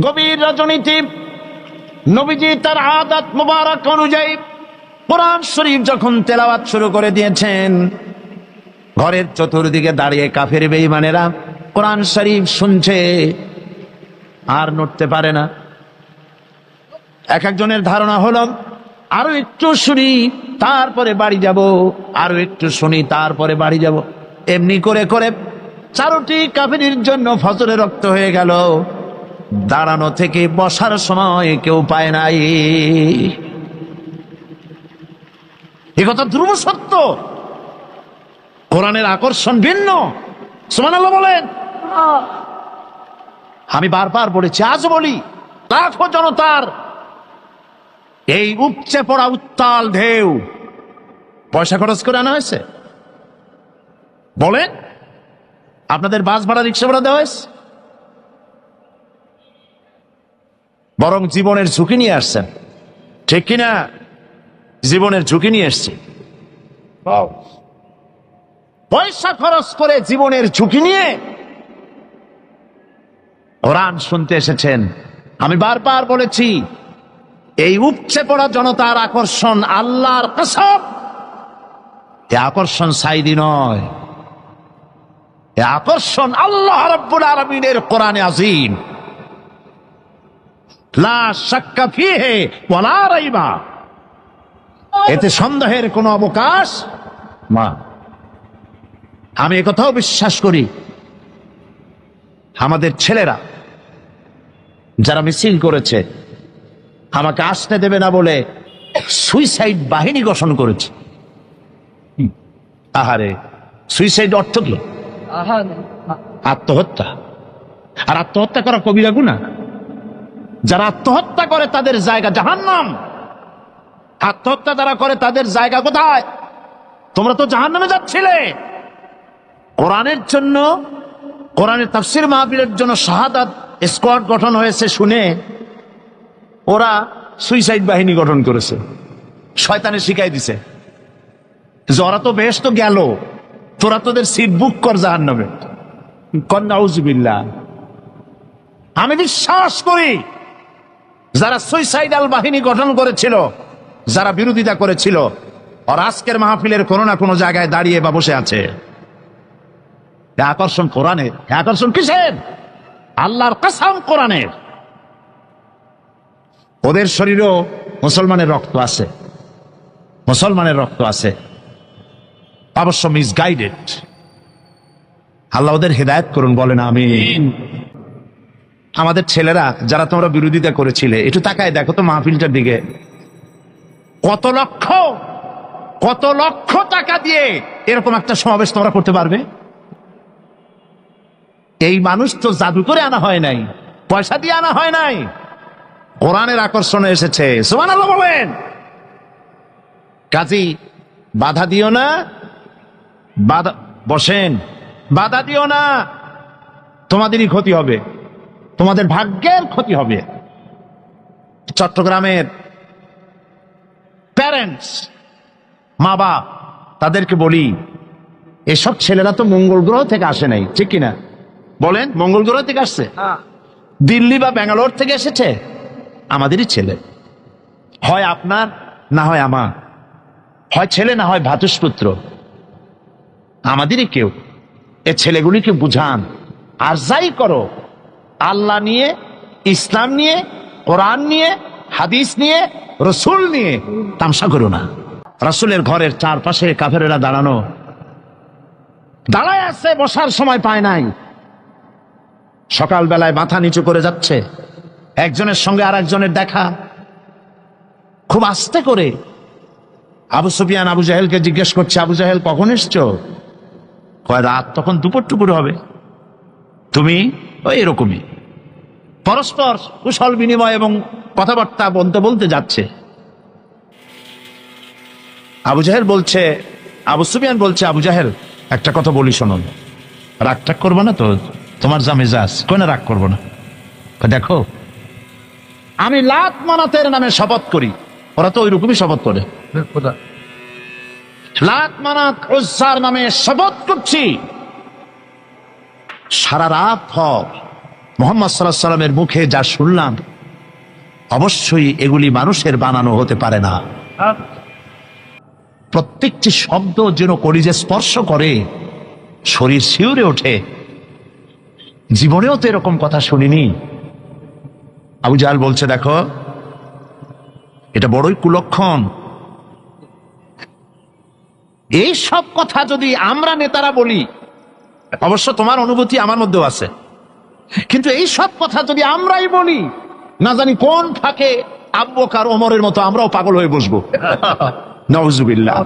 গভীর রজনীতে নবীজি তার আদত মুবারক অনুযায়ী কোরআন শরীফ যখন তেলাওয়াত শুরু করে দিয়েছেন, ঘরের চতুর্দিকে দাঁড়িয়ে কাফের বেঈমানেরা কোরআন শরীফ শুনছে, আর নড়তে পারে না। এক একজনের ধারণা হলো আরো একটু শুনি তারপরে বাড়ি যাব, আরো একটু শুনি তারপরে বাড়ি যাব। এমনি করে করে চারটি কাফেরের জন্য ফজরে রক্ত হয়ে গেল। দাঁড়ানো থেকে বসার সময় কেউ পায় নাই। এ কথা ধ্রুব সত্য। কোরআনের আকর্ষণ ভিন্ন। সুবহানাল্লাহ বলেন। আমি বারবার বলেছি, আজ বলি, লাখো জনতার এই উপচে পড়া উত্তাল ঢেউ পয়সা খরচ করে আনা হয়েছে? বলেন, আপনাদের বাস ভাড়া, রিক্সা ভাড়া দেওয়া হয়েছে? বরং জীবনের ঝুঁকি নিয়ে আসছেন, ঠিক কিনা? জীবনের ঝুঁকি নিয়ে এসছে। পয়সা খরচ করে জীবনের ঝুঁকি নিয়ে কোরআন শুনতে এসেছেন। আমি বারবার বলেছি, এই উপচে পড়া জনতার আকর্ষণ আল্লাহর কসম, এ আকর্ষণ সাইদি নয়, এ আকর্ষণ আল্লাহ রাব্বুল আলামিনের কোরআনে আযীম। লা শাক্কা ফীহি ওয়ালা রাইবা, এতে সন্দেহের কোনো অবকাশ না। আমি একথাও বিশ্বাস করি, আমাদের ছেলেরা যারা মিছিল করেছে, আমাকে আসতে দেবে না বলে সুইসাইড বাহিনী গঠন করেছে। আহারে, সুইসাইড অর্থ কি? আত্মহত্যা। আর আত্মহত্যা করা কবিরা গুনাহ। যারা আত্মহত্যা করে তাদের জায়গা জাহান্নাম। আত্মহত্যা যারা করে তাদের জায়গা কোথায়? তোমরা তো জাহান্নামে যাচ্ছিলে। কোরআনের জন্য, কোরআনের তাফসীর মাহফিলের জন্য শাহাদাত স্কোয়াড গঠন হয়েছে শুনে ওরা সুইসাইড বাহিনী গঠন করেছে। শয়তানে শিখাই দিছে যে ওরা তো বেশ তো গেল, তোরা তোদের সিট বুক কর জাহান্নামে। নাউযুবিল্লাহ। আমি বিশ্বাস করি যারা সুইসাইডাল বাহিনী গঠন করেছিল, যারা বিরোধিতা করেছিল, আর আজকের মাহফিলের কোনো না কোনো জায়গায় দাঁড়িয়ে বা বসে আছে। আকর্ষণ কোরআনের। আকর্ষণ কিসের? আল্লাহর কসম কোরআনের। ওদের শরীরেও মুসলমানের রক্ত আছে, মুসলমানের রক্ত আছে, অবশ্য মিসগাইডেড। আল্লাহ ওদের হেদায়েত করুন, বলেন আমিন। আমাদের ছেলেরা যারা তোমরা বিরোধিতা করেছিলে, একটু তাকায় দেখো তো মাহফিলটার দিকে। কত লক্ষ কত লক্ষ টাকা দিয়ে এরকম একটা সমাবেশ তোমরা করতে পারবে? এই মানুষ তো জাদু করে আনা হয় নাই, পয়সা দিয়ে আনা হয় নাই, কোরআনের আকর্ষণে এসেছে। সুবহানাল্লাহ বলেন। কাজী বাধা দিও না, বাধা বসেন, বাধা দিও না, তোমাদেরই ক্ষতি হবে, তোমাদের ভাগ্যের ক্ষতি হবে। চট্টগ্রামের প্যারেন্টস, মা বাপ, তাদেরকে বলি, এসব ছেলেরা তো মঙ্গল গ্রহ থেকে আসে নাই, ঠিক কিনা? বলেন, মঙ্গল গ্রহ থেকে আসছে? দিল্লি বা ব্যাঙ্গালোর থেকে এসেছে? আমাদেরই ছেলে। হয় আপনার, না হয় আমার, হয় ছেলে না হয় ভ্রাতুষ্পুত্র, আমাদেরই কেউ। এ ছেলেগুলিকে বুঝান। আর যাই করো, আল্লাহ নিয়ে, ইসলাম নিয়ে, কোরআন নিয়ে, হাদিস নিয়ে, রসুল নিয়ে তামসা করো না। রাসূলের ঘরের চারপাশে কাফেরেরা দাঁড়ানো, দাঁড়ায় আছে, বসার সময় পায় নাই। সকাল বেলায় মাথা নিচু করে যাচ্ছে, একজনের সঙ্গে আর একজনের দেখা। খুব আস্তে করে আবু সুফিয়ান আবু জাহেলকে জিজ্ঞেস করছে, আবু জাহেল কখন এসছো? কয় রাত, তখন দুপুর টুপুর হবে। তুমি? ওই এরকমই। পরস্পর কুশল বিনিময় এবং কথাবার্তা বলতে বলতে যাচ্ছে। আবু জাহেল বলছে, আবু সুফিয়ান বলছে, আবু জাহেল একটা কথা বলি শোনো, রাগ টাগ করবো না তো? তোমার যা মেজাজ, কই না রাগ করবো না। দেখো, আমি লাত মানাতের নামে শপথ করি। ওরা তো ওই রকমই শপথ করে। লাত মানাত উজ্জার নামে শপথ করছি, সারা রাত মুহাম্মদ সাল্লাল্লাহু আলাইহি সাল্লামের মুখে যা শুনলাম, অবশ্যই এগুলি মানুষের বানানো হতে পারে না। প্রত্যেকটি শব্দ যেন কলিজে স্পর্শ করে, শরীর শিউরে ওঠে। জীবনেও তো এরকম কথা শুনিনি। আবু জাহেল বলছে, দেখো এটা বড়ই কুলক্ষণ। এই সব কথা যদি আমরা নেতারা বলি, অবশ্য তোমার অনুভূতি আমার মধ্যেও আছে, কিন্তু এই সব কথা যদি আমরাই বলি, না জানি কোন ফাঁকে আবু বকর ওমরের মতো আমরাও পাগল হয়ে বসবো। নাউজুবিল্লাহ।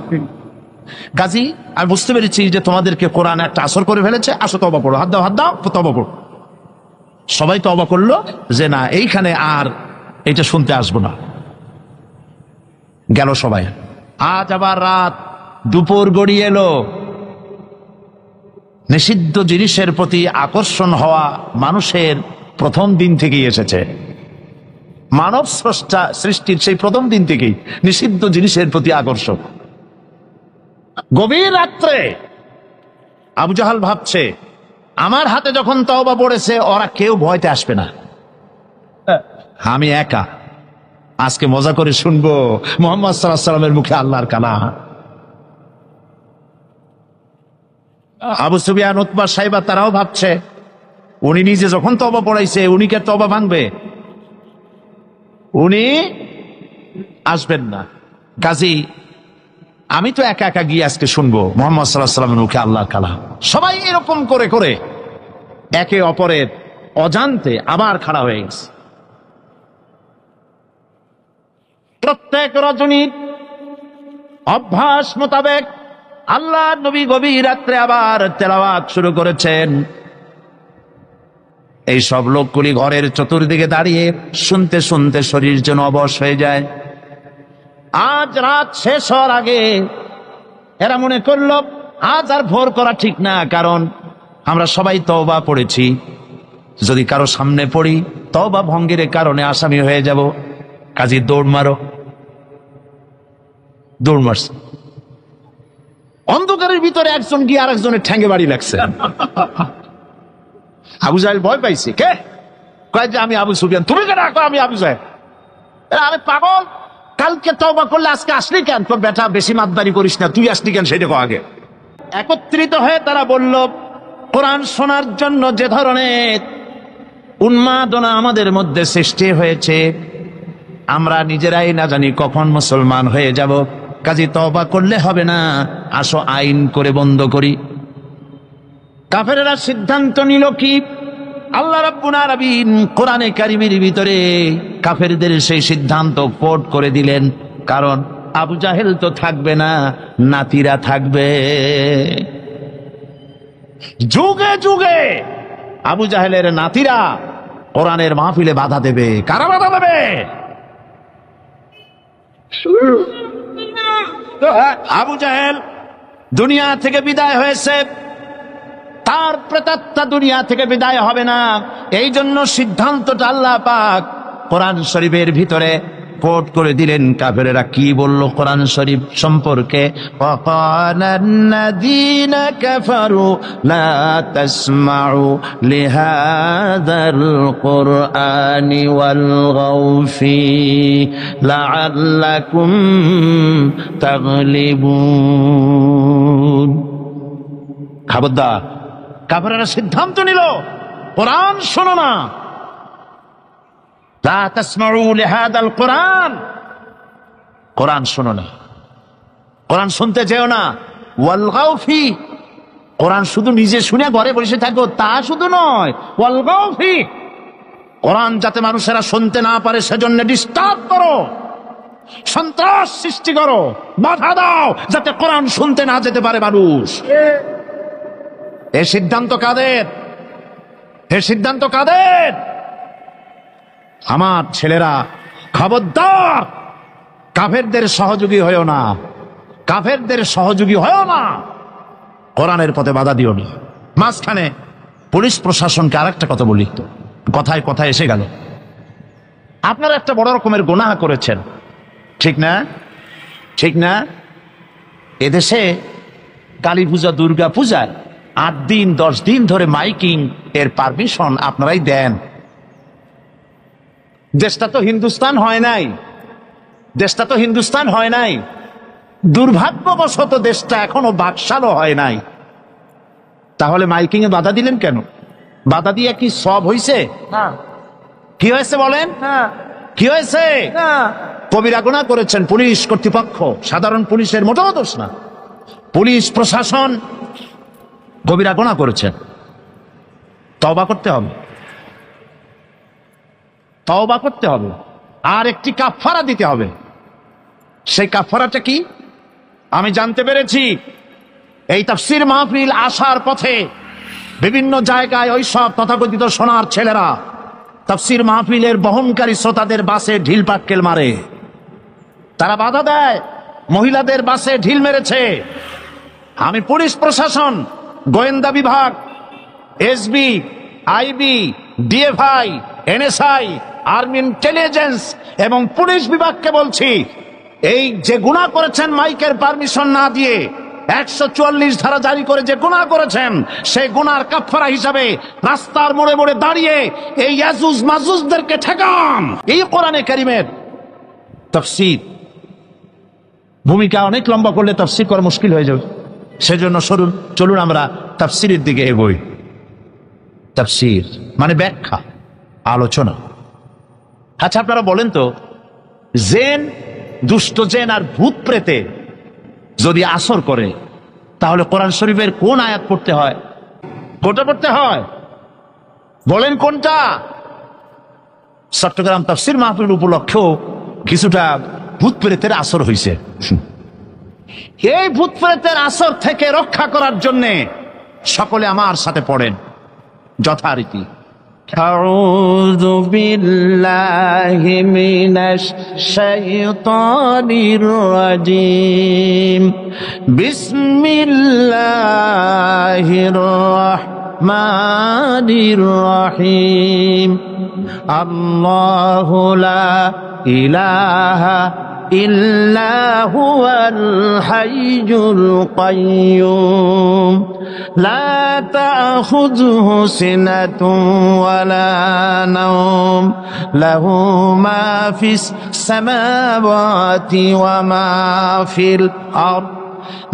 কাজী আমি বুঝতে পেরেছি যে তোমাদেরকে কোরআন একটা আসর করে ফেলেছে। আসো তওবা পড়ো, হাত দাও, হাত দাও, তওবা পড়ো। সবাই তওবা করলো যে না, এইখানে আর এটা শুনতে আসবো না। গেল সবাই। আজ আবার রাত, দুপুর গড়িয়ে এলো। নিষিদ্ধ জিনিসের প্রতি আকর্ষণ হওয়া মানুষের প্রথম দিন থেকেই এসেছে। মানব স্রষ্টা সৃষ্টির সেই প্রথম দিন থেকেই নিষিদ্ধ জিনিসের প্রতি আকর্ষণ। গভীর রাত্রে আবু জাহাল ভাবছে, আমার হাতে যখন তওবা পড়েছে, ওরা কেউ ভয়তে আসবে না, আমি একা। আজকে মজা করে শুনবো মুহাম্মদ সাল্লাল্লাহু আলাইহি সাল্লামের মুখে আল্লাহর কালাম। আবু সুফিয়ান, উতবা, সাইবা তারাও ভাবছে, উনি নিজে যখন তওবা পড়াইছে, উনি কে তওবা ভাঙবে? উনি আসবেন না। কাজী আমি তো একা একা গিয়ে আজকে শুনবো মুহাম্মদ সাল্লাল্লাহু আলাইহি সাল্লামের মুখে আল্লাহর কালাম। সবাই এরকম করে করে একে অপরের অজান্তে আবার খাড়া হয়ে গেছে। প্রত্যেক রজনীর অভ্যাস মোতাবেক আল্লাহ নবী গভীর রাত্রে আবার তেলাওয়াত শুরু করেছেন। এই সব লোকগুলি ঘরের চতুর্দিকে দাঁড়িয়ে শুনতে শুনতে শরীর যেন অবশ হয়ে যায়। আজ রাত শেষ হওয়ার আগে এরা মনে করল আজ আর ভোর করা ঠিক না, কারণ আমরা সবাই তওবা পড়েছি। যদি কারো সামনে পড়ি, তওবা ভঙ্গের কারণে আসামি হয়ে যাব। কাজী দৌড় মারো। দৌড় মারছে। অন্ধকারের ভিতরে একজন গিয়ে আর একজনের ঠ্যাঙ্গে বাড়ি লাগছে। আবু জাহেল ভয় পাইছে। কে? কয় যে আমি আবু সুফিয়ান। তুমি কেন? আমি আবু জাহেল। আরে পাগল, কালকে তওবা করলে আজকে আসলি কেন? তোর বেটা বেশি মাতদারি করিস না, তুই আসলি কেন সেটা কো আগে। একত্রিত হয়ে তারা বলল, কোরআন শোনার জন্য যে ধরনের উন্মাদনা আমাদের মধ্যে সৃষ্টি হয়েছে, আমরা নিজেরাই না জানি কখন মুসলমান হয়ে যাব। কাজী তওবা করলে হবে না, আসো আইন করে বন্ধ করি। কাফেরেরা সিদ্ধান্ত নিল কি? আল্লাহ রাব্বুল আলামিন কোরআনে কারিমের ভিতরে কাফেরদের সেই সিদ্ধান্ত কোট করে দিলেন। কারণ আবু জাহেল তো থাকবে না, নাতিরা থাকবে। যুগে যুগে আবু জাহেলের নাতিরা কোরআনের মাহফিলে বাধা দেবে। কারা বাধা দেবে? আবু জাহেল দুনিয়া থেকে বিদায় হয়েছে, তার প্রেতাত্মা দুনিয়া থেকে বিদায় হবে না। এই জন্য সিদ্ধান্তটা আল্লাহ পাক কোরআন শরীফের ভিতরে কোট করে দিলেন। কাফেরেরা কি বলল কোরআন শরীফ সম্পর্কে? ওয়াকালান্নাযীনা কাফারু লা তাসমাউ লিহাযাল কুরআনি ওয়ালগাউ ফী লাআল্লাকুম তাগলিবুন। খবরদার, কাফেরেরা সিদ্ধান্ত নিল কোরআন শোনো না। লা তাসমাউ লিহাযাল কুরআন, কোরআন শোনো না, কোরআন শুনতে যেও না। ওয়ালগাউ ফী, কোরআন শুধু নিজে শুনে ঘরে বসে থাকো তা শুধু নয়। ওয়ালগাউ ফী, কোরআন যাতে মানুষেরা শুনতে না পারে সেজন্য ডিস্টার্ব করো, সন্ত্রাস সৃষ্টি করো, বাধা দাও যাতে কোরআন শুনতে না যেতে পারে মানুষ। এই সিদ্ধান্ত কাদের? এই সিদ্ধান্ত কাদের? আমার ছেলেরা, খবরদার, কাফেরদের সহযোগী হয়েও না, কাফেরদের সহযোগী হয়েও না, কোরআনের পথে বাধা দিও না। মাঝখানে পুলিশ প্রশাসনকে আরেকটা কথা বলি, তো কথায় কথায় এসে গেল, আপনারা একটা বড় রকমের গুনাহ করেছেন, ঠিক না? ঠিক না? এদেশে কালী পূজা, দুর্গা পূজায় 8 দিন 10 দিন ধরে মাইকিং এর পারমিশন আপনারাই দেন। দেশটা তো হিন্দুস্তান হয় নাই, দেশটা তো হিন্দুস্তান হয় নাই। দুর্ভাগ্যবশত দেশটা এখনো বাকশালও হয় নাই। তাহলে মাইকিং এ বাধা দিলেন কেন? বাধা দিয়ে কি সব হইছে? কি হয়েছে বলেন? কি হয়েছে? কবিরা গুনাহ করেছেন পুলিশ কর্তৃপক্ষ, সাধারণ পুলিশের মোটেও দোষ না। পুলিশ প্রশাসন কবিরা গুনাহ করেছেন, তওবা করতে হবে, তওবা করতে হবে, আর একটি কাফারা দিতে হবে। সেই কাফারাটা কি? আমি জানতে পেরেছি এই তাফসীর মাহফিল আসার পথে বিভিন্ন জায়গায় ওই সব তথাকথিত সোনার ছেলেরা তাফসীর মাহফিলের বহনকারী শ্রোতাদের বাসে ঢিল পাটকেল মারে, তারা বাধা দেয়, মহিলাদের বাসে ঢিল মেরেছে। আমি পুলিশ প্রশাসন, গোয়েন্দা বিভাগ, SB, IB, DFI, NSI, army intelligence এবং পুলিশ বিভাগকে বলছি, এই যে গুনাহ করেছেন মাইকের পারমিশন না দিয়ে 144 ধারা জারি করে যে গুনাহ করেছেন, সেই গুনার কাফারা হিসাবে রাস্তার মোড়ে মোড়ে দাঁড়িয়ে এই ইয়াজুজ মাজুজদেরকে ঠেকান। এই কোরআনে কারীমের তাফসীর ভূমিকা অনেক লম্বা করলে তাফসীর করা মুশকিল হয়ে যাবে। সেজন্য চলুন আমরা তাফসীরের দিকে এগোই। তাফসীর মানে ব্যাখ্যা, আলোচনা। আচ্ছা আপনারা বলেন তো, জেন, দুষ্ট জেন আর ভূত প্রেতে যদি আসর করে, তাহলে কোরআন শরীফের কোন আয়াত পড়তে হয়? কোনটা পড়তে হয় বলেন? কোনটা? চট্টগ্রাম তাফসীর মাহফিল উপলক্ষেও কিছুটা ভূত প্রেতের আসর হয়েছে। এই ভূত প্রেতের আসর থেকে রক্ষা করার জন্যে সকলে আমার সাথে পড়েন যথারীতি। আউযু বিল্লাহি মিনাশ শাইতানির রাজীম। বিসমিল্লাহির রাহমানির রাহিম। আল্লাহু লা ইলাহা ইল্লা হুয়াল হাইয়ুল কাইয়্যুম লা তাখুযুহু সিনাতুন ওয়ালা নাওম লাহু মা ফিস সামাওয়াতি ওয়া মা ফিল আরদ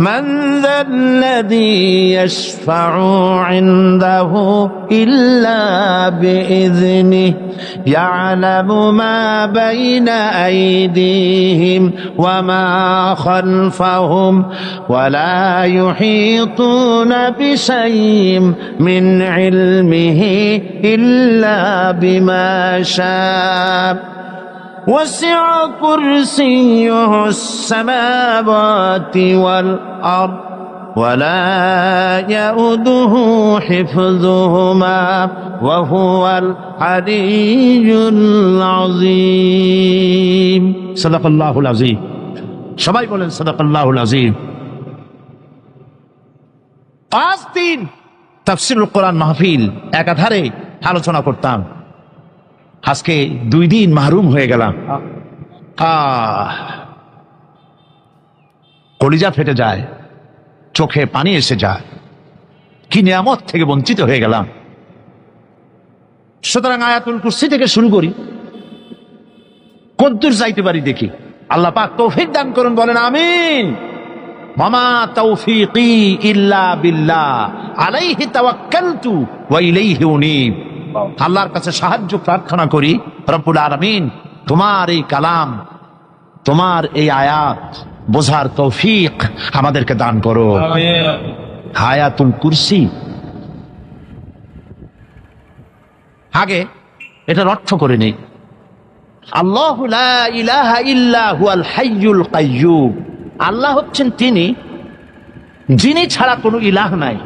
من ذا الذي يشفع عنده إلا بإذنه يعلم ما بين أيديهم وما خلفهم ولا يحيطون بشيء من علمه إلا بما شاء وسع كرسيه السماوات والأرض ولا يؤوده حفظهما وهو العلي العظيم صدق الله العظيم। সবাই বলেন সাদাকাল্লাহুল আযীম। 5 দিন তাফসীরুল কোরআন মাহফিল একাধারে আলোচনা করতাম, আজকে 2 দিন মাহরুম হয়ে গেলাম। কলিজা ফেটে যায়, চোখে পানি এসে যায়, কি নিয়ামত থেকে বঞ্চিত হয়ে গেলাম। সুতরাং আয়াতুল কুরসি থেকে শুরু করি, কদ্দুর যাইতে পারি দেখি। আল্লাহ পাক তৌফিক দান করুন, বলেন আমিন। মামা তৌফিকি ইল্লা বিল্লাহ আলাইহি তাওয়াক্কালতু ওয়া ইলাইহি উনীব। আল্লাহর কাছে সাহায্য প্রার্থনা করি, রব্বুল আলামিন তোমার এই কালাম, তোমার এই আয়াত বোঝার তৌফিক আমাদেরকে দান করো। আয়াতুল কুরসি, আগে এটার অর্থ করে নেই। আল্লাহু লা ইলাহা ইল্লা হুয়াল হাইয়ুল কাইয়্যুম। আল্লাহ হচ্ছেন তিনি যিনি ছাড়া কোনো ইলাহ নাই,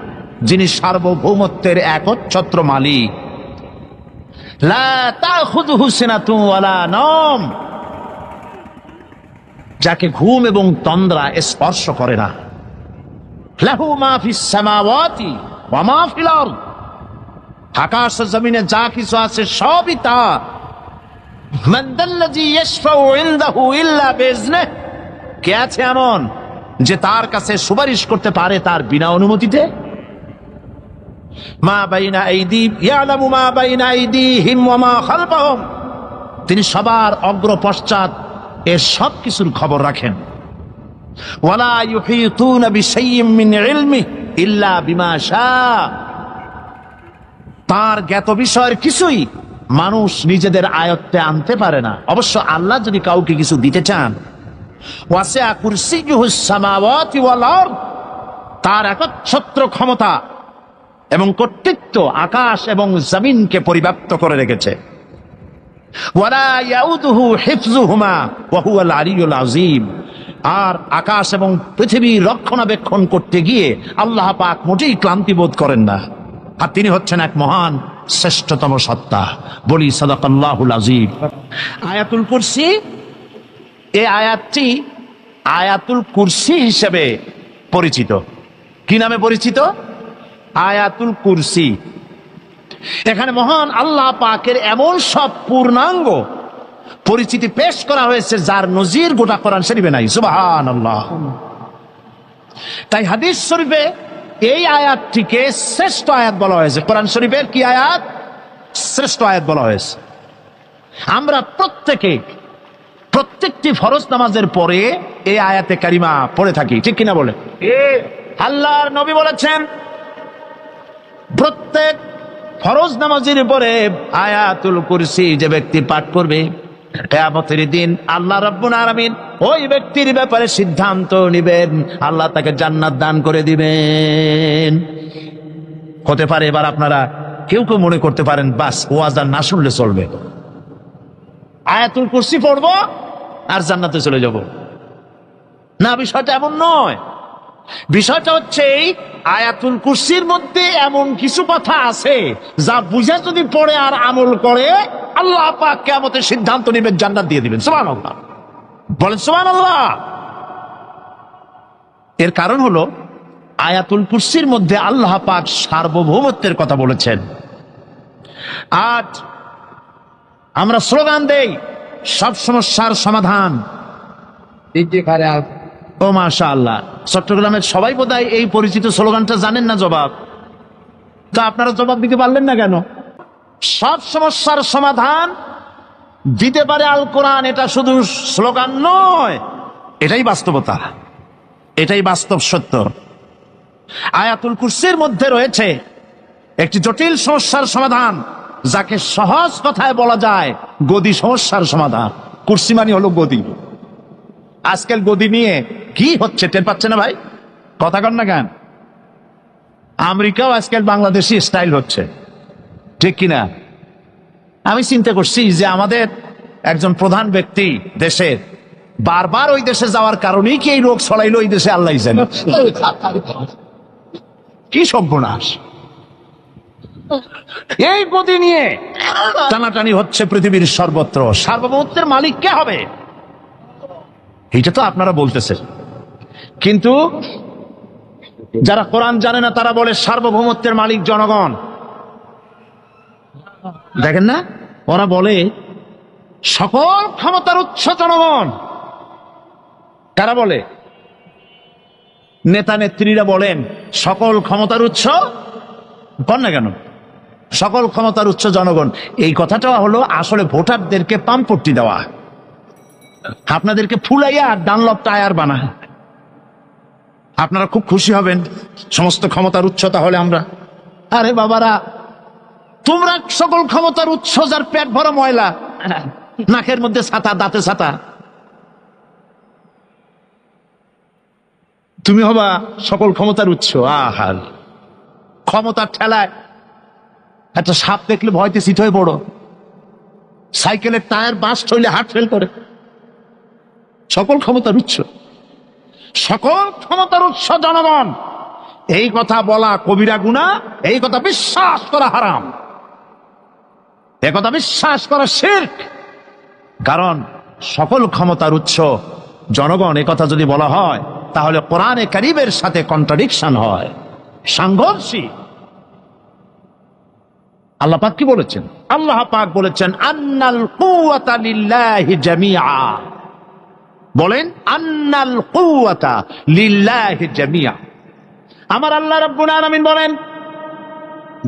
যিনি সার্বভৌমত্বের একচ্ছত্র মালিক। লা তাখুযুহু সিনাতুন ওয়ালা নাওম, যাকে ঘুম এবং তন্দ্রা স্পর্শ করে না। লাহু মা ফিস সামাওয়াতি ওয়া মা ফিল আরদ, আকাশ ও জমিনে যা কিছু আছে সবই তার। মান যাল্লাযী ইয়াশফাউ ইনদাহু ইল্লা বিইজনিহি, কে আছে এমন যে তার কাছে সুপারিশ করতে পারে তার বিনা অনুমতিতে? মা বাইনা আইদিহিম ইয়ালামু মা বাইনা আইদিহিম ওয়া মা খালফাহুম, তিনি সবার অগ্র পশ্চাৎ এর সব কিছুর খবর রাখেন। ওয়ালা ইউহিতুনা বিশাইইম মিন ইলমিহি ইল্লা বিমা শাআ, তার জ্ঞাত বিষয়ের কিছুই মানুষ নিজেদের আয়ত্তে আনতে পারে না। অবশ্য আল্লাহ যদি কাউকে কিছু দিতে চান, ওয়াসিআ কুরসিয়ুহুস সামাওয়াতি ওয়াল আরদ, তার একচ্ছত্র ক্ষমতা এবং কর্তৃত্ব আকাশ এবং জমিনকে পরিব্যাপ্ত করে রেখেছে। ওয়ালা ইয়াউদুহু হিফযুহুমা ওয়া হুয়াল আলিয়্যুল আযীম, আর আকাশ এবং পৃথিবীর রক্ষণাবেক্ষণ করতে গিয়ে আল্লাহ পাক মোটেই ক্লান্তি বোধ করেন না, আর তিনি হচ্ছেন এক মহান শ্রেষ্ঠতম সত্তা। বলি সাদাকাল্লাহুল আযীম। আয়াতুল কুরসি, এই আয়াতটি আয়াতুল কুরসি হিসেবে পরিচিত। কি নামে পরিচিত? আয়াতুল কুরসি। এখানে মহান আল্লাহ পাকের এমন সব পূর্ণাঙ্গ পরিচিতি পেশ করা হয়েছে যার নজির গোটা কোরআন শরীফে নাই। সুবহানাল্লাহ। তাই হাদিস শরীফে এই আয়াতটিকে শ্রেষ্ঠ আয়াত বলা হয়েছে। কোরআন শরীফের কি আয়াত? শ্রেষ্ঠ আয়াত বলা হয়েছে। আমরা প্রত্যেকটি ফরজ নামাজের পরে এই আয়াতে কারিমা পড়ে থাকি, ঠিক কিনা বলে? আল্লাহর নবী বলেছেন প্রত্যেক ফরজ নামাজের পরে আয়াতুল কুরসি যে ব্যক্তি পাঠ করবে, কিয়ামতের দিন আল্লাহ রাব্বুল আলামিন ওই ব্যক্তির ব্যাপারে সিদ্ধান্ত নেবেন, আল্লাহ তাকে জান্নাত দান করে দিবেন। হতে পারে এবার আপনারা কেউ কেউ মনে করতে পারেন বাস ওয়াজ আর না শুনলে চলবে, আয়াতুল কুরসি পড়বো আর জান্নাতে চলে যাব। না, বিষয়টা এমন নয়। বিষয়টা হচ্ছে এই আয়াতুল কুরসির মধ্যে এমন কিছু কথা আছে যা বুঝে যদি পড়ে আর আমল করে আল্লাহ পাক কিয়ামতের সিদ্ধান্ত নেবেন, জান্নাত দিয়ে দিবেন। সুবহানাল্লাহ, বলেন সুবহানাল্লাহ। এর কারণ হলো আয়াতুল কুরসির মধ্যে আল্লাহ পাক সার্বভৌমত্বের কথা বলেছেন। আজ আমরা স্লোগান দেই সব সমস্যার সমাধান। ও মাশাআল্লাহ, চট্টগ্রামের সবাই বোধহয় এই পরিচিত স্লোগানটা জানেন না। জবাব তো আপনারা জবাব দিতে পারলেন না কেন? সব সমস্যার সমাধান দিতে পারে আল কোরআন, এটা শুধু স্লোগান নয়, এটাই বাস্তবতা, এটাই বাস্তব সত্য। আয়াতুল কুরসির মধ্যে রয়েছে একটি জটিল সমস্যার সমাধান, যাকে সহজ কথায় বলা যায় গদি সমস্যার সমাধান। কুরসি মানে হলো গদি। আজকাল গদি নিয়ে কি হচ্ছে টের পাচ্ছে না ভাই? কথা কন না কেন? আমেরিকাও আজকাল বাংলাদেশি স্টাইল হচ্ছে, ঠিক কিনা? আমি চিন্তা করছি যে আমাদের একজন প্রধান ব্যক্তি দেশের বারবার ওই দেশে যাওয়ার কারণেই কি এই রোগ ছড়াইলো ওই দেশে, আল্লাহ জানে। কি সর্বনাশ! এই গদি নিয়ে টানাটানি হচ্ছে পৃথিবীর সর্বত্র। সার্বভৌমত্বের মালিক কে হবে? এটা তো আপনারা বলতেছেন, কিন্তু যারা কোরআন জানে না তারা বলে সার্বভৌমত্বের মালিক জনগণ। দেখেন না, ওরা বলে সকল ক্ষমতার উৎস জনগণ। কারা বলে? নেতা নেত্রীরা বলেন সকল ক্ষমতার উৎস। বল না কেন? সকল ক্ষমতার উৎস জনগণ। এই কথাটা হলো আসলে ভোটারদেরকে পাম্পট্টি দেওয়া, আপনাদেরকে ফুলাইয়া ডানলপ টায়ার বানায়। আপনারা খুব খুশি হবেন সমস্ত ক্ষমতার উৎস তাহলে আমরা। আরে বাবারা, তোমরা সকল ক্ষমতার উৎস যার পেট ভরা ময়লা, নাকের মধ্যে ছাতা, দাঁতে ছাতা, তুমি হবা সকল ক্ষমতার উৎস। আহার ক্ষমতার ঠেলায় একটা সাপ দেখলে ভয়তে চিত হয়ে পড়ো, সাইকেলের টায়ার বাস্ট হইলে হার্ট ফেল করে। সকল ক্ষমতার উৎস, সকল ক্ষমতার উৎস জনগণ, এই কথা বলা কবিরা গুনাহ, এই কথা বিশ্বাস করা হারাম, এই কথা বিশ্বাস করা শিরক। কারণ সকল ক্ষমতার উৎস জনগণ এই কথা যদি বলা হয় তাহলে কোরআনে কারীমের সাথে কন্ট্রাডিকশন হয়, সাংঘর্ষিক। আল্লাহ পাক কি বলেছেন? আল্লাহ পাক বলেছেন আন্নাল কুওয়াতা লিল্লাহি জামিআ। বলেন আন্নাল কুওয়াতা লিল্লাহি জামিআ। আমার আল্লাহ রাব্বুল আলামিন বলেন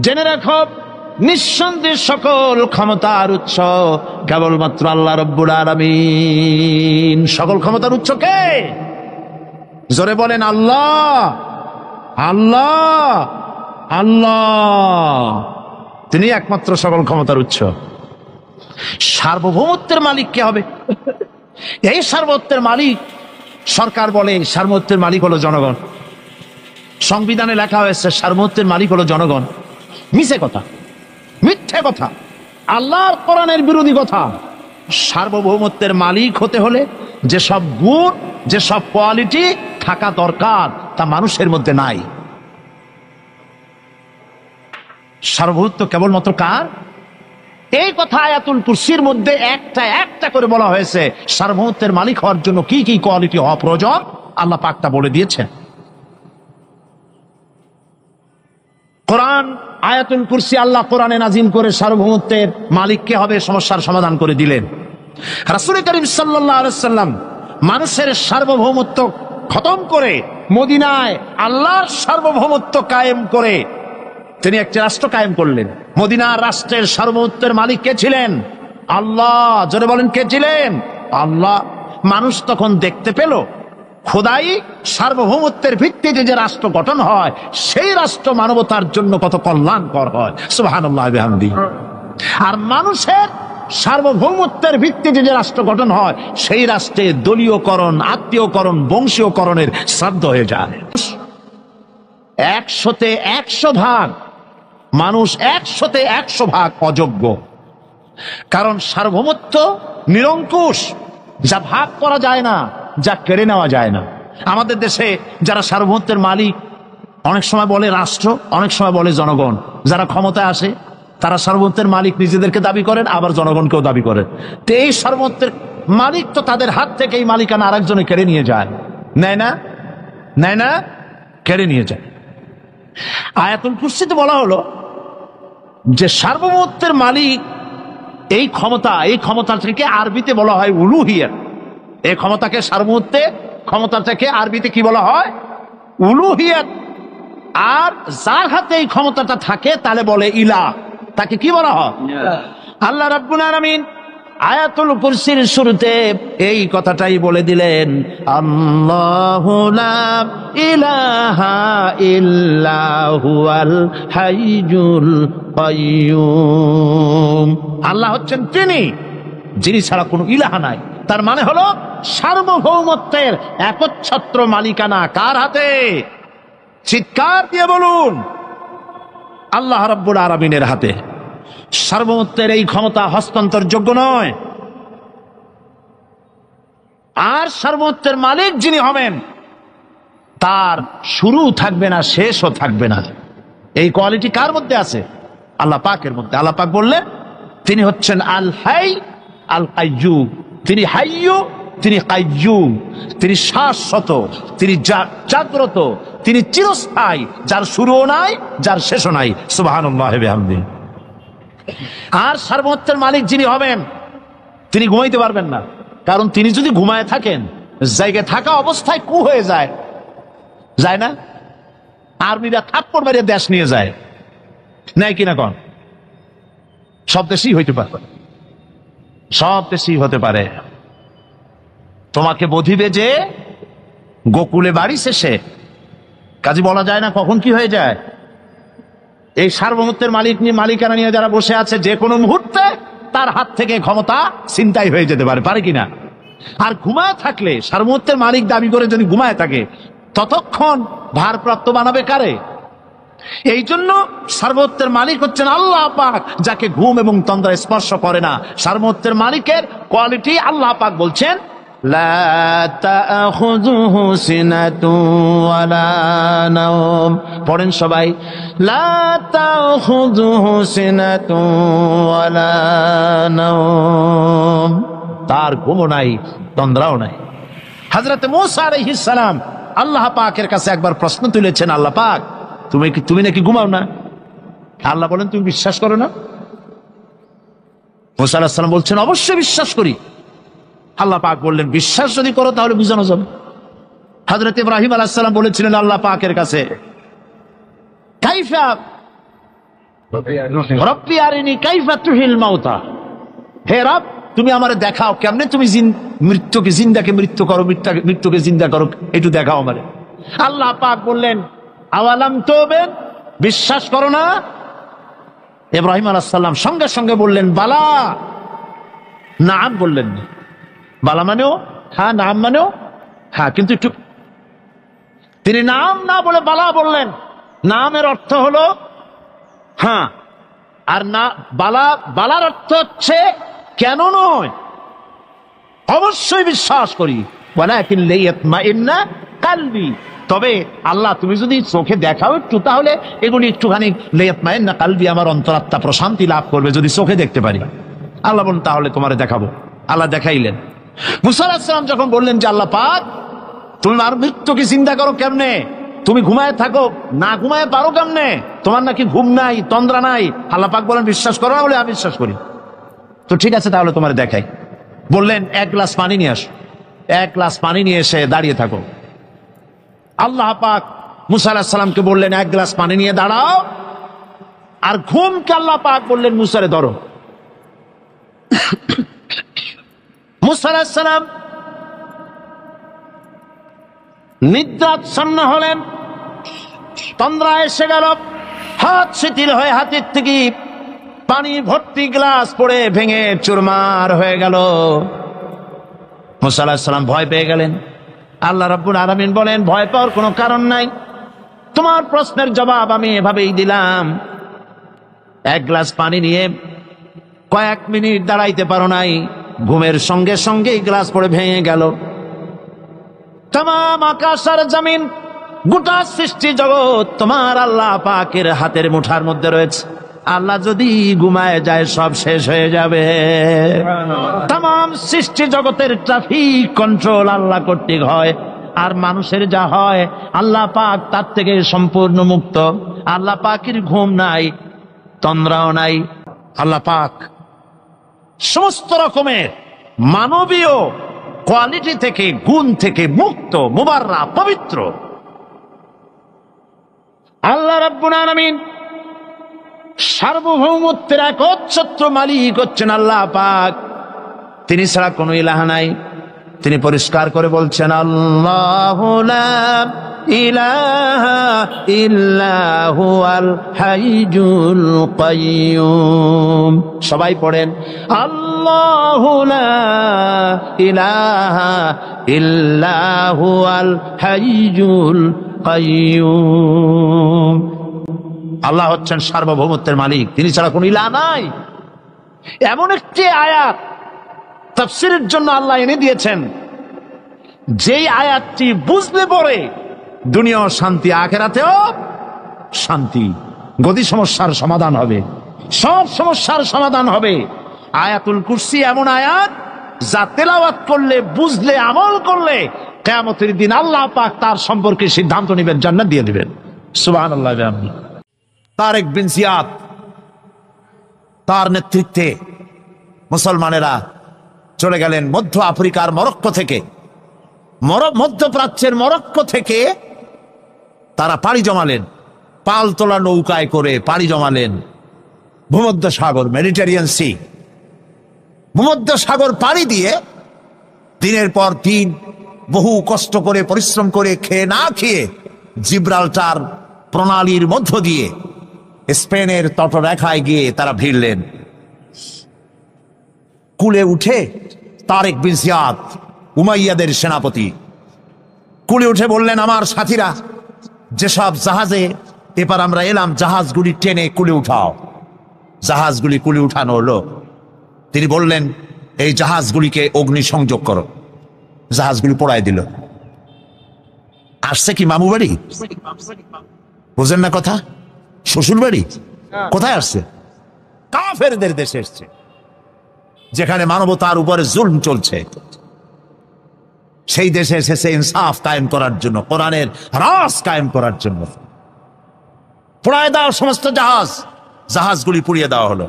জেনে রাখো, নিঃসন্দেহে সকল ক্ষমতার উৎস কেবলমাত্র আল্লাহ রাব্বুল আলামিন। সকল ক্ষমতার উৎস কে? জোরে বলেন আল্লাহ, আল্লাহ, আল্লাহ। তিনি একমাত্র সকল ক্ষমতার উৎস। সার্বভৌমত্বের মালিক কে হবে? এই সার্বভৌমত্বের মালিক, সরকার বলে সার্বভৌমত্বের মালিক হলো জনগণ। সংবিধানে লেখা হয়েছে সার্বভৌমত্বের মালিক হলো জনগণ। মিছে কথা, মিথ্যে কথা, আল্লাহর কোরআনের বিরোধী কথা। সার্বভৌমত্বের মালিক হতে হলে যে সব গুণ, যে সব কোয়ালিটি থাকা দরকার তা মানুষের মধ্যে নাই। সার্বভৌমত্ব কেবলমাত্র কার? এই কথা আয়াতুল কুরসির মধ্যে একটা একটা করে বলা হয়েছে। সার্বভৌমত্বের মালিক হওয়ার জন্য কি কি কোয়ালিটি হওয়া প্রয়োজন আল্লাহ পাকটা বলে দিয়েছেন। কোরআন আয়াতুল কুরসি আল্লাহ কোরআনে নাজিল করে সার্বভৌমত্বের মালিক কে হবে সমস্যার সমাধান করে দিলেন। রাসূল করিম সাল্লাল্লাহু আলাইহি ওয়াসাল্লাম মানুষের সার্বভৌমত্ব খতম করে মদিনায় আল্লাহর সার্বভৌমত্ব কায়েম করে তিনি একটি রাষ্ট্র কায়েম করলেন। মদিনার রাষ্ট্রের সার্বভৌমত্বের মালিক কে ছিলেন? আল্লাহ। জোরে বলেন কে ছিলেন? আল্লাহ। মানুষ তখন দেখতে পেল খোদাই সার্বভৌমত্বের ভিত্তিতে যে রাষ্ট্র গঠন হয় সেই রাষ্ট্র মানবতার জন্য কত কল্যাণকর হয়। সুবহানাল্লাহ ওয়া বিহামদিহি। আর মানুষের সার্বভৌমত্বের ভিত্তিতে যে রাষ্ট্র গঠন হয় সেই রাষ্ট্রে দলীয়করণ, আত্মীয়করণ, বংশীয়করণের শ্রাদ্ধ হয়ে যায়। 100-তে 100 ভাগ মানুষ, 100-তে 100 ভাগ অযোগ্য। কারণ সার্বভৌমত্ব নিরঙ্কুশ, যা ভাগ করা যায় না, যা কেড়ে নেওয়া যায় না। আমাদের দেশে যারা সার্বভৌমত্বের মালিক অনেক সময় বলে রাষ্ট্র, অনেক সময় বলে জনগণ। যারা ক্ষমতায় আসে তারা সার্বভৌমত্বের মালিক নিজেদেরকে দাবি করেন, আবার জনগণকেও দাবি করেন। তো এই সার্বভৌমত্বের মালিক তো তাদের হাত থেকে এই মালিকানা আরেকজনে কেড়ে নিয়ে যায়, নেয় না? নেয় না? কেড়ে নিয়ে যায়। আয়াতুল কুরসিতে বলা হলো যে সার্বভৌমত্বের মালিক এই ক্ষমতা থেকে আরবিতে বলা হয় উলুহিয়াত। এই ক্ষমতাকে সার্বভৌমত্বে ক্ষমতাটাকে আরবিতে কি বলা হয়? উলুহিয়াত। আর যার হাতে এই ক্ষমতাটা থাকে তাহলে বলে ইলাহ। তাকে কি বলা হয়? আল্লাহ রাব্বুল আলামিন আয়াতুল কুরসির শুরুতে এই কথাটাই বলে দিলেন, আল্লাহু লা ইলাহা ইল্লা হুয়াল হাইয়ুল কাইয়্যুম। আল্লাহ হচ্ছেন তিনি যিনি ছাড়া কোনো ইলাহা নাই। তার মানে হলো সার্বভৌমত্বের একচ্ছত্র মালিকানা কার হাতে? চিৎকার দিয়ে বলুন, আল্লাহ রাব্বুল আলামিনের হাতে। সার্বভৌমত্বের এই ক্ষমতা হস্তান্তরযোগ্য নয়। আর সার্বভৌমত্বের মালিক যিনি হবেন তার শুরু থাকবে না, শেষও থাকবে না। এই কোয়ালিটি কার মধ্যে আছে? আল্লাহ পাকের মধ্যে। আল্লাহ পাক বললেন তিনি হচ্ছেন আল হাই আল কাইয়্যুম। তিনি হাইয়্যু, তিনি কাইয়্যুম। তিনি শাশ্বত, তিনি জাগ্রত, তিনি চিরস্থায়ী, যার শুরুও নাই, যার শেষও নাই। সুবহানাল্লাহি ওয়া বিহামদিহি। আর সার্বভৌমত্বের মালিক যিনি হবেন তিনি ঘুমাইতে পারবেন না। কারণ তিনি যদি ঘুমায় থাকেন, জায়গায় থাকা অবস্থায় কু হয়ে যায়, যায় না? আর্মিরা থাপ্পড় মারিয়ে দেশ নিয়ে যায়, নেয় কিনা কন? সব দেশেই হইতে পারে, সব দেশেই হতে পারে। তোমাকে বধিবে যে গোকুলে বাড়ি শেষে, কাজে বলা যায় না কখন কি হয়ে যায়। এই সার্বভৌমত্বের মালিকানা নিয়ে যারা বসে আছে, যে কোনো মুহূর্তে তার হাত থেকে ক্ষমতা ছিনতাই হয়ে যেতে পারে, পারে কিনা? আর ঘুমায় থাকলে, সার্বভৌমত্বের মালিক দাবি করে যদি ঘুমায় থাকে, ততক্ষণ ভারপ্রাপ্ত বানাবে কারে? এই জন্য সার্বভৌমত্বের মালিক হচ্ছেন আল্লাহ পাক, যাকে ঘুম এবং তন্দ্রা স্পর্শ করে না। সার্বভৌমত্বের মালিকের কোয়ালিটি আল্লাহ পাক বলছেন, লা তাখুযুহু সিনাতুন ওয়ালা নাওম। পড়েন সবাই, লা তাখুযুহু সিনাতুন ওয়ালা নাওম। তার ঘুমও নাই, তন্দ্রাও নাই। হযরত মূসা আলাইহিস সালাম আল্লাহ পাকের কাছে একবার প্রশ্ন তুলেছেন, আল্লাহ পাক তুমি নাকি ঘুমাও না? আল্লাহ বলেন তুমি বিশ্বাস করো না? মূসা আলাইহিস সালাম বলছেন অবশ্যই বিশ্বাস করি। আল্লাহ পাক বললেন বিশ্বাস যদি করো তাহলে বুঝানো যাবে। হযরত ইব্রাহিম আলাইহিস সালাম বলেছিলেন আল্লাহ পাকের কাছে, কাইফা রব্বি আরিনি কাইফা তুহিল মাউতা, হে রব তুমি আমারে দেখাও কেমনে তুমি মৃত্যুকে জিন্দাকে মৃত্যু করো, মৃত্যুকে জিন্দা করো, একটু দেখাও আমারে। আল্লাহ পাক বললেন আওয়ালাম তুমিন, বিশ্বাস করো না? ইব্রাহিম আলাইহিস সালাম সঙ্গে সঙ্গে বললেন বালা। নাম বললেন না, বালা মানেও হ্যাঁ, নাম মানেও হ্যাঁ, কিন্তু একটু তিনি নাম না বলে বালা বললেন। নামের অর্থ হলো হ্যাঁ, আর না বালা, বালার অর্থ হচ্ছে কেন নয়, অবশ্যই বিশ্বাস করি। ওয়ালাকিন লিয়াতমাইন্না কালবি, তবে আল্লাহ তুমি যদি চোখে দেখাও একটু, তাহলে এগুলি একটুখানি লিয়াতমাইন্না কালবি, আমার অন্তরাত্মা প্রশান্তি লাভ করবে যদি চোখে দেখতে পারি। আল্লাহ বলেন তাহলে তোমারে দেখাবো। আল্লাহ দেখাইলেন। মুসা আলাইহিস সালাম যখন বললেন যে আল্লাহ পাক তুমি আর মৃত্যুকে চিন্তা করো কেমনে, তুমি ঘুমায় থাকো, না ঘুমায় পারো কেমনে, তোমার নাকি ঘুম নাই, তন্দ্রা নাই। আল্লাহ পাক বলেন বিশ্বাস করো না? বলে আমি বিশ্বাস করি। তো ঠিক আছে তাহলে তোমার দেখাই। বললেন এক গ্লাস পানি নিয়ে আসো। এক গ্লাস পানি নিয়ে এসে দাঁড়িয়ে থাকো। আল্লাহ পাক মুসা আলাইহিস সালামকে বললেন এক গ্লাস পানি নিয়ে দাঁড়াও, আর ঘুমকে আল্লাহ পাক বললেন মুসারে ধরো। মুসা আলাইহিস সালাম নিদ্রাচ্ছন্ন হলেন, তন্দ্রা এসে গেল, হাত শিথিল হয়ে হাতের থেকে পানি ভর্তি গ্লাস পড়ে ভেঙে চুরমার হয়ে গেল। মুসা আলাইহিস সালাম ভয় পেয়ে গেলেন। আল্লাহ রাব্বুল আলামিন বলেন ভয় পাওয়ার কোনো কারণ নাই, তোমার প্রশ্নের জবাব আমি এভাবেই দিলাম। এক গ্লাস পানি নিয়ে কয়েক মিনিট দাঁড়াইতে পারো নাই, ঘুমের সঙ্গে সঙ্গে গ্লাস পড়ে ভেঙে গেল। তামাম আকাশ আর জমিন, গোটা সৃষ্টি জগৎ তোমার আল্লাহ পাকের হাতের মুঠার মধ্যে রয়েছে। আল্লাহ যদি ঘুমায় যায় সব শেষ হয়ে যাবে। তামাম সৃষ্টি জগতের ট্রাফিক কন্ট্রোল আল্লাহ কর্তৃক হয়, আর মানুষের যা হয় আল্লাহ পাক তার থেকে সম্পূর্ণ মুক্ত। আল্লাহ পাকের ঘুম নাই, তন্দ্রাও নাই। আল্লাহ পাক সমস্ত রকমের মানবীয় কোয়ালিটি থেকে, গুণ থেকে মুক্ত, মুবাররা, পবিত্র। আল্লাহ রাব্বুল আলামিন সার্বভৌমত্বের একচ্ছত্র মালিক হচ্ছেন আল্লাহ পাক, তিনি ছাড়া কোনো ইলাহ নাই। তিনি পরিষ্কার করে বলছেন আল্লাহু লা ইলাহা ইল্লা হুয়াল হাইয়ুল কাইয়্যুম। সবাই পড়েন আল্লাহু লা ইলাহা ইল্লা হুয়াল হাইয়ুল কাইয়্যুম। আল্লাহ হচ্ছেন সার্বভৌমত্বের মালিক, তিনি ছাড়া কোনো ইলাহ নাই। এমন একটি আয়াত তাফসীরের জন্য আল্লাহ এনে দিয়েছেন, যেই আয়াতটি বুঝলে পরে দুনিয়াও শান্তি, আখিরাতেও শান্তি, গদি সমস্যার সমাধান হবে, সব সমস্যার সমাধান হবে। আয়াতুল কুরসি এমন আয়াত যা তেলাওয়াত করলে, বুঝলে, আমল করলে কিয়ামতের দিন আল্লাহ পাক তার সম্পর্কে সিদ্ধান্ত নেবেন, জান্নাত দিয়ে দিবেন। সুবহানাল্লাহ। তারেক বিন জিয়াদ, তার নেতৃত্বে মুসলমানেরা চলে গেলেন মধ্য আফ্রিকার মরক্কো থেকে, মধ্যপ্রাচ্যের মরক্কো থেকে তারা পাড়ি জমালেন, পাল তোলা নৌকায় করে পাড়ি জমালেন ভূমধ্য সাগর, মেডিটেরিয়ান সি। ভূমধ্য সাগর পাড়ি দিয়ে দিনের পর দিন বহু কষ্ট করে, পরিশ্রম করে, খেয়ে না খেয়ে জিব্রাল্টার প্রণালীর মধ্য দিয়ে স্পেনের তটরেখায় গিয়ে তারা ভিড়লেন। কুলে উঠে তারেক বিন জিয়াদ, উমাইয়াদের সেনাপতি, কুলে উঠে বললেন আমার সাথীরা, যেসব জাহাজে এবার আমরা এলাম জাহাজগুলি টেনে কুলে উঠাও। জাহাজগুলি কুলে উঠানো হলো। তিনি বললেন এই জাহাজগুলিকে অগ্নি সংযোগ করো। জাহাজগুলি পোড়ায় দিল। আসছে কি মামু বাড়ি? বুঝেন না কথা? শ্বশুর বাড়ি? কোথায় আসছে? কাফেরদের দেশে এসছে, যেখানে মানবতার উপরে জুলম চলছে। সেই দেশে এসেছে ইনসাফ কায়েম করার জন্য, কোরআনের রাজ কায়েম করার জন্য। পোড়ায় দেওয়া সমস্ত জাহাজগুলি পুড়িয়ে দেওয়া হলো।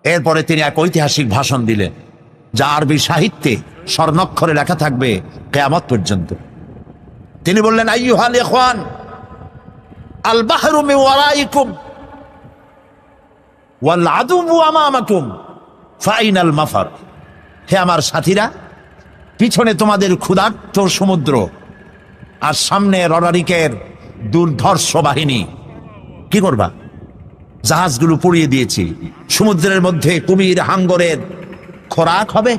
এরপরে তিনি এক ঐতিহাসিক ভাষণ দিলেন, যা আরবি সাহিত্যে স্বর্ণাক্ষরে লেখা থাকবে কিয়ামত পর্যন্ত। তিনি বললেন আইয়ুহাল ইখওয়ান, আল বাহরু মিন ওয়ারাইকুম ওয়াল আদুবু আমামাকুম ফাইনাল মাফার। হে আমার সাথীরা, পিছনে তোমাদের ক্ষুধার্ত সমুদ্র, আর সামনে রডারিকের দুর্ধর্ষ বাহিনী। কি করবা? জাহাজগুলো পুড়িয়ে দিয়েছি, সমুদ্রের মধ্যে কুমির হাঙ্গরের খোরাক হবে,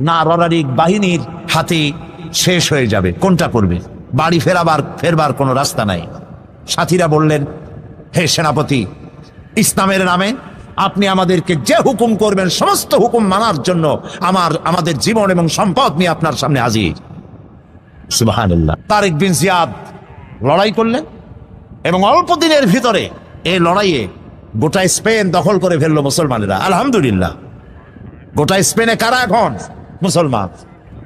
না রডারিক বাহিনীর হাতে শেষ হয়ে যাবে? কোনটা করবে? বাড়ি ফেরবার কোনো রাস্তা নাই। সাথীরা বললেন, হে সেনাপতি, ইসলামের নামে আপনি আমাদেরকে যে হুকুম করবেন সমস্ত হুকুম মানার জন্য আমাদের জীবন এবং সম্পদ নিয়ে আপনার সামনে হাজির। সুবহানাল্লাহ। তারিক বিন জিয়াদ লড়াই করলেন এবং অল্প দিনের ভিতরে এই লড়াইয়ে গোটা স্পেন দখল করে ফেললো মুসলমানেরা। আলহামদুলিল্লাহ। গোটা স্পেনে কারা এখন? মুসলমান।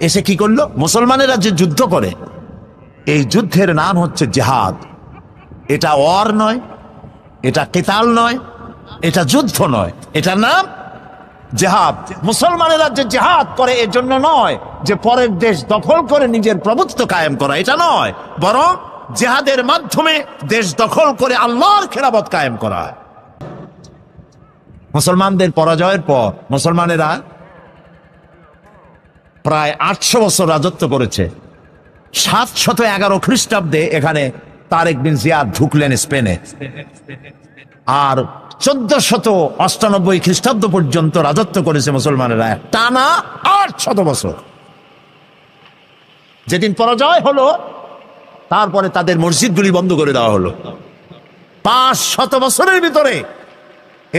এসে কি করলো? মুসলমানেরা যে যুদ্ধ করে, এই যুদ্ধের নাম হচ্ছে জিহাদ। এটা ওয়ার নয়, এটা কেতাল নয়, এটা যুদ্ধ নয়, এটা নাম জিহাদ। মুসলমানেরা যে জিহাদ করে এর জন্য নয় যে পরের দেশ দখল করে নিজের প্রভুত্ব কায়েম করা, এটা নয়, বরং জিহাদের মাধ্যমে দেশ দখল করে আল্লাহর খেলাফত কায়েম করা। মুসলমানদের পরাজয়ের পর মুসলমানেরা প্রায় 800 বছর রাজত্ব করেছে। 711 খ্রিস্টাব্দে এখানে তারেক বিন জিয়াদ ঢুকলেন স্পেনে, আর 1498 খ্রিস্টাব্দ পর্যন্ত রাজত্ব করেছে মুসলমানেরা, টানা 800 বছর। যেদিন পরাজয় হলো, তারপরে তাদের মসজিদগুলি বন্ধ করে দেওয়া হলো। 500 বছরের ভিতরে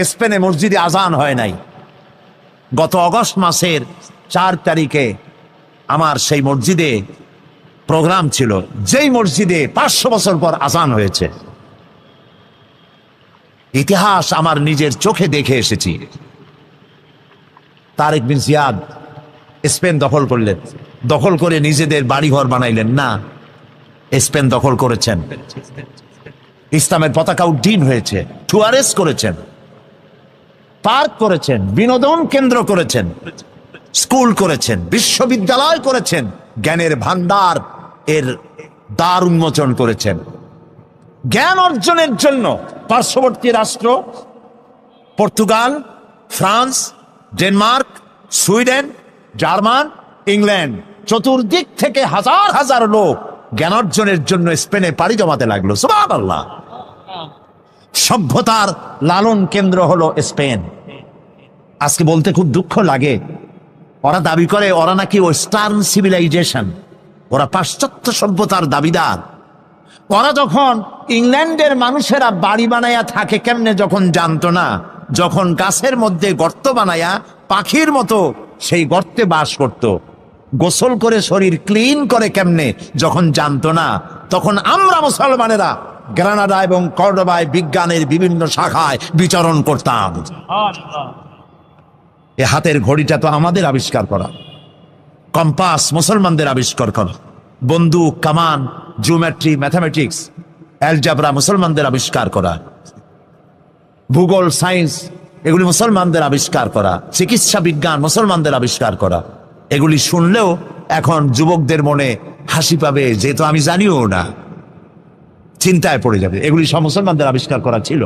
স্পেনে মসজিদে আজান হয় নাই। গত অগস্ট মাসের 4 তারিখে আমার সেই মসজিদে প্রোগ্রাম ছিল, যেই মসজিদে 500 বছর পর আজান হয়েছে। ইতিহাস আমার নিজের চোখে দেখে এসেছি। তারেক বিন জিয়াদ স্পেন দখল করলেন, দখল করে নিজেদের বাড়িঘর বানাইলেন না, স্পেন দখল করেছেন। ইসলামের পতাকা উড্ডীন হয়েছে, টুয়ারেস করেছেন, পার্ক করেছেন, বিনোদন কেন্দ্র করেছেন, স্কুল করেছেন, বিশ্ববিদ্যালয় করেছেন, জ্ঞানের ভান্ডার এর দ্বার উন্মোচন করেছেন। জ্ঞান অর্জনের জন্য পার্শ্ববর্তী রাষ্ট্র Portugal, France, Denmark, Sweden, German, England, চতুর্দিক থেকে হাজার হাজার লোক জ্ঞান অর্জনের জন্য স্পেনে পাড়ি জমাতে লাগলো। সুবহানাল্লাহ। সভ্যতার লালন কেন্দ্র হলো স্পেন। আজকে বলতে খুব দুঃখ লাগে, ওরা দাবি করে ওরা নাকি ওয়েস্টার্ন সিভিলাইজেশন, ওরা পাশ্চাত্য সভ্যতার দাবিদার। ওরা যখন ইংল্যান্ডের মানুষেরা বাড়ি বানায়া থাকে কেমনে যখন জানতো না, যখন গাছের মধ্যে গর্ত বানায়া পাখির মতো সেই গর্তে বাস করত, গোসল করে শরীর ক্লিন করে কেমনে যখন জানতো না, তখন আমরা মুসলমানেরা গ্রানাডা এবং কর্ডোবায় বিজ্ঞানের বিভিন্ন শাখায় বিচরণ করতাম। এ হাতের ঘড়িটা তো আমাদের আবিষ্কার করা, কম্পাস মুসলমানদের আবিষ্কার করা, বন্দুক, কামান, জিওমেট্রি, ম্যাথামেটিক্স, অ্যালজাবরা মুসলমানদের আবিষ্কার করা, ভূগোল, সায়েন্স এগুলি মুসলমানদের আবিষ্কার করা, চিকিৎসা বিজ্ঞান মুসলমানদের আবিষ্কার করা। এগুলি শুনলেও এখন যুবকদের মনে হাসি পাবে, যেহেতু আমি জানিও না, চিন্তায় পড়ে যাবে। এগুলি সব মুসলমানদের আবিষ্কার করা ছিল।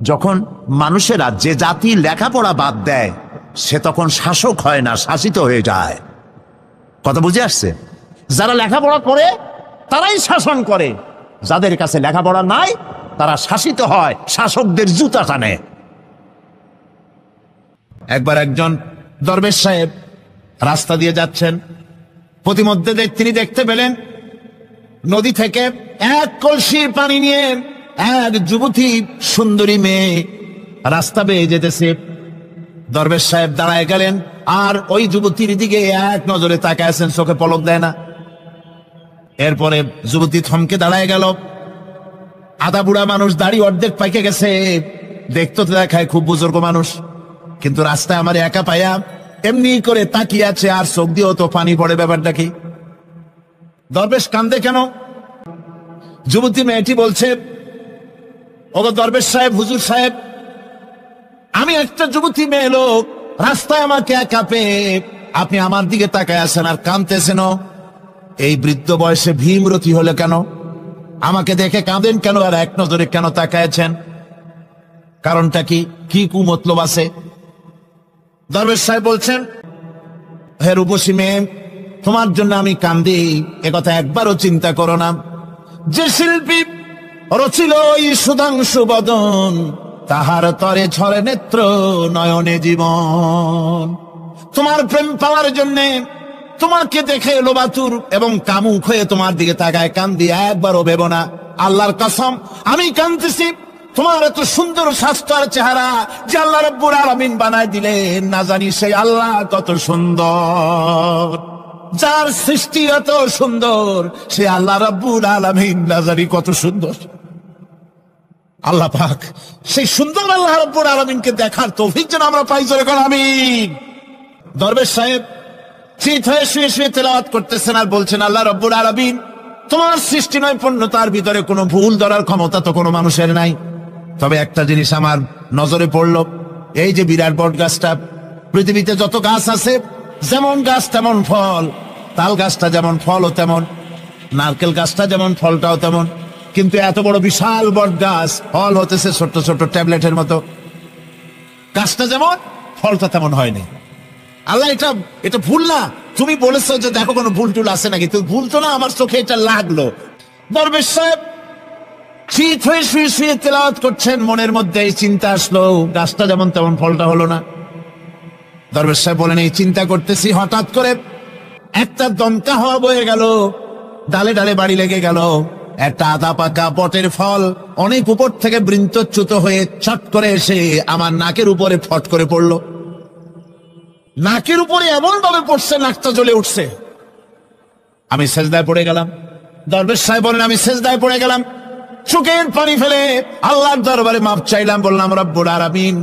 যখন মানুষেরা, যে জাতি লেখাপড়া বাদ দেয়, সে তখন শাসক হয় না, শাসিত হয়ে যায়। কথা বুঝে আসছে? যারা লেখাপড়া করে তারাই শাসন করে, যাদের কাছে লেখাপড়া নাই তারা শাসিত হয়, শাসকদের জুতা টানে। একবার একজন দরবেশ সাহেব রাস্তা দিয়ে যাচ্ছেন, প্রতিমধ্যে তিনি দেখতে পেলেন নদী থেকে এক কলসি পানি নিয়ে এক যুবতী সুন্দরী মেয়ে রাস্তা বেয়ে যেতেছে। দরবেশ সাহেব দাঁড়ায় গেলেন আর ওই যুবতীর দিকে এক নজরে তাকায় আছেন, চোখে পলক দেয় না। এরপরে যুবতী থমকে দাঁড়ায় গেল। আধা বুড়া মানুষ, দাড়ি অর্ধেক পাইকে গেছে, দেখতে তো দেখায় খুব বুজুর্গ মানুষ, কিন্তু রাস্তায় আমার একা পায়া এমনি করে তাকিয়ে আছে আর চোখ দিয়েও তো পানি পড়ে। ব্যাপারটা কি? দরবেশ কান্দে কেন? যুবতী মেয়েটি বলছে, ওগো দরবেশ সাহেব, হুজুর সাহেব, আমি একটা যুবতী মেয়ে লোক, রাস্তায় আমাকে একা পেয়ে আপনি আমার দিকে তাকায় আছেন আর কাঁদতেছেন। এই বৃদ্ধ বয়সে ভীমরতি হলে কেন? আমাকে দেখে কাঁদেন কেন আর এক নজরে কেন তাকায়ছেন? কারণটা কি? কি কুমতলব আছে? দরবেশ সাহেব বলছেন, হে রূপসী মেয়ে, তোমার জন্য আমি কান্দি, একথা একবারও চিন্তা করো না। যে শিল্পী রচিল এই সুধাংশু বদন, তাহার তরে ঝরে নেত্র নয়নে জীবন। তোমার প্রেম পাওয়ার জন্য তোমাকে দেখে লোবাতুর এবং কামুক হয়ে তোমার দিকে তাকায় কান্দি, একবারও ভেব না। আল্লাহর কসম, আমি কান্দিছি তোমার এত সুন্দর স্বাস্থ্য আর চেহারা যে আল্লাহ রাব্বুল আলামিন বানায় দিলেন। না জানি সেই আল্লাহ কত সুন্দর, যার সৃষ্টি এত সুন্দর, সে আল্লাহ রাব্বুল আলামিন না জানি কত সুন্দর। আল্লাহ পাক সেই সুন্দর আল্লাহ রাব্বুল আলামিনকে দেখার তৌফিক যেন আমরা পাই। জোরে বলেন আমিন। দরবেশ সাহেব চিত হয়ে শুয়ে শুয়ে তেলাওয়াত করতেছেন আর বলছেন, আল্লাহ রাব্বুল আলামিন, তোমার সৃষ্টি নৈপুণ্যতার ভিতরে কোনো ভুল ধরার ক্ষমতা তো কোনো মানুষের নাই। তবে একটা জিনিস আমার নজরে পড়ল, এই যে বিরাট বট গাছটা, পৃথিবীতে যত গাছ আছে, যেমন গাছ তেমন ফল, তাল গাছটা যেমন ফলও তেমন, নারকেল গাছটা যেমন ফলটাও তেমন, কিন্তু এত বড় বিশাল বট গাছ ফল হতেছে ছোট্ট ছোট্ট ট্যাবলেটের মতো। গাছটা যেমন ফলটা তেমন হয়নি। আল্লাহ এটা ভুল না? তুমি বলেছো যে দেখো কোনো ভুল টুল আছে নাকি, তুমি ভুল তো না, আমার চোখে এটা লাগলো। দরবেশ সাহেব চিত হয়ে শুয়ে শুয়ে তেলাওয়াত করছেন, মনের মধ্যে এই চিন্তা আসলো, গাছটা যেমন তেমন ফলটা হলো না। দরবেশ সাহেব বলেন, এই চিন্তা করতেছি, হঠাৎ করে একটা দমকা হাওয়া বয়ে গেল, ডালে ডালে বাড়ি লেগে গেল, একটা আধা পাকা বটের ফল অনেক উপর থেকে বৃন্তচ্যুত হয়ে ছট করে এসে আমার নাকের উপরে ফট করে পড়লো। নাকের উপরে এমন ভাবে পড়ছে, নাকটা জ্বলে উঠছে। আমি সেজদায় পড়ে গেলাম। দরবেশ সাহেব বলেন, আমি সেজদায় পড়ে গেলাম, চোখের পানি ফেলে আল্লাহর দরবারে মাপ চাইলাম। বললাম, রব্বুল আলামিন,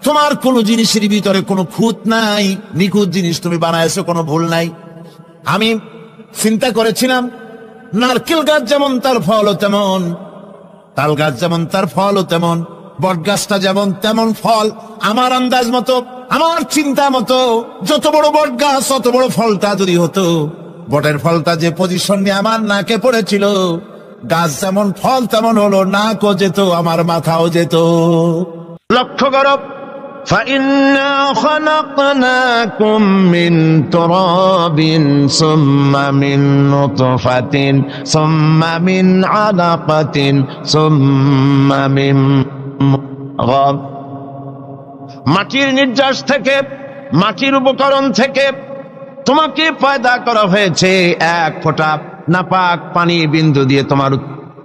তোমার কোন জিনিসের ভিতরে কোনো খুঁত নাই, নিখুঁত জিনিস তুমি বানাইছো, কোনো ভুল নাই। আমি চিন্তা করেছিলাম নারকেল গাছ যেমন তার ফলও তেমন, তাল গাছ যেমন তার ফলও তেমন, বট গাছটা যেমন তেমন ফল। আমার আন্দাজ মতো, আমার চিন্তা মতো, যত বড় বট গাছ অত বড় ফলটা যদি হতো, বটের ফলটা যে পজিশন নিয়ে আমার নাকে পড়েছিল, গাছ যেমন ফল তেমন হলো, নাকও যেত, আমার মাথাও যেত। লক্ষ্য করো, فإنا خلقناكم من تراب ثم من نطفة ثم من علقة ثم من مضغة। মাটির নির্যাস থেকে, মাটির উপকরণ থেকে তোমাকে পয়দা করা হয়েছে। এক ফোঁটা নাপাক পানি বিন্দু দিয়ে তোমার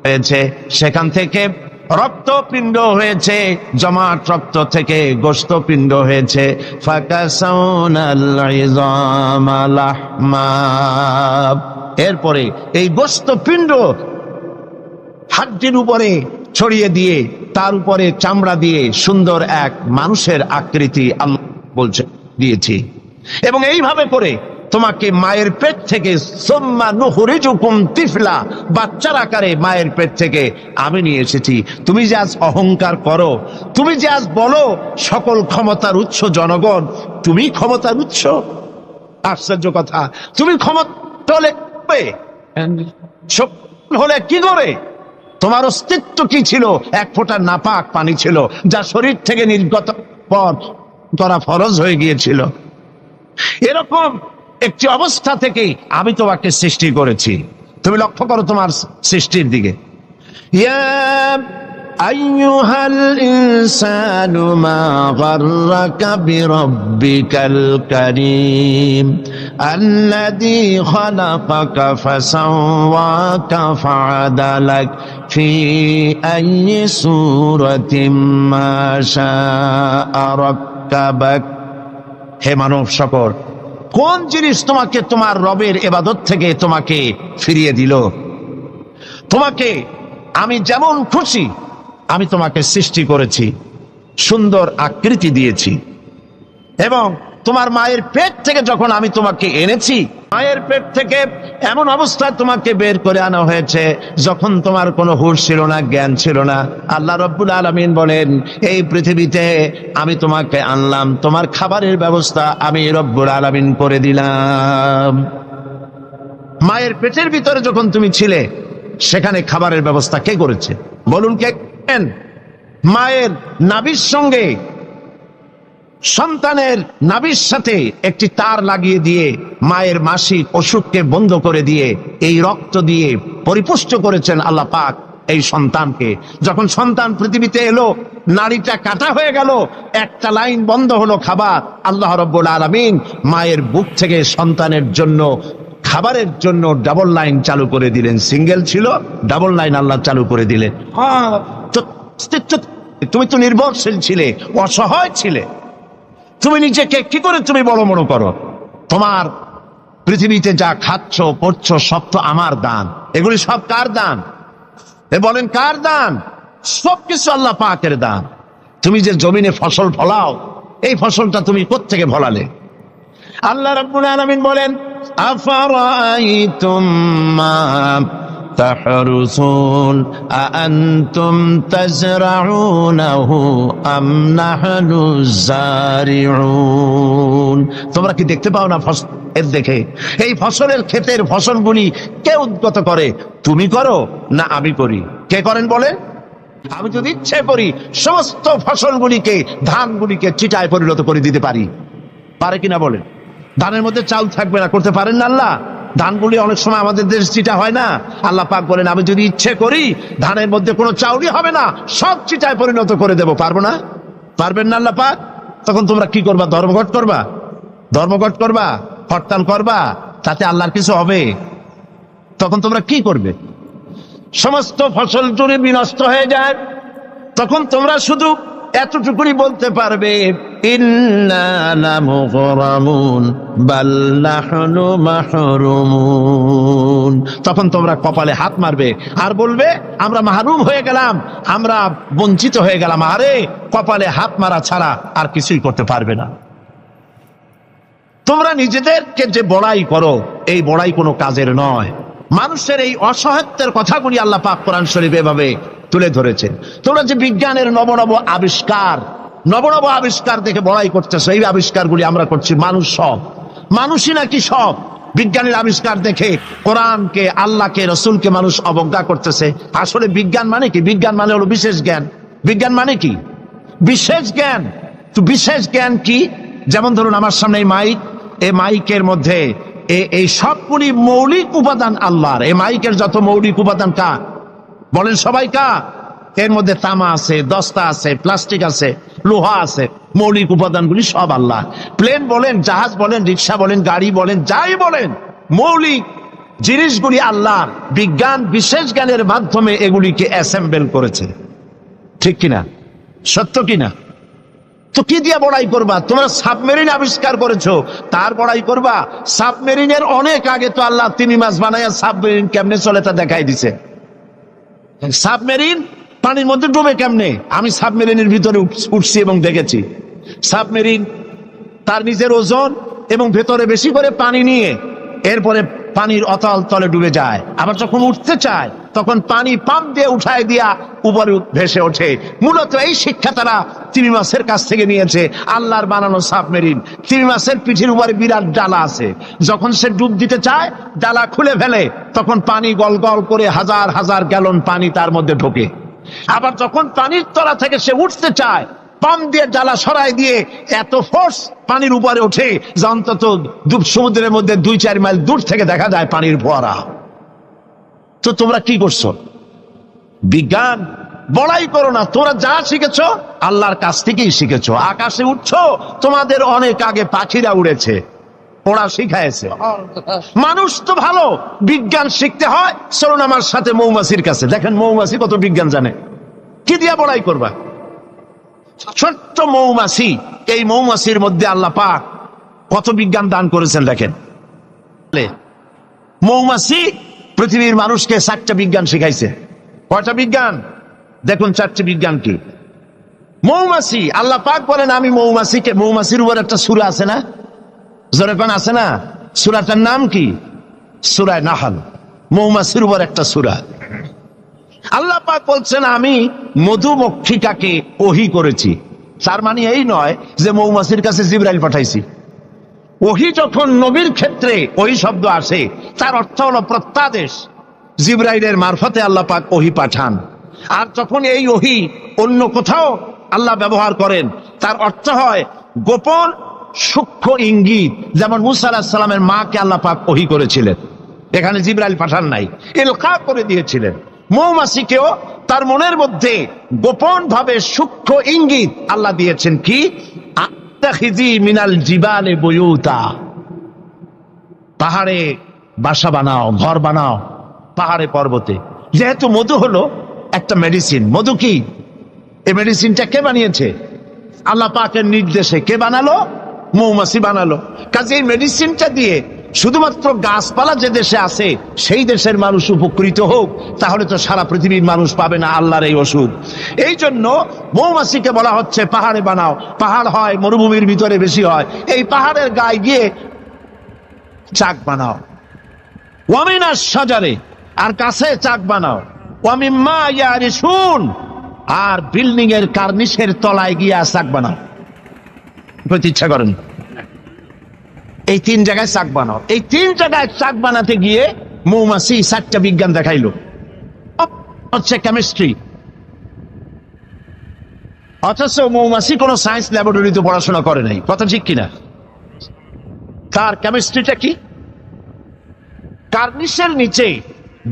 হয়েছে, সেখান থেকে রক্তপিণ্ড হয়েছে, জমাট রক্ত থেকে গোশতপিণ্ড হয়েছে। এরপরে এই গোশতপিণ্ড হাড্ডির উপরে ছড়িয়ে দিয়ে তার উপরে চামড়া দিয়ে সুন্দর এক মানুষের আকৃতি আল্লাহ বলছে দিয়েছি। এবং এইভাবে করে তোমাকে মায়ের পেট থেকে সুম্মা নুখরিজুকুম তিফলা, বাচ্চার আকারে মায়ের পেট থেকে আমি নিয়ে এসেছি। তুমি যে আজ অহংকার করো, তুমি যে আজ বলো সকল ক্ষমতার উৎস জনগণ, তুমি ক্ষমতার উৎস? আশ্চর্য কথা। তুমি ক্ষমতা হলে কি করে? তোমার অস্তিত্ব কি ছিল? এক ফোঁটা নাপাক পানি ছিল, যা শরীর থেকে নির্গত পর করা ফরজ হয়ে গিয়েছিল। এরকম একটি অবস্থা থেকে আমি তোমাকে সৃষ্টি করেছি। তুমি লক্ষ্য করো তোমার সৃষ্টির দিকে। ইয়া আইয়ুহাল ইনসানু মা গাররাকা বিরাব্বিকাল কারীম আল্লাযী খালাকাকা ফাসাওয়াকা ফাআদালাক ফি আইয়ি সূরাতিন মা শাআ রাক্কাবাক। হে মানব সকল, কোন জিনিস তোমাকে তোমার রবের ইবাদত থেকে তোমাকে ফিরিয়ে দিল? তোমাকে আমি যেমন খুশি আমি তোমাকে সৃষ্টি করেছি, সুন্দর আকৃতি দিয়েছি। এবং তোমার মায়ের পেট থেকে যখন আমি তোমাকে এনেছি, মায়ের পেট থেকে এমন অবস্থায় তোমাকে বের করে আনা হয়েছে যখন তোমার কোনো হুঁশ ছিল না, জ্ঞান ছিল না। আল্লাহ রাব্বুল আলামিন বলেন, এই পৃথিবীতে আমি তোমাকে আনলাম, তোমার খাবারের ব্যবস্থা আমি রব্বুল আলামিন করে দিলাম। মায়ের পেটের ভিতরে যখন তুমি ছিলে, সেখানে খাবারের ব্যবস্থা কে করেছে? বলুন কে? মায়ের নাভির সঙ্গে সন্তানের নাভির সাথে একটি তার লাগিয়ে দিয়ে মায়ের মাসিক অসুখকে বন্ধ করে দিয়ে এই রক্ত দিয়ে পরিপুষ্ট করেছেন আল্লাহ পাক এই সন্তানকে। যখন সন্তান পৃথিবীতে এলো, নাড়িটা কাটা হয়ে গেল, একটা লাইন বন্ধ হলো খাবার, আল্লাহ রাব্বুল আলামিন মায়ের বুক থেকে সন্তানের জন্য খাবারের জন্য ডাবল লাইন চালু করে দিলেন। সিঙ্গেল ছিল, ডাবল লাইন আল্লাহ চালু করে দিলেন। তুমি তো নির্ভরশীল ছিলে, অসহায় ছিলে, তুমি নিজেকে কি করে তুমি বড় মনে করো? তোমার পৃথিবীতে যা খাচ্ছ পড়ছ সব তো আমার দান। এগুলি সব কার দান? বলেন কার দান? সবকিছু আল্লাহ পাকের দান। তুমি যে জমিনে ফসল ফলাও, এই ফসলটা তুমি কোত্থেকে ফলালে? আল্লাহ রাব্বুল আলামিন বলেন, আফারাআইতুম মা তাহরুসুন আআনতুম তাজরাউনাহু আম নাহনুজ জারিউন। তোমরা কি দেখতে পাও না ফসল দেখে? এই ফসলের ক্ষেতের ফসলগুলি কে উদ্গত করে? তুমি করো না আমি করি? কে করেন বলে? আমি যদি ইচ্ছে করি সমস্ত ফসলগুলিকে, ধানগুলিকে চিটায় পরিণত করে দিতে পারি, পারে কিনা বলেন? ধানের মধ্যে চাল থাকবে না, করতে পারেন না আল্লাহ? ধানগুলি অনেক সময় আমাদের দেশ চিটা হয় না, আল্লাহ পাক বলেন আমি যদি ইচ্ছে করি ধানের মধ্যে কোনো চাউলই হবে না, সব চিটায় পরিণত করে দেব। পারবো না? পারবেন না আল্লাহ পাক? তখন তোমরা কি করবা? ধর্মঘট করবা? ধর্মঘট করবা? হরতাল করবা? তাতে আল্লাহর কিছু হবে? তখন তোমরা কি করবে? সমস্ত ফসল জুড়ে বিনষ্ট হয়ে যায়, তখন তোমরা শুধু এতটুকুই বলতে পারবে, ইন্না লামুগরামুন বাল নাহনু মাহরুমুন। তখন তোমরা কপালে হাত মারবে আর বলবে আমরা মাহরুম হয়ে গেলাম, আমরা বঞ্চিত হয়ে গেলাম। আরে কপালে হাত মারা ছাড়া আর কিছুই করতে পারবে না। তোমরা নিজেদেরকে যে বড়াই করো, এই বড়াই কোনো কাজের নয়। মানুষের এই অসহায়ত্বের কথাগুলি আল্লাহ পাক কোরআন শরীফে এভাবে তুলে ধরেছেন। তোমরা যে বিজ্ঞানের নবনব আবিষ্কার দেখে বড়াই করতেছো, এই আবিষ্কারগুলি আমরা করছি। মানুষ সব মানুষই নাকি সব? বিজ্ঞানের আবিষ্কার দেখে কোরআনকে, আল্লাহকে, রসুলকে মানুষ অবজ্ঞা করতেছে। আসলে বিজ্ঞান মানে কি? বিজ্ঞান মানে হলো বিশেষ জ্ঞান। বিজ্ঞান মানে কি? বিশেষ জ্ঞান। তো বিশেষ জ্ঞান কি? যেমন ধরুন আমার সামনে এই মাইক, এই মাইকের মধ্যে এই সবগুলি মৌলিক উপাদান আল্লাহর। এই মাইকের যত মৌলিক উপাদান কার বলেন? সবাই কার? এর মধ্যে তামা আছে, দস্তা আছে, প্লাস্টিক আছে, লোহা আছে। মৌলিক উপাদানগুলি সব আল্লাহ। প্লেন বলেন, জাহাজ বলেন, রিক্সা বলেন, গাড়ি বলেন, যাই বলেন, মৌলিক জিনিসগুলি আল্লাহর। বিজ্ঞান বিশেষ জ্ঞানের মাধ্যমে এগুলিকে অ্যাসেম্বল করেছে। ঠিক কিনা? সত্য কিনা? তো কি দিয়ে বড়াই করবা? তোমরা সাবমেরিন আবিষ্কার করেছো, তার বড়াই করবা? সাবমেরিনের অনেক আগে তো আল্লাহ তিমি মাছ বানাইয়া সাবমেরিন কেমনে চলে তা দেখাই দিছে। সাবমেরিন পানির মধ্যে ডুবে কেমনে? আমি সাবমেরিনের ভিতরে উঠছি এবং দেখেছি। সাবমেরিন তার নিজের ওজন এবং ভেতরে বেশি করে পানি নিয়ে এরপরে পানির অতল তলে ডুবে যায়। আবার যখন উঠতে চায় তখন পানি পাম্প দিয়ে উঠায় দিয়া উপরে ভেসে ওঠে। মূলত এই শিক্ষা তারা তিমি মাছের কাছ থেকে নিয়েছে। আল্লাহর বানানো সাবমেরিন। তিমি মাছের পিঠের উপরে বিরাট ডালা আছে, যখন সে ডুব দিতে চায় ডালা খুলে ফেলে, তখন পানি গল গল করে হাজার হাজার গ্যালন পানি তার মধ্যে ঢোকে। আবার যখন পানির তলা থেকে সে উঠতে চায়, পাম্প দিয়ে ডালা সরাই দিয়ে এত ফোর্স পানির উপরে ওঠে যে অন্তত সমুদ্রের মধ্যে 2-4 মাইল দূর থেকে দেখা যায় পানির ফোয়ারা। তো তোমরা কি করছো? বিজ্ঞান বড়াই করো না। তোমরা যা শিখেছো আল্লাহর কাছ থেকেই শিখেছো। আকাশে উঠছো, তোমাদের অনেক আগে পাখিরা উড়েছে, ওরা শিখাইছে। মানুষ তো ভালো, বিজ্ঞান শিখতে হয়। চলুন আমার সাথে মৌমাছির কাছে, দেখেন মৌমাছি কত বিজ্ঞান জানে। কি দিয়া বড়াই করবা? ছোট্ট মৌমাছি, এই মৌমাছির মধ্যে আল্লাহ পাক কত বিজ্ঞান দান করেছেন দেখেন। মৌমাছি পৃথিবীর মানুষকে 4টা বিজ্ঞান শিখাইছে। কয়টা বিজ্ঞান? দেখুন 4টি বিজ্ঞান কি। মৌমাছি, আল্লাহ পাক বলেন আমি মৌমাছিকে, মৌমাছির উপর একটা সূরা আছে না, জোরে কোন আছে না? সূরাটার নাম কি? সূরা নাহল। মৌমাছির উপর একটা সূরা। আল্লাহ পাক বলছেন আমি মধুমক্ষিকাকে ওহী করেছি। তার মানে এই নয় যে মৌমাছির কাছে জিবরাইল পাঠাইছি। ওহী যখন নবীর ক্ষেত্রে ওহী শব্দ আসে, তার অর্থ হলো প্রত্যাদেশ। জিবরাইলের মারফতে আল্লাহ পাক ওহী পাঠান। আর যখন এই ওহী অন্য কোথাও আল্লাহ ব্যবহার করেন, তার অর্থ হয় গোপন সূক্ষ্ম ইঙ্গিত। যেমন মুসা আলাইহিস সালামের মাকে আল্লাহ পাক ওহী করেছিলেন, এখানে জিবরাইল পাঠান নাই, ইলকা করে দিয়েছিলেন। মৌমাছিকেও তার মনের মধ্যে গোপন ভাবে সূক্ষ্ম ইঙ্গিত আল্লাহ দিয়েছেন, কি আত্তাখিজি মিনাল জিবালে বুয়ুতা, পাহাড়ে বাসা বানাও, ঘর বানাও পাহাড়ে পর্বতে। যেহেতু মধু হলো একটা মেডিসিন, মধু কি, এই মেডিসিনটা কে বানিয়েছে? আল্লাহ পাকের নির্দেশে। কে বানালো? মৌমাছি বানালো। কাজে এই মেডিসিনটা দিয়ে শুধুমাত্র গাছপালা যে দেশে আছে সেই দেশের মানুষ উপকৃত হোক, তাহলে তো সারা পৃথিবীর মানুষ পাবে না আল্লাহর এই ওষুধ। এই জন্য মৌমাছিকে বলা হচ্ছে পাহাড়ে বানাও। পাহাড় হয় মরুভূমির ভিতরে বেশি হয়, এই পাহাড়ের গায়ে গিয়ে চাক বানাও। ওয়ামিনাস শাজারে, আর কাছে চাক বানাও। ওয়ামিম্মা ইয়ারিসুন, আর বিল্ডিং এর কার্নিশের তলায় গিয়ে চাক বানাও। ইচ্ছা করেন এই 3 জায়গায় চাক বানাও। এই 3 জায়গায় চাক বানাতে গিয়ে মৌমাছি 4টা বিজ্ঞান দেখাইলো। হচ্ছে কেমিস্ট্রি, অথচ মৌমাছি কোন সায়েন্স ল্যাবরেটরিতে পড়াশোনা করে নাই। কথা ঠিক কিনা? তার কেমিস্ট্রিটা কি? কার্নিশের নিচে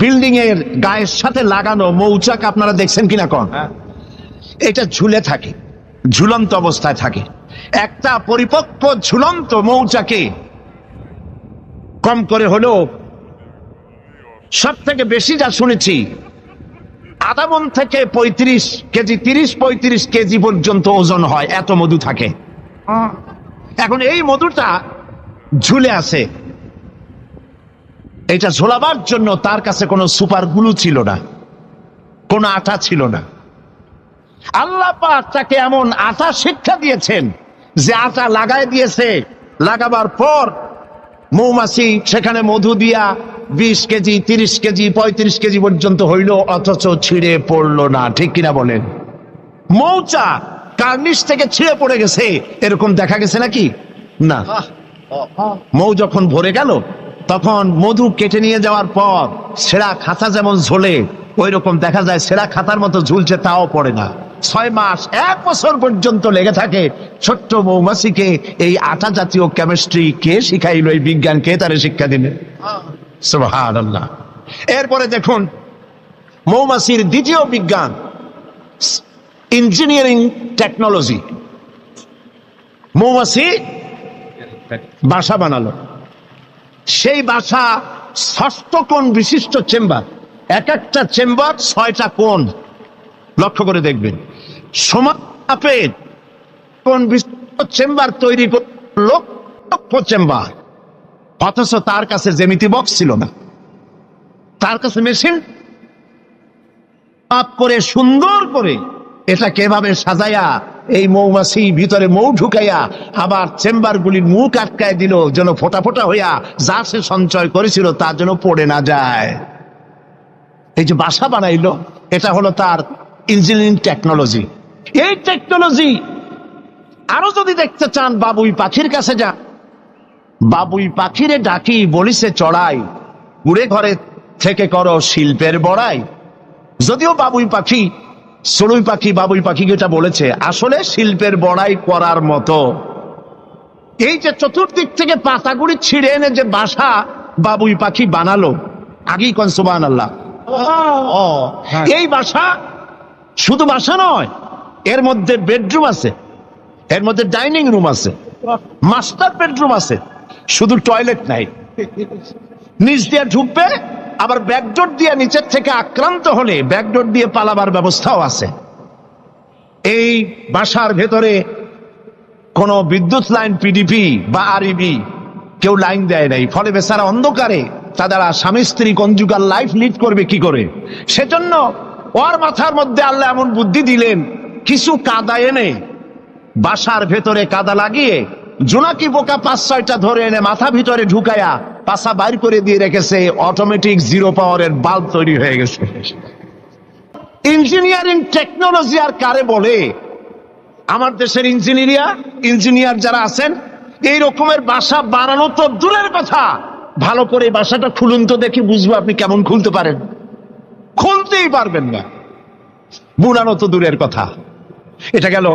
বিল্ডিং এর গায়ের সাথে লাগানো মৌচাক আপনারা দেখছেন কিনা কোন? এটা ঝুলে থাকে, ঝুলন্ত অবস্থায় থাকে। একটা পরিপক্ক ঝুলন্ত মৌচাকে কম করে হলেও সব থেকে বেশি যা শুনেছি আধা মণ থেকে 35 কেজি, 30-35 কেজি পর্যন্ত ওজন হয়, এত মধু থাকে। এখন এই মধুটা ঝুলে আছে, এটা ঝোলাবার জন্য তার কাছে কোনো সুপার গ্লু ছিল না, কোনো আটা ছিল না। আল্লাহ পাক তাকে এমন আটা শিক্ষা দিয়েছেন যে আটা লাগায় দিয়েছে, লাগাবার পর মৌমাছি সেখানে মধু দিয়া 20 কেজি, 30 কেজি, 35 কেজি পর্যন্ত হইল, অথচ ছিঁড়ে পড়লো না। ঠিক কিনা বলেন? মৌচা কার্নিশ থেকে ছিঁড়ে পড়ে গেছে এরকম দেখা গেছে নাকি? না। মৌ যখন ভরে গেল তখন মধু কেটে নিয়ে যাওয়ার পর সেরা খাতা যেমন ঝোলে ওই রকম দেখা যায়, সেরা খাতার মতো ঝুলছে, তাও পড়ে না। 6 মাস 1 বছর পর্যন্ত লেগে থাকে। ছোট্ট মৌমাছিকে এই আটা জাতীয় কেমিস্ট্রি কে শিখাইলো? এই বিজ্ঞান কে তারে শিক্ষা দিলেন? সুবহানাল্লাহ। এরপরে দেখুন মৌমাছির দ্বিতীয় বিজ্ঞান, ইঞ্জিনিয়ারিং টেকনোলজি। মৌমাছি বাসা বানালো, সেই বাসা 6 কোণ বিশিষ্ট চেম্বার, এক একটা চেম্বার 6টা কোণ। লক্ষ্য করে দেখবেন, সমাপের কোণ বিশিষ্ট চেম্বার তৈরি করলো, লক্ষ চেম্বার। অথচ তার কাছে জ্যামিতি বক্স ছিল না, তার কাছে মেশিন করে সুন্দর করে এটা কিভাবে সাজায়া এই মৌমাছি ভিতরে মৌ ঢুকাইয়া আবার চেম্বারগুলির মুখ আটকায় দিল, যেন ফোটা ফোটা হইয়া যা সে সঞ্চয় করেছিল তা যেন পড়ে না যায়। এই যে বাসা বানাইলো, এটা হলো তার ইঞ্জিনিয়ারিং টেকনোলজি। এই টেকনোলজি আরো যদি দেখতে চান, বাবুই পাখির কাছে যা। বাবুই পাখিরে ডাকি বলিছে চড়াই, উড়ে ঘরে থেকে করো শিল্পের বড়াই। যদিও বাবুই পাখি, চড়ুই পাখি বাবুই পাখিকে এটা বলেছে, আসলে শিল্পের বড়াই করার মতো। এই যে চতুর্দিক থেকে পাতাগুলি ছিঁড়ে এনে যে বাসা বাবুই পাখি বানালো, আগেই কোন সুবহানাল্লাহ। এই বাসা শুধু বাসা নয়, এর মধ্যে বেডরুম আছে, এর মধ্যে ডাইনিং রুম আছে, মাস্টার বেডরুম আছে, শুধু টয়লেট নাই। নিচ দিয়ে ঢুকবে, আবার ব্যাকডোর দিয়ে নিচের থেকে আক্রান্ত হলে ব্যাকডোর দিয়ে পালাবার ব্যবস্থাও আছে। এই বাসার ভেতরে কোন বিদ্যুৎ লাইন, পিডিপি বা আরইবি কেউ লাইন দেয় নাই, ফলে বেচারা অন্ধকারে তাদের স্বামী স্ত্রী কনজুগাল লাইফ লিড করবে কি করে। সেজন্য ওর মাথার মধ্যে আল্লাহ এমন বুদ্ধি দিলেন, কিছু কাদা এনে বাসার ভেতরে কাদা লাগিয়ে জোনাকি পোকা 5-6টা ধরে এনে মাথা ভিতরে ঢুকায়া পাছা বাইর করে দিয়ে রেখেছে, অটোমেটিক 0 পাওয়ারের বাল্ব তৈরি হয়ে গেছে। ইঞ্জিনিয়ারিং টেকনোলজি আর কারে বলে? আমার দেশের ইঞ্জিনিয়ার যারা আছেন, এই রকমের বাসা বানানো তো দূরের কথা, ভালো করে বাসাটা খুলুন তো দেখি, বুঝবো আপনি কেমন খুলতে পারেন। খুলতেই পারবেন না। বুনানো তো দূরের কথা। এটা গেল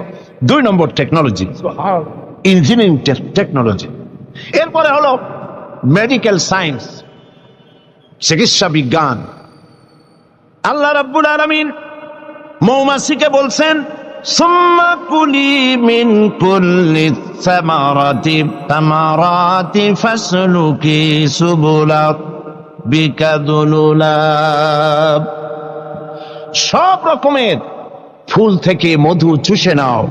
2 নম্বর টেকনোলজি, ইঞ্জিনিয়ারিং টেকনোলজি। এরপরে হলো মেডিকেল সায়েন্স, চিকিৎসা বিজ্ঞান। আল্লাহ রাব্বুল আলামিন মৌমাছিকে বলছেন, সুম্মা কুলি মিন কুল্লি সামারাতি ফাসলুকি সুবুলা বিকাদুলুলাব। সব রকমের ফুল থেকে মধু চুষে নাও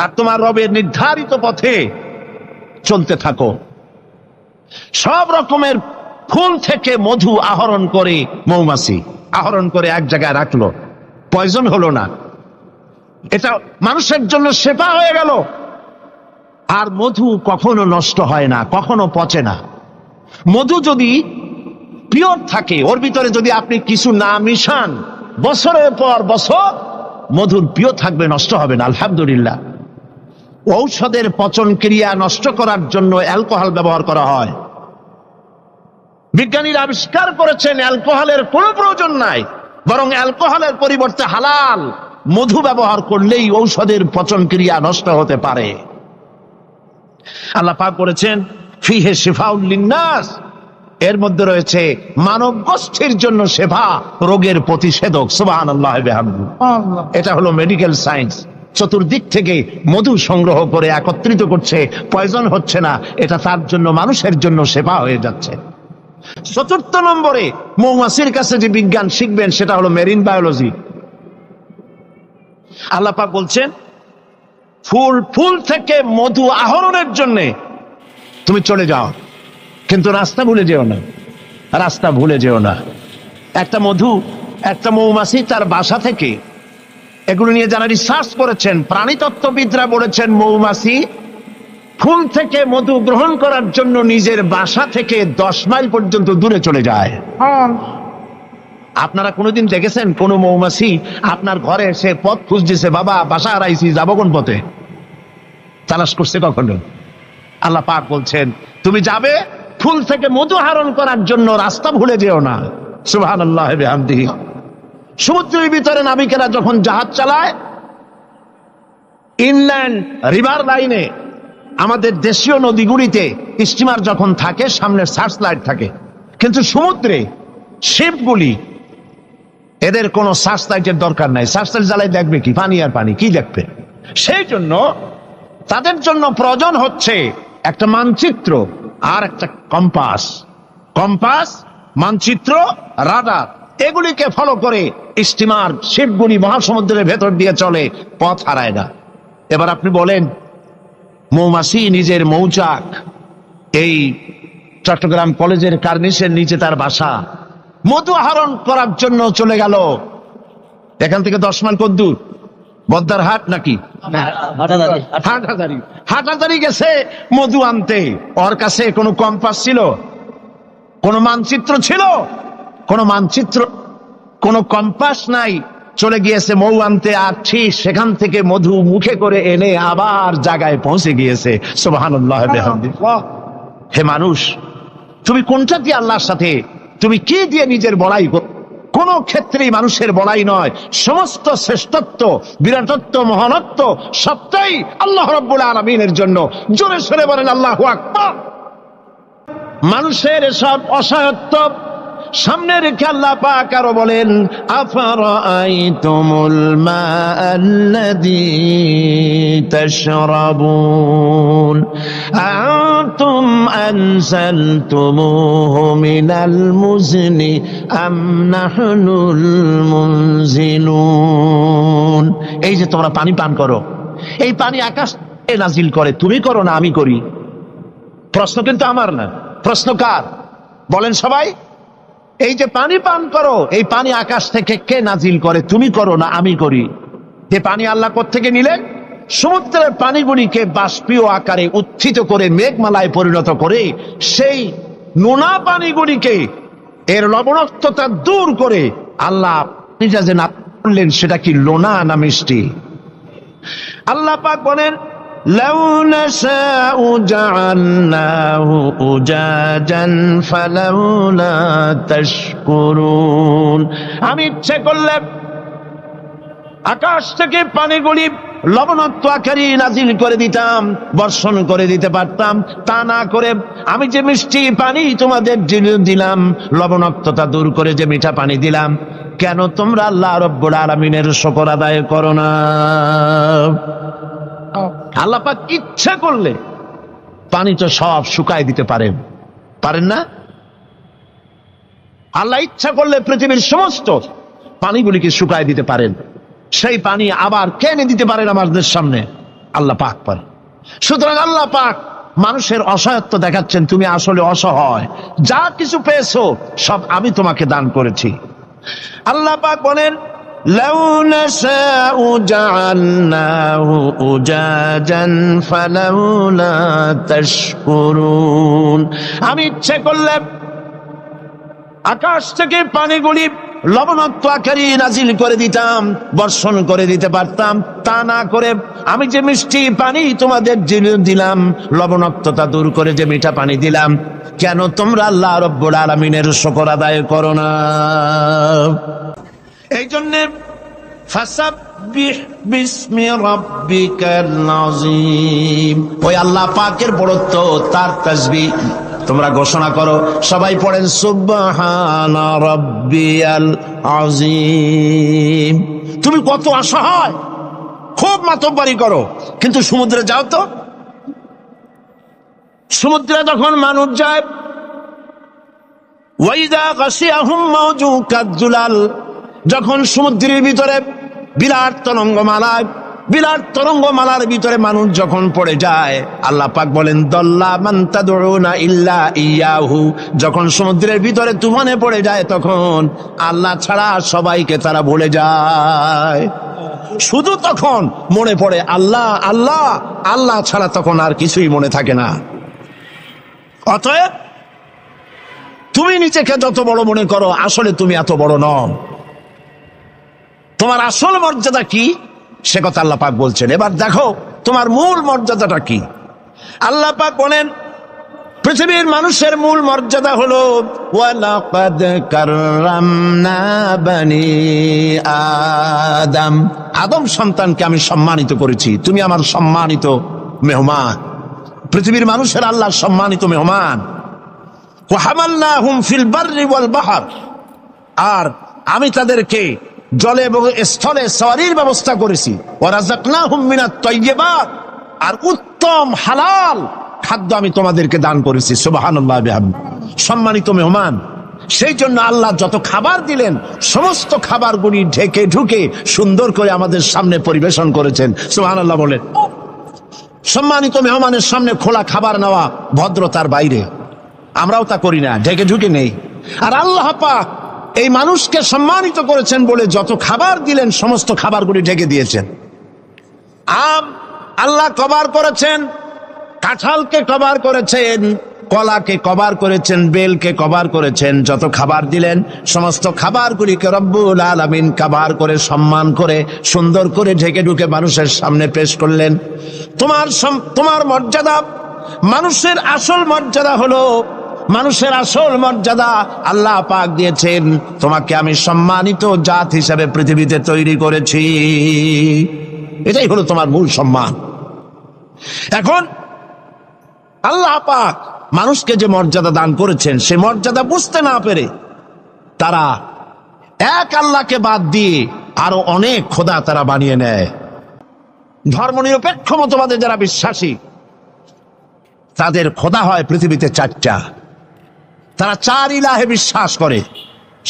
আর তোমার রবের নির্ধারিত পথে চলতে থাকো। সব রকমের ফুল থেকে মধু আহরণ করে মৌমাছি আহরণ করে এক জায়গায় রাখলো, পয়জন হলো না, এটা মানুষের জন্য শেফা হয়ে গেল। আর মধু কখনো নষ্ট হয় না, কখনো পচে না। মধু যদি পিওর থাকে, ওর ভিতরে যদি আপনি কিছু না মিশান, বছরের পর বছর মধুর পিওর থাকবে, নষ্ট হবে না। আলহামদুলিল্লাহ। ঔষধের পচন ক্রিয়া নষ্ট করার জন্য অ্যালকোহল ব্যবহার করা হয়। বিজ্ঞানীরা আবিষ্কার করেছেন অ্যালকোহলের কোনো প্রয়োজন নাই, বরং অ্যালকোহলের পরিবর্তে হালাল মধু ব্যবহার করলেই ঔষধের পচন ক্রিয়া নষ্ট হতে পারে। আল্লাহ পাক বলেছেন, ফিহে শিফাউল লিন্নাস, এর মধ্যে রয়েছে মানব গোষ্ঠীর জন্য শেফা, রোগের প্রতিষেধক। সুবহানাল্লাহ বিহামদিহি। এটা হলো মেডিকেল সায়েন্স। চতুর্দিক থেকে মধু সংগ্রহ করে একত্রিত করছে, পয়জন হচ্ছে না, এটা তার জন্য, মানুষের জন্য শেফা হয়ে যাচ্ছে। 4র্থ নম্বরে মৌমাছির কাছে যে বিজ্ঞান শিখবেন সেটা হলো মেরিন বায়োলজি। আল্লাহ পাক বলছেন, ফুল থেকে মধু আহরণের জন্য তুমি চলে যাও, কিন্তু রাস্তা ভুলে যেও না, রাস্তা ভুলে যেও না। একটা মৌমাছি তার বাসা থেকে, এগুলো নিয়ে যারা রিসার্চ করেছেন, প্রাণীতত্ত্ববিদরা বলেছেন, মৌমাছি ফুল থেকে মধু গ্রহণ করার জন্য নিজের বাসা থেকে 10 মাইল পর্যন্ত দূরে চলে যায়। আপনারা কোনোদিন দেখেছেন কোন মৌমাছি আপনার ঘরে এসে পথ খুঁজতেছে, বাবা বাসা হারাইছি, যাবো কোন পথে, তালাশ করছে কখনো? আল্লাহ পাক বলছেন, তুমি যাবে ফুল থেকে মধু আহরণ করার জন্য, রাস্তা ভুলে যেও না। সুবহানাল্লাহ বিহামদিহি। সমুদ্রের ভিতরে নাবিকেরা যখন জাহাজ চালায়, ইনল্যান্ড রিভার লাইনে, আমাদের দেশীয় নদীগুলিতে স্টিমার যখন থাকে, সামনে সার্চ লাইট থাকে, কিন্তু সমুদ্রে শিপগুলি, এদের কোনো সার্চ লাইটের দরকার নাই। সার্চ লাইট জ্বালাই দেখবে কি? পানি আর পানি, কি দেখবে? সেই জন্য তাদের জন্য প্রয়োজন হচ্ছে একটা মানচিত্র আর একটা কম্পাস। কম্পাস, মানচিত্র, রাডার, এগুলিকে ফলো করে স্টিমার, শিপগুলি মহাসমুদ্রের ভেতর দিয়ে চলে, পথ হারায় না। এবার আপনি বলেন, মৌমাছি নিজের মৌচাক, এই চট্টগ্রাম কলেজের কার্নিশের নিচে তার বাসা, মধু আহরণ করার জন্য চলে গেল। এখান থেকে 10 মাইল কদ্দূর? বদ্দার হাট নাকি হাটহাজারি গেছে মধু আনতে। ওর কাছে কোনো কম্পাস ছিল? কোনো মানচিত্র ছিল? কোনো মানচিত্র, কোনো কম্পাস নাই। চলে গিয়েছে মৌ আনতে, আর ঠিক সেখান থেকে মধু মুখে করে এনে আবার জায়গায় পৌঁছে গিয়েছে। সুবহানাল্লাহ বিহামদিহি। হে মানুষ, তুমি কোনটা দিয়ে আল্লাহর সাথে, তুমি কি দিয়ে নিজের বড়াই করো? কোন ক্ষেত্রেই মানুষের বড়াই নয়, সমস্ত শ্রেষ্ঠত্ব, বিরাটত্ব, মহানত্ব সবটাই আল্লাহ রাব্বুল আলামিনের জন্য। জোরে সরে বলেন আল্লাহু আকবার। মানুষের সব অসহায়ত্ব সামনে রেখে আল্লাহ পাক আরো বলেন, আফারাআইতুমুল মাআল্লাযী তাশরাবুন আনতুম আনজালতুমুহু মিনাল মুজনি আম নাহনুল মুনজিলুন। এই যে তোমরা পানি পান করো, এই পানি আকাশ থেকে নাজিল করে, তুমি করো না আমি করি? প্রশ্ন কিন্তু আমার না, প্রশ্ন কার? বলেন সবাই। এই যে পানি পান করো, এই পানি আকাশ থেকে কে নাজিল করে? তুমি করো না আমি করি? যে পানি আল্লাহ কোত্থেকে নিলেন? সমুদ্রের পানিগুলিকে বাষ্পীয় আকারে উত্থিত করে মেঘমালায় পরিণত করে সেই নোনা পানিগুলিকে, এর লবণাক্ততা দূর করে আল্লাহ নিজে যে না করলেন, সেটা কি লোনা না মিষ্টি? আল্লাহ পাক বলেন, লাউ নাশাউ জাআলনাহু উজাজান ফালাউলা তাশকুরুন। আমি ইচ্ছে করলে আকাশ থেকে পানিগুলি লবণাক্ত আকারে নাজিল করে দিতাম, বর্ষণ করে দিতে পারতাম। তা না করে আমি যে মিষ্টি পানি তোমাদের দিলাম, লবণাক্ততা দূর করে যে মিঠা পানি দিলাম, কেন তোমরা আল্লাহ রাব্বুল আলামিনের শুকর আদায় করো না? আল্লাহ পাক ইচ্ছা করলে পানি তো সব শুকায় দিতে পারেন, পারেন না? আল্লাহ ইচ্ছা করলে পৃথিবীর সমস্ত পানিগুলিকে শুকায় দিতে পারেন। সেই পানি আবার কেনে দিতে পারেন আমাদের সামনে, আল্লাহ পাক পারেন। সুতরাং আল্লাহ পাক মানুষের অসহায়ত্ব দেখাচ্ছেন, তুমি আসলে অসহায়, যা কিছু পেয়েছো সব আমি তোমাকে দান করেছি। আল্লাহ পাক বলেন, লাউ নাশাউ জাআলনাহু উজাজান ফালাউলা তাশকুরুন। আমি ইচ্ছে করলে আকাশ থেকে পানিগুলি লবণাক্ত আকারে নাজিল করে দিতাম, বর্ষণ করে দিতে পারতাম। তা না করে আমি যে মিষ্টি পানি তোমাদের দিলাম, লবণাক্ততা দূর করে যে মিঠা পানি দিলাম, কেন তোমরা আল্লাহ রাব্বুল আলামিনের শুকর আদায় করো না? এই জন্যে ফাসাব্বিহ বিসমি রাব্বিকাল আযীম, ওই আল্লাহ পাকের বড়ত্ব, তার তাসবিহ তোমরা ঘোষণা করো। সবাই পড়েন সুবহানা রাব্বিয়াল আযীম। তুমি কত অসহায়, খুব মাতব্বরি করো, কিন্তু সমুদ্রে যাও তো। সমুদ্রে যখন মানুষ যায়, ওয়াইদা গাশিয়াহুম মাওজু কাযুলাল, যখন সমুদ্রের ভিতরে বিরাট তরঙ্গমালার ভিতরে মানুষ যখন পড়ে যায়, আল্লাহ পাক বলেন, দল্লা মান তাদউনা ইল্লা ইয়াহু, যখন সমুদ্রের ভিতরে তুফানে পড়ে যায়, তখন আল্লাহ ছাড়া সবাইকে তারা ভুলে যায়। শুধু তখন মনে পড়ে আল্লাহ আল্লাহ, আল্লাহ ছাড়া তখন আর কিছুই মনে থাকে না। অতএব তুমি নিজেকে যত বড় মনে করো, আসলে তুমি এত বড় নও। তোমার আসল মর্যাদা কি সে কথা আল্লাহ পাক বলছেন। এবার দেখো তোমার মূল মর্যাদাটা কি। আল্লাহ পাক বলেন, পৃথিবীর মানুষের মূল মর্যাদা হলো ওয়ালাকাদ কাররামনা বানি আদম, আদম সন্তানকে আমি সম্মানিত করেছি, তুমি আমার সম্মানিত মেহমান। পৃথিবীর মানুষের আল্লাহর সম্মানিত মেহমান। ওয়া হামালনাহুম ফিল বাররি ওয়াল বাহর, আর আমি তাদেরকে জলে এবং স্থলে সওয়ারির ব্যবস্থা করেছি। ওয়া রাযাকনাহুম মিনাত তাইয়্যিবাত, আর উত্তম হালাল খাদ্য আমি তোমাদেরকে দান করেছি। সুবহানাল্লাহ বিহামদি, সম্মানিত মেহমান। সেই জন্য আল্লাহ যত খাবার দিলেন, সমস্ত খাবারগুলি ঢেকে ঢুকে সুন্দর করে আমাদের সামনে পরিবেশন করেছেন। সুবহানাল্লাহ বলেন। সম্মানিত মেহমানের সামনে খোলা খাবার নেওয়া ভদ্রতার বাইরে, আমরাও তা করি না, ঢেকে ঢুকে নেই। আর আল্লাহ পাক এই মানুষকে সম্মানিত করেছেন বলে যত খাবার দিলেন, সমস্ত খাবারগুলি ঢেকে দিয়েছেন। আম আল্লাহ কভার করেছেন, কাঁঠালকে কভার করেছেন, কলাকে কভার করেছেন, বেলকে কভার করেছেন। যত খাবার দিলেন, সমস্ত খাবারগুলিকে রব্বুল আলামিন কভার করে, সম্মান করে, সুন্দর করে ঢেকে ঢুকে মানুষের সামনে পেশ করলেন। তোমার মর্যাদা, মানুষের আসল মর্যাদা হলো, মানুষের আসল মর্যাদা আল্লাহ পাক দিয়েছেন, তোমাকে আমি সম্মানিত জাত হিসাবে পৃথিবীতে তৈরি করেছি। এটাই হলো তোমার মূল সম্মান। এখন আল্লাহ পাক মানুষকে যে মর্যাদা দান করেছেন, সে মর্যাদা বুঝতে না পেরে তারা এক আল্লাহকে বাদ দিয়ে আরো অনেক খোদা তারা বানিয়ে নেয়। ধর্মনিরপেক্ষ মতবাদে যারা বিশ্বাসী, তাদের খোদা হয় পৃথিবীতে চারটা। তারা চার ইলাহে বিশ্বাস করে।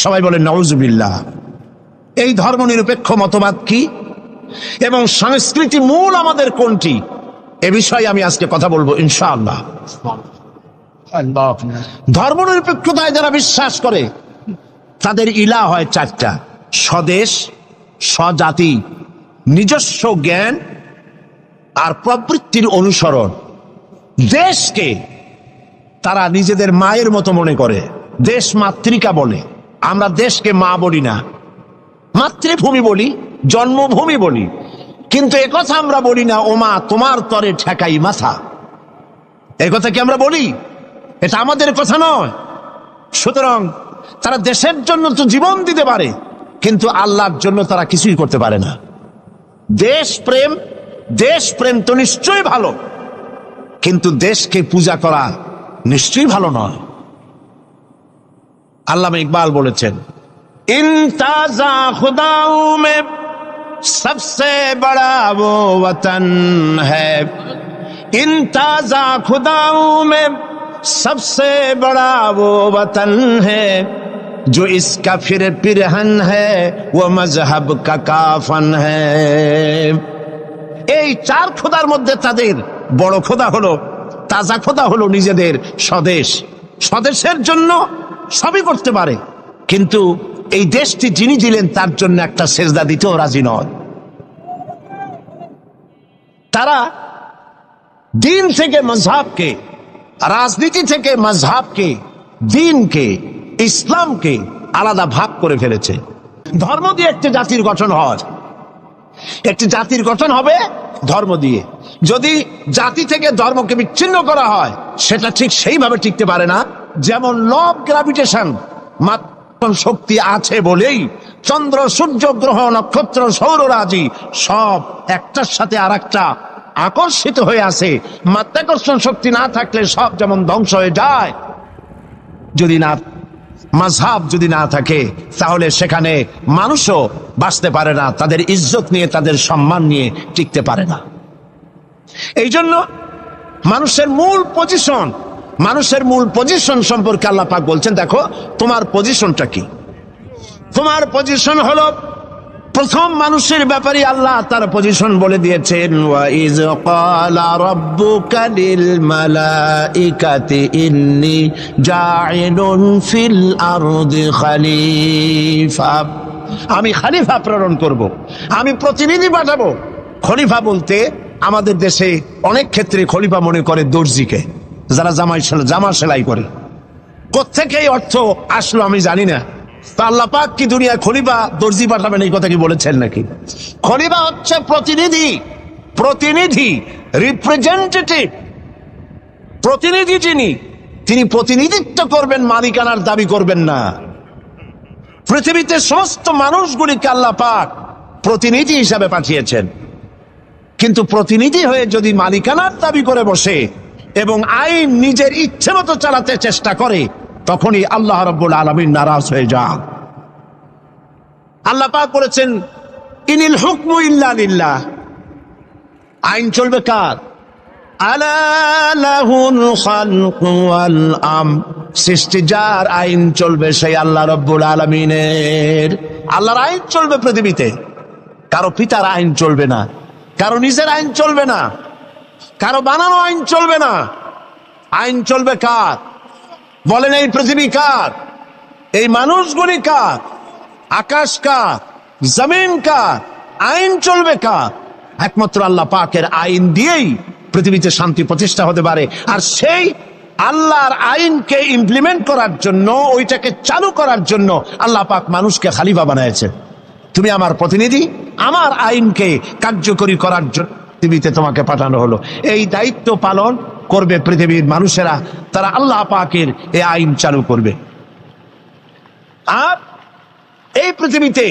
সবাই বলে নাউজুবিল্লাহ। এই ধর্মনিরপেক্ষ মতবাদ কি এবং সংস্কৃতি মূল আমাদের কোনটি, এ বিষয়ে আমি আজকে কথা বলবো ইনশাআল্লাহ। ধর্মনিরপেক্ষতায় যারা বিশ্বাস করে, তাদের ইলাহ হয় চারটা: স্বদেশ, স্বজাতি, নিজস্ব জ্ঞান আর প্রবৃত্তির অনুসরণ। দেশকে তারা নিজেদের মায়ের মতো মনে করে, দেশ মাতৃকা বলে। আমরা দেশকে মা বলি না, মাতৃভূমি বলি, জন্মভূমি বলি। কিন্তু একথা আমরা বলি না, ও মা তোমার তরে ঠেকাই মাথা। এই কথা কি আমরা বলি? এটা আমাদের কথা নয়। সুতরাং তারা দেশের জন্য তো জীবন দিতে পারে, কিন্তু আল্লাহর জন্য তারা কিছুই করতে পারে না। দেশপ্রেম তো নিশ্চয়ই ভালো, কিন্তু দেশকে পূজা করা নিশ্চয়ই ভালো নয়। আল্লামা ইকবাল বলেছেন, ইনতাজা খুদাও মে सबसे बड़ा वो वतन है, इंताजा खुदाओं में सबसे बड़ा वो वतन है, जो इसका फिर पिरहन है वो मजहब का काफन है। এই চার খোদার মধ্যে তাদের বড় খোদা হলো, তাজা খোদা হলো নিজেদের স্বদেশ। স্বদেশের জন্য সবই করতে পারে, কিন্তু এই দেশটি যিনি দিলেন তার জন্য একটা সেজদা দিতেও রাজি নয়। তারা দিন থেকে মজহাবকে, রাজনীতি থেকে মজহাবকে, দিনকে, ইসলামকে আলাদা ভাগ করে ফেলেছে। ধর্ম দিয়ে একটি জাতির গঠন হয়, একটি জাতির গঠন হবে ধর্ম দিয়ে। যদি জাতি থেকে ধর্মকে বিচ্ছিন্ন করা হয়, সেটা ঠিক সেইভাবে টিকতে পারে না। যেমন ল অফ গ্রাভিটেশন, শক্তি আছে বলেই চন্দ্র, সূর্য, গ্রহ, নক্ষত্র, সৌররাজি সব একটার সাথে আর একটা আকর্ষিত হয়ে আছে। মাধ্যাকর্ষণ শক্তি না থাকলে সব যেমন ধ্বংস হয়ে যায়, যদি না মাযহাব যদি না থাকে তাহলে সেখানে মানুষও বাঁচতে পারে না, তাদের ইজ্জত নিয়ে, তাদের সম্মান নিয়ে টিকতে পারে না। এই জন্য মানুষের মূল পজিশন সম্পর্কে আল্লাহ পাক বলছেন, দেখো তোমার পজিশনটা কি। তোমার পজিশন হলো, প্রথম মানুষের ব্যাপারে আল্লাহ তার পজিশন বলে দিয়েছেন, ওয়া ইয ক্বালা রাব্বুকা লিল মালাইকাতি ইন্নী জাইলুন ফিল আরদি খলিফা। আমি খলিফা প্রেরণ করব, আমি প্রতিনিধি পাঠাবো। খলিফা বলতে আমাদের দেশে অনেক ক্ষেত্রে খলিফা মনে করে দর্জিকে, যারা জামা সেলাই করে। কোত্থেকে এই অর্থ আসলো আমি জানি না। আল্লাহ পাক কি দুনিয়ায় খলিফা দর্জি পাঠাবেন এই কথা কি বলেছেন নাকি? খলিফা হচ্ছে প্রতিনিধি, রিপ্রেজেন্টেটিভ, প্রতিনিধি। তিনি প্রতিনিধিত্ব করবেন, মালিকানার দাবি করবেন না। পৃথিবীতে সমস্ত মানুষগুলিকে আল্লাহ পাক প্রতিনিধি হিসাবে পাঠিয়েছেন, কিন্তু প্রতিনিধি হয়ে যদি মালিকানার দাবি করে বসে এবং আইন নিজের ইচ্ছে মতো চালাতে চেষ্টা করে, তখনই আল্লাহ রাব্বুল আলামিন নারাজ হয়ে যান। আল্লাহ পাক বলেছেন, ইনিল হুকমু ইল্লা লিল্লাহ। আইন চলবে কার? আলা লাহুল খালকু ওয়াল আমর। সৃষ্টি যার, আইন চলবে সেই আল্লাহ রাব্বুল আলামিনের। আল্লাহর আইন চলবে পৃথিবীতে, কারো পিতার আইন চলবে না, কারো নিজের আইন চলবে না, কারো বানানো আইন চলবে না। আইন চলবে কার? বলেন, এই পৃথিবী কার? এই মানুষগুলি কার? আকাশ কার? জমিন কার? আইন চলবে কার? একমাত্র আল্লাহ পাকের আইন দিয়েই পৃথিবীতে শান্তি প্রতিষ্ঠা হতে পারে। আর সেই আল্লাহর আইনকে ইমপ্লিমেন্ট করার জন্য, ওইটাকে চালু করার জন্য আল্লাহ পাক মানুষকে খলিফা বানিয়েছে। তুমি আমার প্রতিনিধি, আমার আইনকে কার্যকরী করার জন্য পৃথিবীতে তোমাকে পাঠানো হলো। এই দায়িত্ব পালন করবে পৃথিবীর মানুষেরা, তারা আল্লাহ পাকের এই আইন চালু করবে। আর এই পৃথিবীতে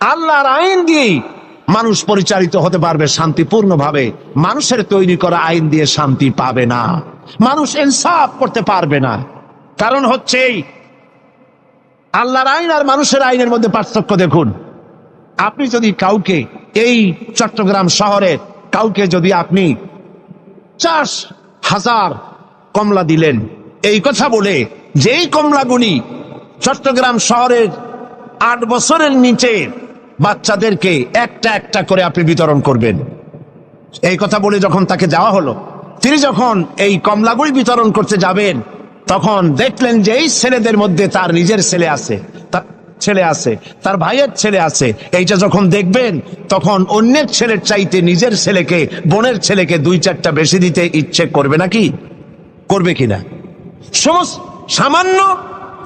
আল্লাহর আইন দিয়েই মানুষ পরিচালিত হতে পারবে শান্তিপূর্ণভাবে। মানুষের তৈরি করা আইন দিয়ে শান্তি পাবে না, মানুষ ইনসাফ করতে পারবে না। কারণ হচ্ছে আল্লাহর আইন আর মানুষের আইনের মধ্যে পার্থক্য দেখুন। আপনি যদি কাউকে, এই চট্টগ্রাম শহরের কাউকে যদি আপনি 50,000 কমলা দিলেন, এই কথা বলে যেই কমলাগুলি চট্টগ্রাম শহরের 8 বছরের নিচে বাচ্চাদেরকে একটা একটা করে আপনি বিতরণ করবেন, এই কথা বলে যখন তাকে যাওয়া হলো, তিনি যখন এই কমলাগুলি বিতরণ করতে যাবেন, তখন দেখলেন যে এই ছেলেদের মধ্যে তার নিজের ছেলে আছে, তার ছেলে আছে, তার ভাইয়ের ছেলে আছে। এইটা যখন দেখবেন, তখন অন্যের ছেলের চাইতে নিজের ছেলেকে, বোনের ছেলেকে 2-4টা বেশি দিতে ইচ্ছে করবে নাকি? করবে কিনা? সামান্য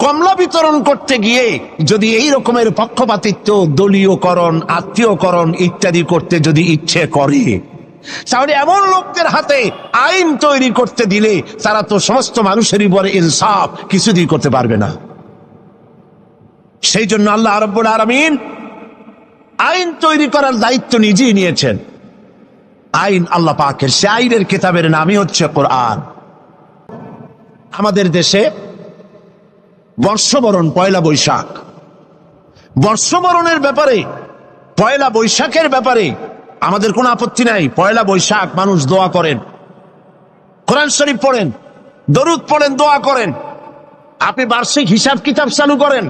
কমলা বিতরণ করতে গিয়ে যদি এই রকমের পক্ষপাতিত্ব, দলীয়করণ, আত্মীয়করণ ইত্যাদি করতে যদি ইচ্ছে করে, তাহলে এমন লোকদের হাতে আইন তৈরি করতে দিলে তারা তো সমস্ত মানুষেরই উপরে ইনসাফ কিছুদিন করতে পারবে না। সেই জন্য আল্লাহ রাব্বুল আলামিন আইন তৈরি করার দায়িত্ব নিজেই নিয়েছেন। আইন আল্লাহ পাকের, সে আইনের কিতাবের নামই হচ্ছে কোরআন। আমাদের দেশে বর্ষবরণ পয়লা বৈশাখ, বর্ষবরণের ব্যাপারে, পয়লা বৈশাখের ব্যাপারে আমাদের কোনো আপত্তি নাই। পয়লা বৈশাখ মানুষ দোয়া করেন, কোরআন শরীফ পড়েন, দরুদ পড়েন, দোয়া করেন। আপনি বার্ষিক হিসাব কিতাব চালু করেন,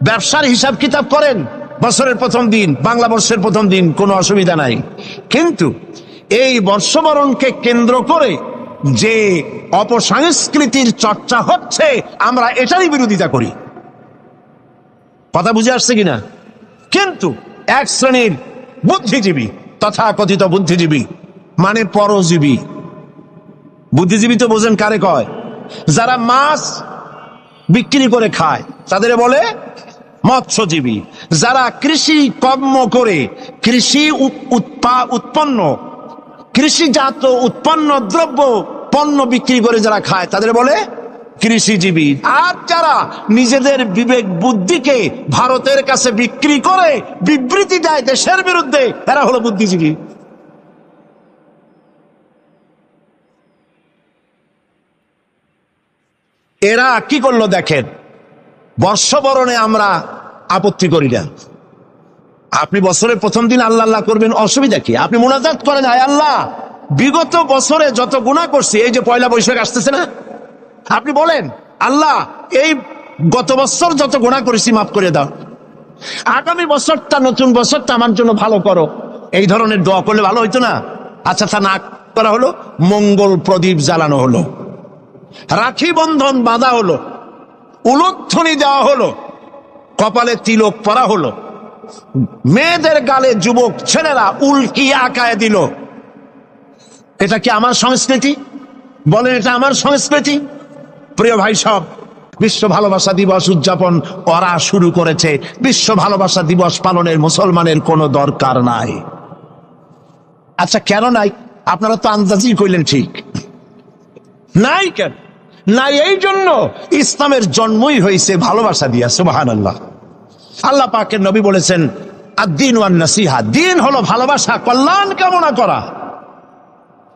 ব্যবসার হিসাব কিতাব করেন, বছরের প্রথম দিন, বাংলা বর্ষের প্রথম দিন, কোনো অসুবিধা নাই। কিন্তু এই বর্ষবরণকে কেন্দ্র করে যে অপসংস্কৃতির চর্চা হচ্ছে, আমরা এটারই বিরোধিতা করি। কথা বুঝে আসছে কিনা? কিন্তু এক শ্রেণীর বুদ্ধিজীবী, তথাকথিত বুদ্ধিজীবী মানে পরজীবী, বুদ্ধিজীবী তো বোঝেন কারে কয়? যারা মাছ বিক্রি করে খায় তাদের বলে মৎস্যজীবী। যারা কৃষি কর্ম করে কৃষি উৎপন্ন, কৃষিজাত উৎপন্ন দ্রব্য পণ্য বিক্রি করে যারা খায় তাদের বলে কৃষিজীবী। আর যারা নিজেদের বিবেক বুদ্ধিকে ভারতের কাছে বিক্রি করে বিবৃতি দেয় দেশের বিরুদ্ধে, এরা হলো বুদ্ধিজীবী। এরা কি করলো দেখেন, বর্ষবরণে আমরা আপত্তি করি না। আপনি বছরের প্রথম দিন আল্লাহ আল্লাহ করবেন, অসুবিধা কি? আপনি মুনাজাত করেন, আয় আল্লাহ বিগত বছরে যত গুনাহ করছি, এই যে পয়লা বৈশাখ আসতেছে না, আপনি বলেন আল্লাহ এই গত বছর যত গুনাহ করেছি মাফ করে দাও, আগামী বছরটা, নতুন বছরটা আমার জন্য ভালো করো। এই ধরনের দোয়া করলে ভালো হইতো না? আচ্ছা, তা না করা হলো, মঙ্গল প্রদীপ জ্বালানো হলো, রাখি বন্ধন বাঁধা হলো, উলুধ্বনি দেওয়া হলো, কপালে তিলক পরা হলো, মেয়েদের গালে যুবক ছেলেরা উল্কি আঁকায় দিল। এটা কি আমার সংস্কৃতি? বলেন, এটা আমার সংস্কৃতি? প্রিয় ভাই সব, বিশ্ব ভালোবাসা দিবস উদযাপন ওরা শুরু করেছে। বিশ্ব ভালোবাসা দিবস পালনের মুসলমানের কোনো দরকার নাই। আচ্ছা, কেন নাই? আপনারা তো আন্দাজি কইলেন, ঠিক নাই। কেন নাই? এই জন্য ইসলামের জন্মই হয়েছে ভালোবাসা দিয়া। সুবহানাল্লাহ। আল্লাহ পাকের নবী বলেছেন, আদ-দীন ওয়ান নাসিহা, দিন হলো ভালোবাসা, কল্যাণ কামনা করা।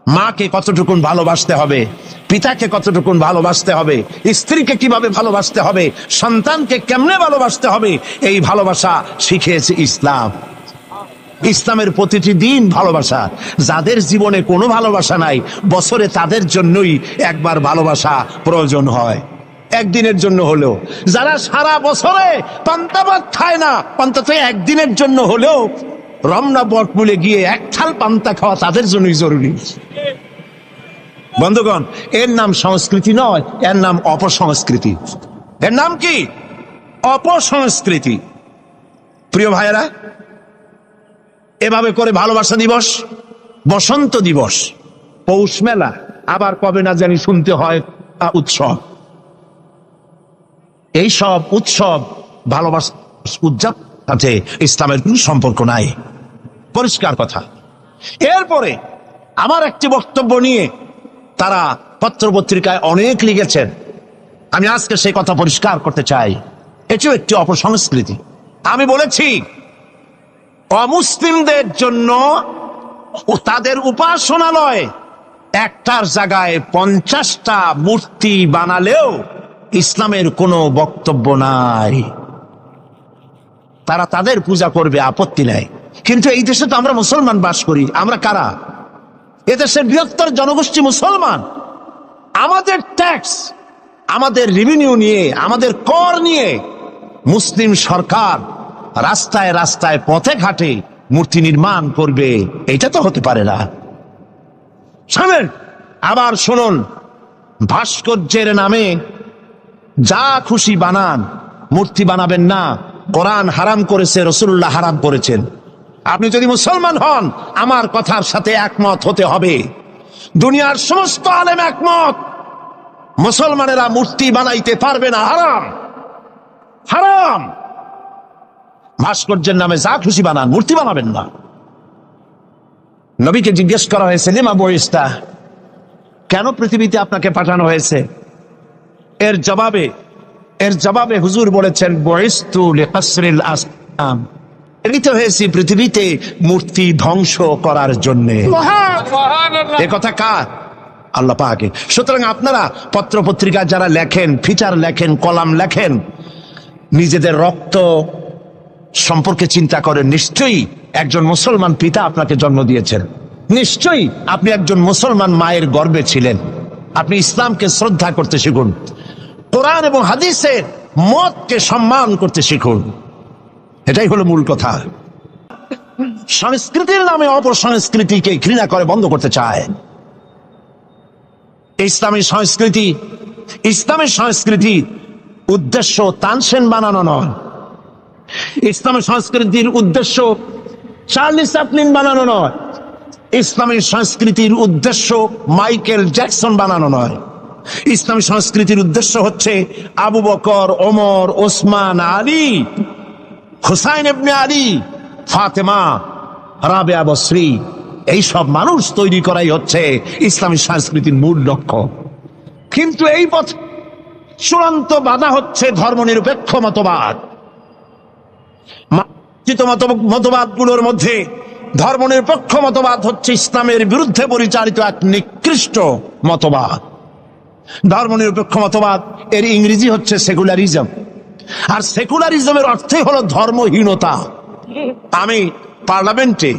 মাকে কতটুকুন ভালোবাসতে হবে, পিতাকে কতটুকুন ভালোবাসতে হবে, স্ত্রীকে কিভাবে ভালোবাসতে হবে, সন্তানকে কেমনে ভালোবাসতে হবে, এই ভালোবাসা শিখিয়েছে ইসলাম। ইসলামের প্রতিটি দিন ভালোবাসা। যাদের জীবনে কোনো ভালোবাসা নাই, বছরে তাদের জন্যই একবার ভালোবাসা প্রয়োজন হয়, একদিনের জন্য হলেও। যারা সারা বছরে পান্তা ভাত খায় না, অন্তত একদিনের জন্য হলেও রমনা বটমূলে গিয়ে এক থাল পান্তা খাওয়া তাদের জন্যই জরুরি। বন্ধুগণ, এর নাম সংস্কৃতি নয়, এর নাম অপসংস্কৃতি। এর নাম কি? অপসংস্কৃতি। প্রিয় ভাইয়েরা, এভাবে করে ভালোবাসা দিবস, বসন্ত দিবস, পৌষ মেলা, আবার কবে না জানি শুনতে হয় উৎসব। এই সব উৎসব ভালোবাসা উদযাপন সাথে ইসলামের কোন সম্পর্ক নাই, পরিষ্কার কথা। এরপরে আমার একটি বক্তব্য নিয়ে তারা পত্রপত্রিকায় অনেক লিখেছেন, আমি আজকে সেই কথা পরিষ্কার করতে চাই। এটিও একটি অপসংস্কৃতি। আমি বলেছি, অমুসলিমদের জন্য তাদের উপাসনালয় একটার জায়গায় 50টা মূর্তি বানালেও ইসলামের কোনো বক্তব্য নাই। তারা তাদের পূজা করবে, আপত্তি নাই। কিন্তু এই দেশে তো আমরা মুসলমান বাস করি। আমরা কারা? এদেশের বৃহত্তর জনগোষ্ঠী মুসলমান। আমাদের ট্যাক্স, আমাদের রেভিনিউ নিয়ে, আমাদের কর নিয়ে মুসলিম সরকার রাস্তায় রাস্তায় পথে ঘাটে মূর্তি নির্মাণ করবে, এটা তো হতে পারে না। শুনুন, আবার শুনুন, ভাস্কর্যের নামে যা খুশি বানান, মূর্তি বানাবেন না। কোরআন হারাম করেছে, রাসূলুল্লাহ হারাম করেছেন। আপনি যদি মুসলমান হন, আমার কথার সাথে একমত হতে হবে। দুনিয়ার সমস্ত আলেম একমত, মুসলমানেরা মূর্তি বানাইতে পারবে না, হারাম, হারাম। ভাস্কর্যের নামে যা খুশি বানান, মূর্তি বানাবেন না। নবীকে জিজ্ঞেস করা হয়েছে, লিমা বুইস্তা, কেন পৃথিবীতে আপনাকে পাঠানো হয়েছে? এর জবাবে হুজুর বলেছেন, বুইস্তু লিকাসরিল আসনাম, প্রেরিত হয়েছি পৃথিবীতে মূর্তি ধ্বংস করার জন্যে। এ কথা কার? আল্লাহ পাকে। সুতরাং আপনারা পত্র পত্রিকা যারা লেখেন, ফিচার লেখেন, কলাম লেখেন, নিজেদের রক্ত সম্পর্কে চিন্তা করেন। নিশ্চয়ই একজন মুসলমান পিতা আপনাকে জন্ম দিয়েছেন, নিশ্চয়ই আপনি একজন মুসলমান মায়ের গর্ভে ছিলেন। আপনি ইসলামকে শ্রদ্ধা করতে শিখুন, কোরআন এবং হাদিসের মতকে সম্মান করতে শিখুন। এটাই হলো মূল কথা। সংস্কৃতির নামে অপসংস্কৃতিকে ঘৃণা করে বন্ধ করতে চায়। ইসলামের সংস্কৃতি উদ্দেশ্য তানসেন বানানো নয়। ইসলামের সংস্কৃতির উদ্দেশ্য চার্লি চ্যাপলিন বানানো নয়। ইসলামের সংস্কৃতির উদ্দেশ্য মাইকেল জ্যাকসন বানানো নয়। ইসলামী সংস্কৃতির উদ্দেশ্য হচ্ছে আবু বকর, ওমর, ওসমান, আলী, হুসাইন ইবনে আলী, ফাতেমা, রাবেয়া বসরি, এই সব মানুষ তৈরি করাই হচ্ছে ইসলামী সংস্কৃতির মূল লক্ষ্য। কিন্তু এই পথ চূড়ান্ত বাধা হচ্ছে ধর্মনিরপেক্ষ মতবাদ। মতবাদগুলোর মধ্যে ধর্মনিরপেক্ষ মতবাদ হচ্ছে ইসলামের বিরুদ্ধে পরিচালিত এক নিকৃষ্ট মতবাদ। ধর্মনিরপেক্ষ মতবাদ এর ইংরেজি হচ্ছে সেকুলারিজম, আর সেকুলারিজমের অর্থই হলো ধর্মহীনতা। আমি পার্লামেন্টে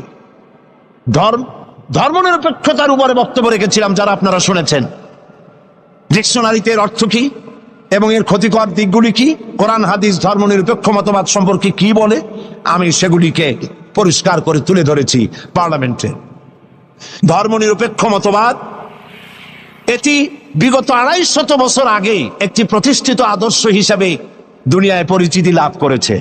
ধর্মনিরপেক্ষতার উপরে বক্তব্য রেখেছিলাম, যারা আপনারা শুনেছেন। ডিকশনারিতে এর অর্থ কি এবং এর ক্ষতিকর দিকগুলি কি, কোরআন হাদিস ধর্মনিরপেক্ষ মতবাদ সম্পর্কে কি বলে, আমি সেগুলিকে পরিষ্কার করে তুলে ধরেছি পার্লামেন্টে। ধর্মনিরপেক্ষ মতবাদ এটি বিগত 250 বছর আগে একটি প্রতিষ্ঠিত আদর্শ হিসাবে দুনিয়ায় পরিচিতি লাভ করেছে।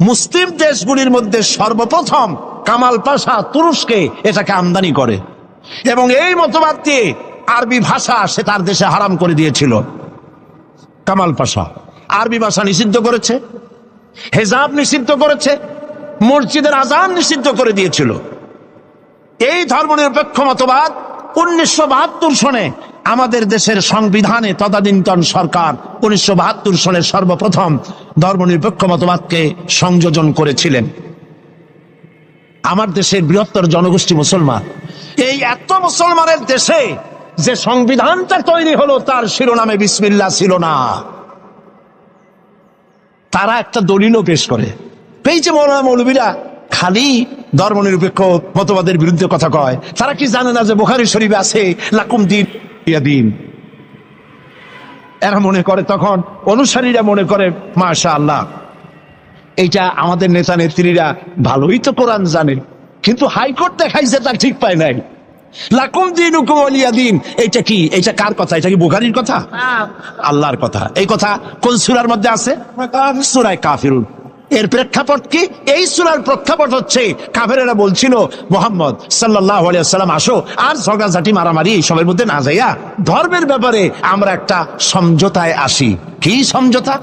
মুসলিম দেশগুলির মধ্যে সর্বপ্রথম কামাল পাশা তুরস্কে এটাকে আমদানি করে এবং এই মতবাদ দিয়ে আরবি ভাষা সে তার দেশে হারাম করে দিয়েছিল। কামাল পাশা আরবি ভাষা নিষিদ্ধ করেছে, হেজাব নিষিদ্ধ করেছে, মসজিদের আজান নিষিদ্ধ করে দিয়েছিল। এই ধর্মনিরপেক্ষ মতবাদ 1972 সনে আমাদের দেশের সংবিধানে তদানীন্তন সরকার 1972 সনে সর্বপ্রথম ধর্মনিরপেক্ষ মতবাদকে সংযোজন করেছিলেন। আমার দেশের বৃহত্তর জনগোষ্ঠী মুসলমান, এই এত মুসলমানের দেশে যে সংবিধানটা তৈরি হলো তার শিরোনামে বিসমিল্লাহ ছিল না। তারা একটা দলিলও পেশ করে, পেয়েছে মৌলানা মৌলবীরা খালি ধর্মনিরপেক্ষ মতবাদের বিরুদ্ধে কথা কয়। তারা কি জানে না যে বুখারী শরীফে আছে লাকুম দিন দিন? এরা মনে করে, তখন অনুসারীরা মনে করে মাশাআল্লাহ এইটা আমাদের নেতা নেত্রীরা ভালোই তো কোরআন জানে, কিন্তু হাইকোর্ট দেখাইছে তা ঠিক পায় নাই। লাকুম দিনুকুম ওয়ালিয়া দিন, এইটা কি? এইটা কার কথা? এটা কি বুখারীর কথা? আল্লাহর কথা। এই কথা কোন সূরার মধ্যে আছে? সূরা কাফিরুন। এর প্রেক্ষাপট কি? এই সূরার প্রেক্ষাপট হচ্ছে কাফেরেরা বলছিল মুহাম্মদ সাল্লাল্লাহু আলাইহি ওয়াসাল্লাম আসো আর ঝগড়াঝাটি মারামারি এইসবের মধ্যে না যাইয়া ধর্মের ব্যাপারে আমরা একটা সমঝোতায় আসি। কি সমঝোতা?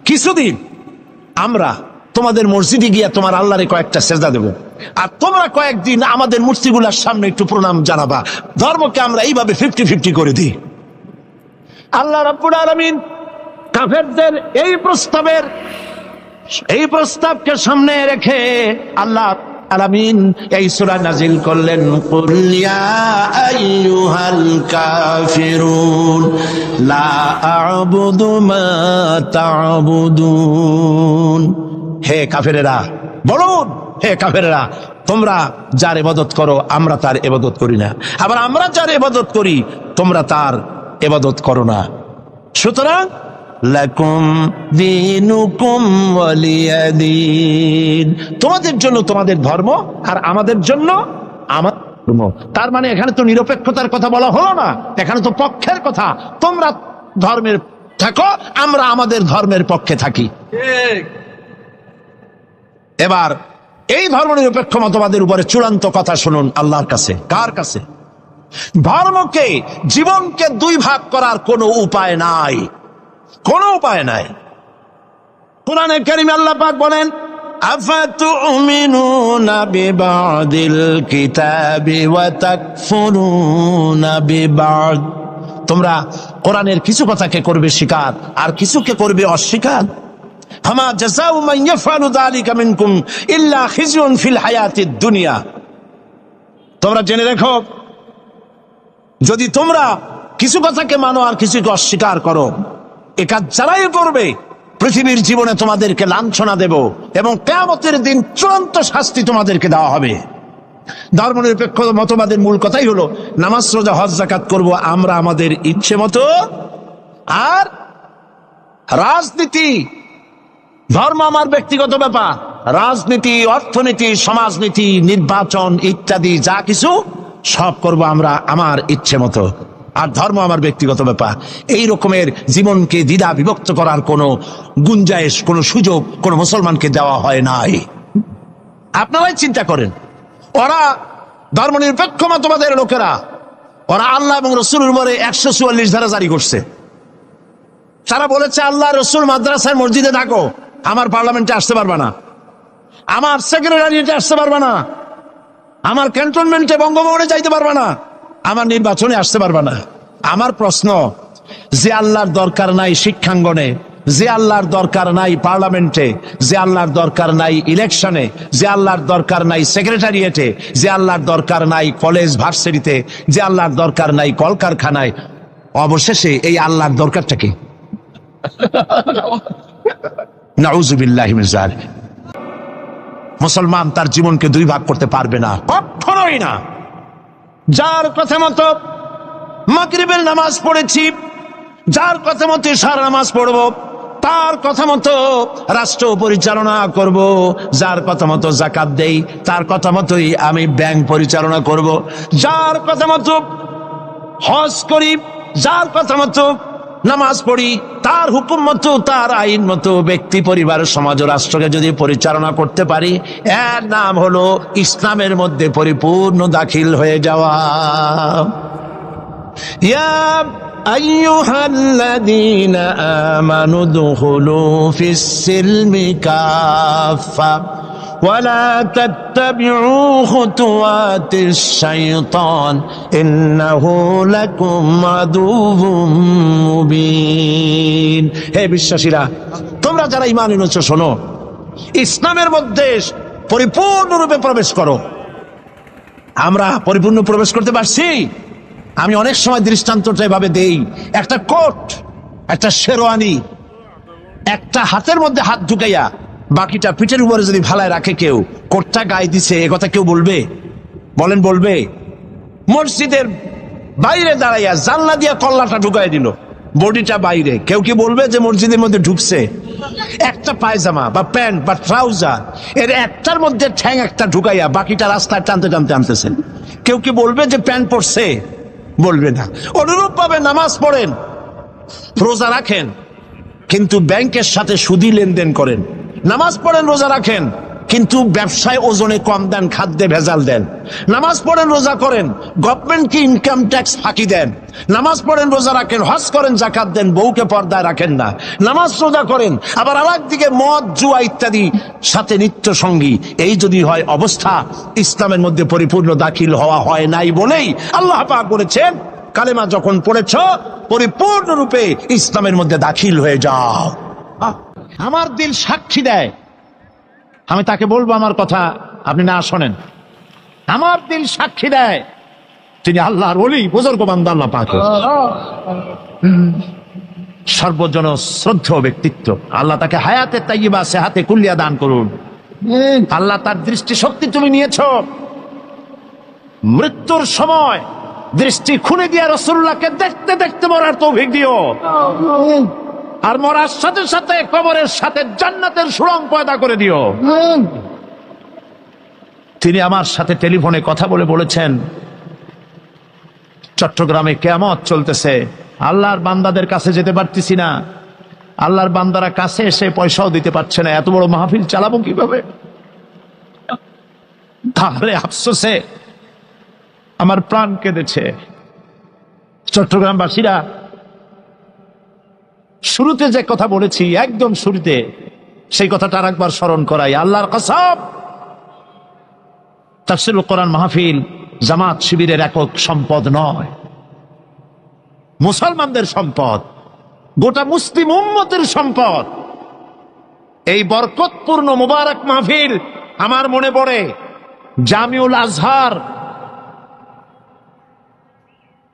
কিছুদিন আমরা তোমাদের মসজিদে গিয়া তোমার আল্লাহরে কয়েকটা সেজদা দেব, আর তোমরা কয়েকদিন আমাদের মূর্তিগুলার সামনে একটু প্রণাম জানাবা। ধর্মকে আমরা এইভাবে 50-50 করে দিই। আল্লাহ রাব্বুল আলামিন কাফেরদের এই প্রস্তাবকে সামনে রেখে আল্লাহ আলামিন এই সূরা নাজিল করলেন, কুল ইয়া আইয়ুহাল কাফিরুন লা আ'বুদু মা তা'বুদুন। হে কাফেরেরা বলুন, হে কাফেরেরা তোমরা যার ইবাদত করো আমরা তার ইবাদত করি না, আবার আমরা যার ইবাদত করি তোমরা তার ইবাদত করো না। সুতরাং লাকুম দীনুকুম ওয়ালিয়া দীন, তোমাদের জন্য তোমাদের ধর্ম আর আমাদের জন্য আমার ধর্ম। তার মানে এখানে তো নিরপেক্ষতার কথা বলা হলো না, এখানে তো পক্ষের কথা। তোমরা ধর্মের থাকো, আমরা আমাদের ধর্মের পক্ষে থাকি। এবার এই ধর্মনিরপেক্ষ মতবাদের উপরে চূড়ান্ত কথা শুনুন আল্লাহর কাছে। কার কাছে? ধর্মকে, জীবনকে দুই ভাগ করার কোনো উপায় নাই, কোনো উপায় নাই। কোরআনে কারীমে আল্লাহ পাক বলেন, আফাতুমিনুনা বিবাদিল কিতাবি ওয়া তাকফুরুনা বিবাদ। তোমরা কোরআনের কিছু কথাকে করবে স্বীকার আর কিছুকে করবে অস্বীকার। ফামা জাযাউ মান ইয়াফআলু যালিকা মিনকুম ইল্লা খিজয়ুন ফিল হায়াতিদ দুনিয়া। তোমরা জেনে রেখো, যদি তোমরা কিছু কথাকে মানো আর কিছুকে অস্বীকার করো, এ কাজ যারাই করবে পৃথিবীর জীবনে তোমাদেরকে লাঞ্ছনা দেব এবং কিয়ামতের দিন চূড়ান্ত শাস্তি তোমাদেরকে দেওয়া হবে। ধর্মনিরপেক্ষ মতবাদের মূল কথাই হলো নামাজ, রোজা, হজ, যাকাত করব আমরা আমাদের ইচ্ছে মতো, আর রাজনীতি, ধর্ম আমার ব্যক্তিগত ব্যাপার, রাজনীতি, অর্থনীতি, সমাজনীতি, নির্বাচন ইত্যাদি যা কিছু সব করব আমরা আমার ইচ্ছে মতো, আর ধর্ম আমার ব্যক্তিগত ব্যাপার। এই রকমের জীবনকে দ্বিধা বিভক্ত করার কোনো গুঞ্জাইশ, কোনো সুযোগ কোনো মুসলমানকে দেওয়া হয় নাই। আপনারাই চিন্তা করেন, ওরা ধর্মনিরপেক্ষ মতবাদের লোকেরা, ওরা আল্লাহ এবং রসুলের উপরে 144 ধারা জারি করছে। তারা বলেছে আল্লাহ রসুল মাদ্রাসায় মসজিদে থাকো, আমার পার্লামেন্টে আসতে পারবে না, আমার সেক্রেটারিয়েটে আসতে পারবে না, আমার ক্যান্টনমেন্টে বঙ্গভবনে যাইতে পারবে না, আমার নির্বাচনে আসতে পারবে না। আমার প্রশ্ন, যে আল্লাহর দরকার নাই শিক্ষাঙ্গনে, যে আল্লাহর দরকার নাই পার্লামেন্টে, যে আল্লাহর দরকার নাই ইলেকশনে, যে আল্লাহর দরকার নাই সেক্রেটারিয়েটে, যে আল্লাহর দরকার নাই কলেজ ভার্সিটিতে, যে আল্লাহর দরকার নাই কলকারখানায়, অবশেষে এই আল্লাহর দরকারটা কি? নাউযুবিল্লাহি মিন যালিক। মুসলমান তার জীবনকে দুই ভাগ করতে পারবে না, কখনোই না। যার কথা মতো মাগরিবের নামাজ পড়েছি, যার কথা মতো ইশার নামাজ পড়ব, তার কথা মতো রাষ্ট্র পরিচালনা করব, যার কথা মতো যাকাত দেই তার কথা মতোই আমি ব্যাংক পরিচালনা করব, যার কথা মতো হজ করি, যার কথা মতো নামাজ পড়ি, তার হুকুম মতো, তার আইন মতো ব্যক্তি, পরিবার, সমাজ ও রাষ্ট্রকে যদি পরিচালনা করতে পারি, এর নাম হলো ইসলামের মধ্যে পরিপূর্ণ দাখিল হয়ে যাওয়া। ইয়া আইয়ুহাল্লাযীনা আমানু দুখুলু ফিস-সিলমি কাফা ولا تتبعوا خطوات الشيطان إنه لكم عدو مبين। হে বিশ্বাসীরা, তোমরা যারা ঈমান এনেছো শোনো, ইসলামের মধ্যে পরিপূর্ণরূপে প্রবেশ করো। আমরা পরিপূর্ণ প্রবেশ করতে পারছি? আমি অনেক সময় দৃষ্টান্তটা এভাবে দেই, একটা কোট, একটা শেরওয়ানি, একটা হাতের মধ্যে হাত ঢুকাইয়া বাকিটা পিঠের উপরে যদি ভালায় রাখে কেউ, কোটটা গায়ে দিছে, এ কথা কেউ বলবে? বলেন বলবে? মসজিদের বাইরে দাঁড়াইয়া জানলা দিয়া কল্লাটা ঢুকাই দিল, বডিটা বাইরে, কেউ কি বলবে যে মসজিদের মধ্যে ঢুকছে? একটা পায়জামা বা প্যান্ট বা ট্রাউজার, এর একটার মধ্যে ঠ্যাং একটা ঢুকাইয়া বাকিটা রাস্তায় টানতে টানতে আনতেছেন, কেউ কি বলবে যে প্যান্ট পরছে? বলবে না। অনুরূপ ভাবে নামাজ পড়েন, রোজা রাখেন, কিন্তু ব্যাংকের সাথে সুদি লেনদেন করেন। নামাজ পড়েন, রোজা রাখেন, কিন্তু ব্যবসায় ওজনে কম দেন, খাদ্যে ভেজাল দেন। নামাজ পড়েন, রোজা করেন, গভর্নমেন্টকে ইনকাম ট্যাক্স ফাঁকি দেন। নামাজ পড়েন, রোজা রাখেন, হজ করেন, যাকাত দেন, বউকে পর্দায় রাখেন না। নামাজ রোজা করেন, আবার আর একদিকে মদ, জুয়া ইত্যাদি সাথে নিত্য সঙ্গী। এই যদি হয় অবস্থা, ইসলামের মধ্যে পরিপূর্ণ দাখিল হওয়া হয় নাই বলেই আল্লাহ পাক বলেছেন, কালেমা যখন পড়েছ পরিপূর্ণরূপে ইসলামের মধ্যে দাখিল হয়ে যাও। আমার দিল সাক্ষী দেয়, আমি তাকে বলবো আমার কথা আপনি না শোনেন। আমার দিল সাক্ষী দেয় তিনি আল্লাহর ওলি, বুজুর্গ বান্দা আল্লাহ পাক, সর্বজন শ্রদ্ধেয় ব্যক্তিত্ব। আল্লাহ তাকে হায়াতে তাইয়্যিবা, সেহাতে কুল্লিয়া দান করুন। আল্লাহ তার দৃষ্টি শক্তি তুমি নিয়েছো, মৃত্যুর সময় দৃষ্টি খুলে দিয়ে রাসূলুল্লাহকে দেখতে দেখতে মরার তৌফিক দিও, আর মরার সাথে সাথে কবরের সাথে জান্নাতের সুড়ঙ্গ পয়দা করে দিও। তিনি আমার সাথে টেলিফোনে কথা বলে বলেছেন, চট্টগ্রামে কিয়ামত চলতেছে, আল্লাহর বান্দাদের কাছে যেতে পারতেছি না, আল্লাহর বান্দারা কাছে এসে পয়সাও দিতে পারছে না, এত বড় মাহফিল চালাবো কিভাবে? তাহলে আফসোসে আমার প্রাণ কেঁদেছে। চট্টগ্রামবাসীরা, শুরুতে যে কথা বলেছি, একদম শুরুতে সেই কথাটা আরেকবার স্মরণ করাই। আল্লাহর কসম, তাফসীরুল কোরআন মাহফিল জামাত শিবিরের একক সম্পদ নয়, মুসলমানদের সম্পদ, গোটা মুসলিম উম্মতের সম্পদ। এই বরকতপূর্ণ মুবারক মাহফিল আমার মনে পড়ে জামিউল আজহার,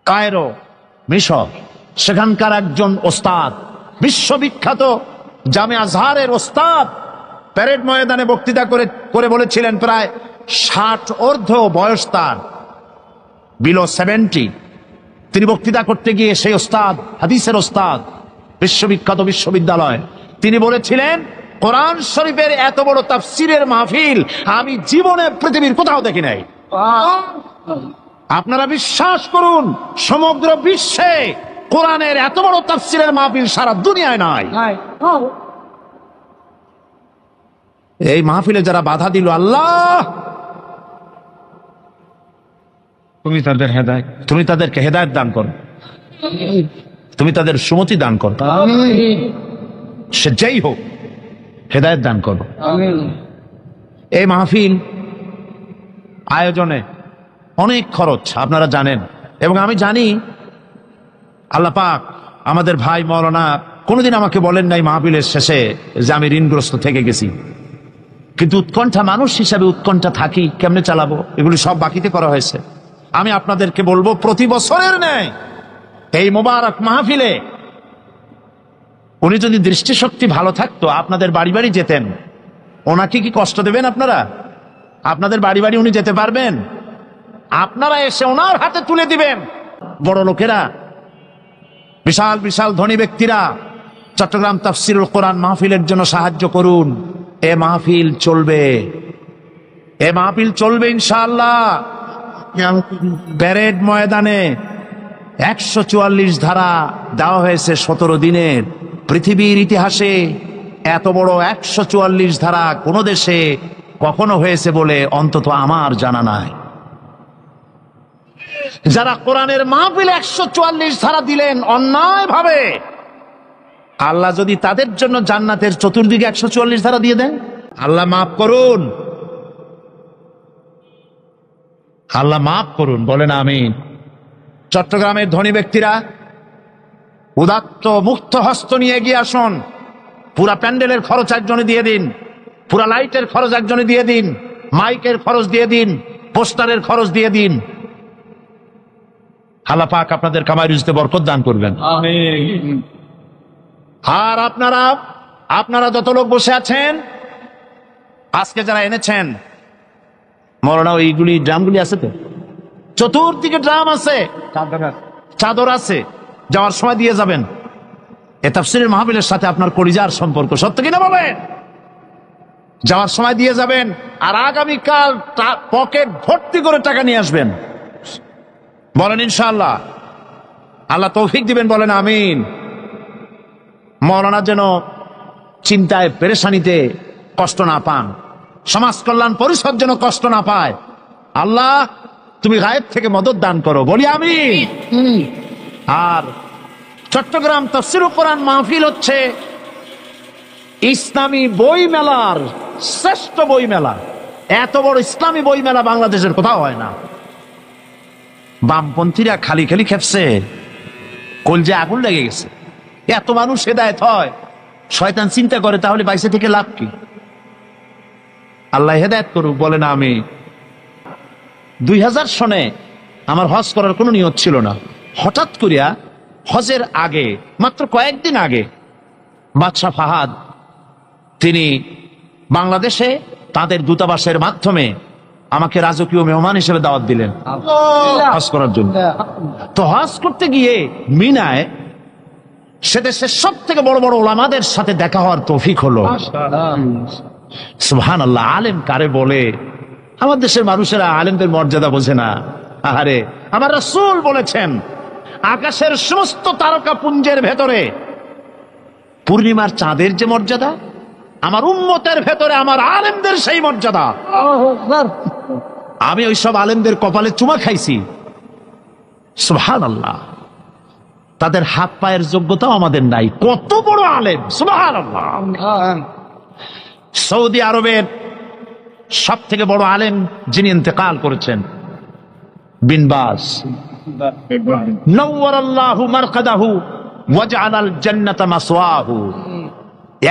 কায়রো, মিশর। সেখানকার একজন ওস্তাদ, বিশ্ববিখ্যাত জামে আজহারের ওস্তাদ, প্যারেড ময়দানে বক্তৃতা করে বলেছিলেন, প্রায় 60 ঊর্ধ্ব বয়স তার, বিলো 70। তিনি বক্তৃতা করতে গিয়ে সেই ওস্তাদ, হাদিসের ওস্তাদ, বিশ্ববিখ্যাত বিশ্ববিদ্যালয়, তিনি বলেছিলেন, কোরআন শরীফের এত বড় তাফসীরের মাহফিল আমি জীবনে পৃথিবীর কোথাও দেখি নাই। আপনারা বিশ্বাস করুন, সমগ্র বিশ্বে কোরআনের এত বড় তাফসীরের মাহফিল সারা দুনিয়ায় নাই। এই মাহফিলে যারা বাধা দিল, আল্লাহ তুমি তাদেরকে হেদায়েত দান করো, তুমি তাদের সুমতি দান করো, সে যেই হোক হেদায়েত দান করো। এই মাহফিল আয়োজনে অনেক খরচ আপনারা জানেন, এবং আমি জানি আল্লাহ পাক আমাদের ভাই মাওলানা কোনোদিন আমাকে বলেন নাই মাহফিলের শেষে যে আমি ঋণগ্রস্ত থেকে গেছি, কিন্তু উৎকণ্ঠা, মানুষ হিসাবে উৎকণ্ঠা থাকি, কেমনে চালাবো, এগুলি সব বাকিতে করা হয়েছে। আমি আপনাদেরকে বলবো, প্রতি বছরের ন্যায় এই মোবারক মাহফিলে উনি যদি দৃষ্টিশক্তি ভালো থাকতো, আপনাদের বাড়ি বাড়ি যেতেন। ওনাকে কি কষ্ট দেবেন আপনারা? আপনাদের বাড়ি বাড়ি উনি যেতে পারবেন? আপনারা এসে ওনার হাতে তুলে দিবেন। বড় লোকেরা, বিশাল বিশাল ধনী ব্যক্তিরা চট্টগ্রাম তাফসীরুল কোরআন মাহফিলের জন্য সাহায্য করুন। এ মাহফিল চলবে, এ মাহফিল চলবে ইনশাআল্লাহ। প্যারেড ময়দানে 144 ধারা দেওয়া হয়েছে 17 দিনের। পৃথিবীর ইতিহাসে এত বড় 144 ধারা কোন দেশে কখনো হয়েছে বলে অন্তত আমার জানা নাই। যারা কোরআনের মাহফিলে 144 ধারা দিলেন অন্যায় ভাবে, আল্লাহ যদি তাদের জন্য জান্নাতের চতুর্দিকে 144 ধারা দিয়ে দেন, আল্লাহ মাফ করুন, আল্লাহ মাফ করুন, বলেন আমিন। চট্টগ্রামের ধনী ব্যক্তিরা উদাত্ত মুক্ত হস্ত নিয়ে এগিয়ে আসুন। পুরা প্যান্ডেলের খরচ একজনে দিয়ে দিন, পুরা লাইটের খরচ একজনে দিয়ে দিন, মাইকের খরচ দিয়ে দিন, পোস্টারের খরচ দিয়ে দিন। আল্লাহ পাক আপনাদের কামাই রুজিতে বরকত দান করবেন। আমিন। আর আপনারা যত লোক বসে আছেন, আজকে যারা এনেছেন, মরনা ওইগুলি ড্রামগুলি আছে তো, চতুর্দিকে ড্রাম আছে, চাদর আছে, যাওয়ার সময় দিয়ে যাবেন। এ তাফসীরের মাহফিলের সাথে আপনার কলিজার সম্পর্ক, সত্য কিনা বলেন? যাওয়ার সময় দিয়ে যাবেন, আর আগামীকাল পকেট ভর্তি করে টাকা নিয়ে আসবেন। বলেন ইনশাআল্লাহ। আল্লাহ তৌফিক দিবেন, বলেন আমিন। মৌলানা যেন চিন্তায় পেরেশানিতে কষ্ট না পান, সমাজ কল্যাণ পরিষদ যেন কষ্ট না পায়। আল্লাহ তুমি গায়েব থেকে মদত দান করো, বলি আমিন। আর চট্টগ্রাম তাফসীরুল কোরআন মাহফিল হচ্ছে ইসলামী বই মেলার শ্রেষ্ঠ বই মেলা। এত বড় ইসলামী বই মেলা বাংলাদেশের কোথাও হয় না। বামপন্থীরা খালি খালি খেপছে, কলজে আগুন লেগে গেছে। এত মানুষ হেদায়েত হয়, শয়তান চিন্তা করে তাহলে বাইসে থেকে লাভ কি? আল্লাহ হেদায়েত করুক, বলেন আমি। 2000 সনে আমার হজ করার কোনো নিয়ত ছিল না। হঠাৎ করিয়া হজের আগে, মাত্র কয়েকদিন আগে, বাদশাহ ফাহাদ তিনি বাংলাদেশে তাদের দূতাবাসের মাধ্যমে আমাকে রাজকীয় মেহমান হিসেবে দাওয়াত দিলেন হজ করার জন্য। তো হজ করতে গিয়ে মিনায় সে দেশের সব থেকে বড় বড় ওলামাদের সাথে দেখা হওয়ার তৌফিক হলো। সুবহানাল্লাহ। আলেম কারে বলে? আমার দেশের মানুষেরা আলেমদের মর্যাদা বোঝে না। আহারে, আমার রাসূল বলেছেন, আকাশের সমস্ত তারকা পুঞ্জের ভেতরে পূর্ণিমার চাঁদের যে মর্যাদা, আমার উম্মতের ভেতরে আমার আলেমদের সেই মর্যাদা। আমি ওই সব আলেমদের কপালে চুমা খাইছি। সুবহানাল্লাহ। তাদের হাত পায়ের যোগ্যতাও আমাদের নাই। কত বড় আলেম! সুবহানাল্লাহ। সৌদি আরবের সব থেকে বড় আলেম যিনি ইন্তেকাল করেছেন, বিন বাজ, নওয়ারাল্লাহু মারকাদাহু ওয়াজআলাল জান্নাতা মাসওয়াহু।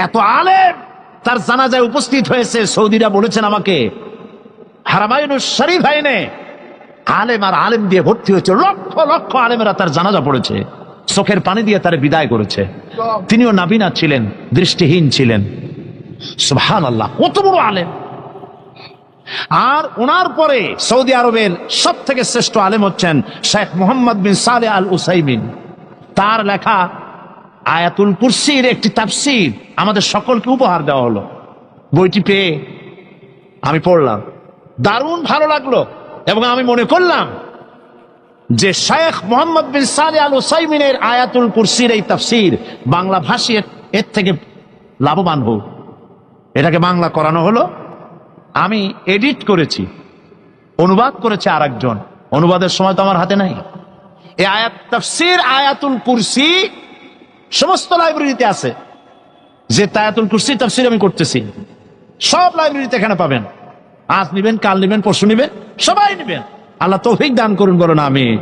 এত আলেম, তার জানাজায় উপস্থিত হয়েছে। সৌদিরা বলেছেন আমাকে, হারামাইনুশ শরীফাইনে আলেম আর আলেম দিয়ে ভর্তি হয়েছে, লক্ষ লক্ষ আলেমেরা তার জানাজা পড়েছে, চোখের পানি দিয়ে তার বিদায় করেছে। তিনিও নাবিনা ছিলেন, দৃষ্টিহীন ছিলেন। সুবহানাল্লাহ, কত বড় আলেম। আর ওনার পরে সৌদি আরবের সব থেকে শ্রেষ্ঠ আলেম হচ্ছেন শেখ মোহাম্মদ বিন সালেহ আল উসাইমিন। তার লেখা আয়াতুল কুরসির একটি তাফসীর আমাদের সকলকে উপহার দেওয়া হলো। বইটি পেয়ে আমি পড়লাম, দারুণ ভালো লাগলো, এবং আমি মনে করলাম যে শেখ মোহাম্মদ বিন সালেহ আল উসাইমিনের আয়াতুল কুরসির এই তাফসীর বাংলা ভাষী এর থেকে লাভবান হোক। এটাকে বাংলা করানো হলো, আমি এডিট করেছি, অনুবাদ করেছে আরেকজন। অনুবাদের সময় তো আমার হাতে নাই। এই আয়াত তাফসীর আয়াতুল কুরসি সমস্ত লাইব্রেরিতে আছে। যে আয়াতুল কুরসি তাফসীর আমি করতেছি, সব লাইব্রেরিতে এখানে পাবেন। আজ নিবেন, কাল নিবেন, পরশু নিবেন, সবাই নিবেন। আল্লাহ তৌফিক দান করুন, বলুন আমিন।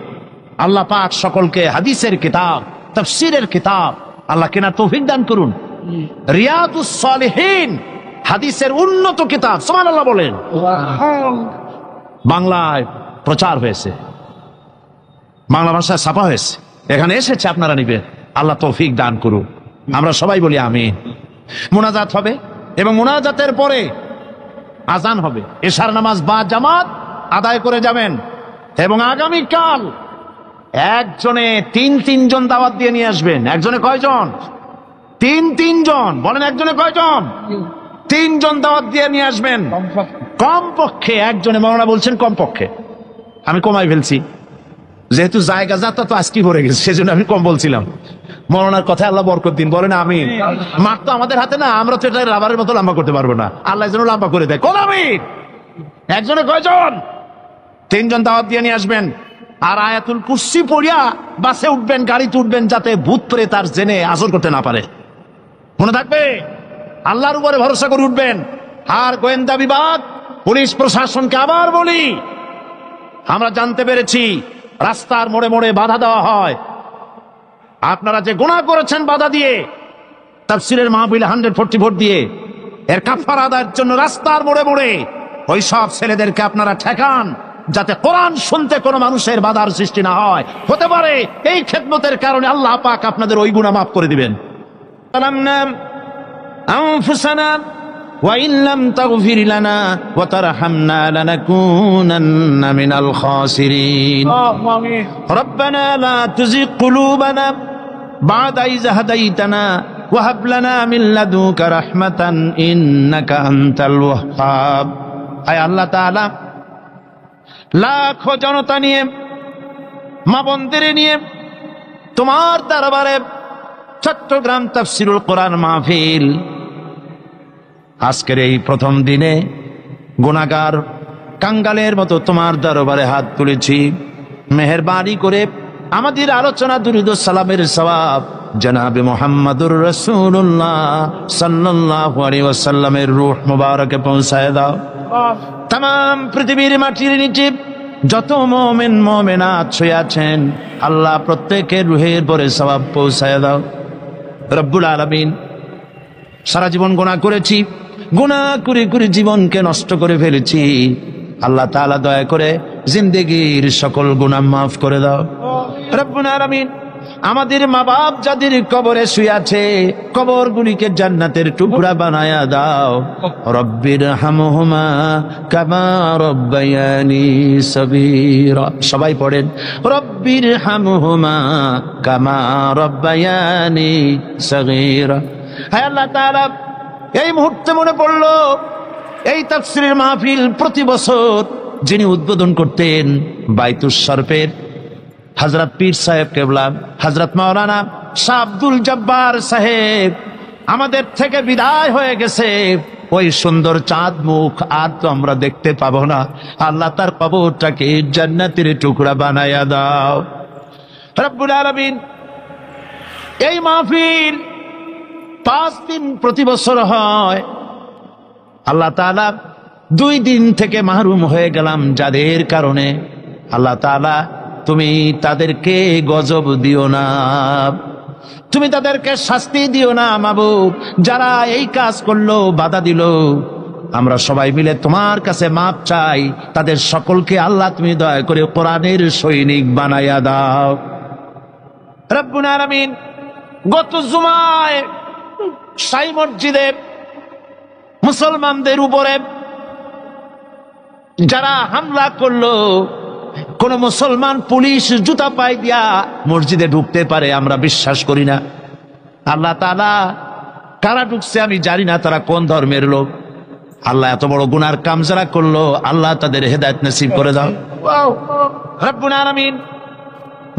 আল্লাহ পাক সকলকে হাদিসের কিতাব, তাফসীরের কিতাব আল্লাহ কেনার তৌফিক দান করুন। রিয়াদুস সালিহিন হাদিসের উন্নত কিতাব, সুবহানাল্লাহ বলেন, বাংলায় প্রচার হয়েছে, বাংলা ভাষায় ছাপা হয়েছে, এখানে এসেছে, আপনারা নিবেন। আল্লাহ তৌফিক দান করুন, আমরা সবাই বলি আমিন। মুনাজাত হবে এবং মুনাজাতের পরে আজান হবে। এশার নামাজ বা জামাত আদায় করে যাবেন। এবং আগামীকাল একজনে তিন জন দাওয়াত দিয়ে নিয়ে আসবেন। একজনে কয়জন? তিন জন। বলেন একজনে কয়জন? 3 জন দাওয়াত দিয়ে নিয়ে আসবেন কমপক্ষে। একজনে, মাওলানা বলছেন কমপক্ষে, আমি কমাই ফেলছি যেহেতু জায়গা যাত্রা তো আজকে পড়ে গেছে, সেজন্য আমি কম বলছিলাম। মাওলানার কথায় আল্লাহ বরকত দিন, বলেন আমিন। মাঠ তো আমাদের হাতে না, আমরা তো এটা রাবারের মতো লম্বা করতে পারবো না, আল্লাহ যেন লম্বা করে দেয়। কোন আমিন? একজনে কয়জন? 3 জন দাওয়াত দিয়ে নিয়ে আসবেন। আর আয়াতুল কুরসি পড়িয়া বাসে উঠবেন, গাড়িতে উঠবেন, যাতে ভূত প্রেত তার জেনে আসর করতে না পারে। মনে থাকবে, আল্লাহর উপরে ভরসা করে উঠবেন। আর গোয়েন্দা বিভাগ, পুলিশ প্রশাসনকে আবার বলি, আমরা জানতে পেরেছি রাস্তার মোড়ে মোড়ে বাধা দেওয়া হয়। আপনারা যে গুনাহ করেছেন বাধা দিয়ে, তাফসীরের মাহফিলে 140 ভোট দিয়ে, এর কাফারা আদায়ের জন্য রাস্তার মোড়ে মোড়ে ওই সব ছেলেদেরকে আপনারা ঠেকান, যাতে কোরআন শুনতে কোনো মানুষের বাধার সৃষ্টি না হয়। হতে পারে এই খেদমতের কারণে আল্লাহ পাক আপনাদের ওই গুনাহ মাফ করে দিবেন। أنفسنا وإن لم تغفر لنا وترحمنا لنكونن من الخاسرين ربنا لا تزغ قلوبنا بعد إذ هديتنا وهب لنا من لدنك رحمة إنك أنت الوهاب। আয় আল্লাহ তাআলা, লাখো জনতা নিয়ে, মা বোনদের নিয়ে তোমার দরবারে চট্টগ্রাম তাফসীরুল কোরআন মাহফিল আজকের এই প্রথম দিনে গুনাহগার কাঙ্গালের মতো তোমার দরবারে হাত তুলেছি। মেহেরবানি করে আমাদের আলোচনা দুরূদ ও সালামের সওয়াব জনাবে মুহাম্মদুর রাসূলুল্লাহ সাল্লাল্লাহু আলাইহি ওয়াসাল্লামের রূহ মুবারকে পৌঁছায় দাও। तमाम পৃথিবীর মাটির নিচে যত মুমিন মুমিনাত শুয়ে আছেন, আল্লাহ প্রত্যেকের রূহের পরে সওয়াব পৌঁছায় দাও রব্বুল আলামিন। সারা জীবন গুনাহ করেছি, গুনাহ করে করে জীবনকে নষ্ট করে ফেলেছি। আল্লাহ তাআলা দয়া করে জিন্দেগীর সকল গুনাহ মাফ করে দাও রব্বুল আলামিন। আমাদের মা বাপ যাদের কবরে শুয়ে আছে, কবরগুলিকে জান্নাতের টুকরা বানায়া দাও। রব্বির হামহুমা কামা রব্বায়ানি সগীরা। সবাই পড়েন, রব্বির হামহুমা কামা রব্বায়ানি সগীরা। হে আল্লাহ তাআলা, এই মুহূর্তে মনে পড়লো এই তাফসীরের মাহফিল প্রতি বছর যিনি উদ্বোধন করতেন বাইতুস শরফের হযরত পীর সাহেব কেবলা, হযরত মাওলানা শাহ আব্দুল জব্বার সাহেব আমাদের থেকে বিদায় হয়ে গেছে। ওই সুন্দর চাঁদ মুখ আর তো আমরা দেখতে পাবো না। আল্লাহ তার কবরটাকে জান্নাতের টুকরা বানায়া দাও রব্বুল আলামিন। এই মাহফিল 5 দিন প্রতি বছর হয়। আল্লাহ তাআলা 2 দিন থেকে মাহরুম হয়ে গেলাম, যাদের কারণে আল্লাহ তাআলা তুমি তাদেরকে গজব দিও না। তুমি তাদেরকে শাস্তি দিও না মাবুদ। যারা এই কাজ করলো, বাধা দিল, আমরা সবাই মিলে তোমার কাছে মাপ চাই। তাদের সকলকে আল্লাহ তুমি দয়া করে কোরআনের সৈনিক বানাইয়া দাও। রব্বুল আলামিন গত জুমায় শাহী মসজিদে মুসলমানদের উপরে যারা হামলা করলো, কোন মুসলমান পুলিশ জুতা পায়ে দিয়া মসজিদে ঢুকতে পারে আমরা বিশ্বাস করি না। আল্লাহ তাআলা কারা ঢুকছে আমি জানি না, তারা কোন ধর্মের লোক। আল্লাহ এত বড় গুনার কাম যারা করলো, আল্লাহ তাদের হেদায়েত নসিব করে দাও। রব্বুল আলামিন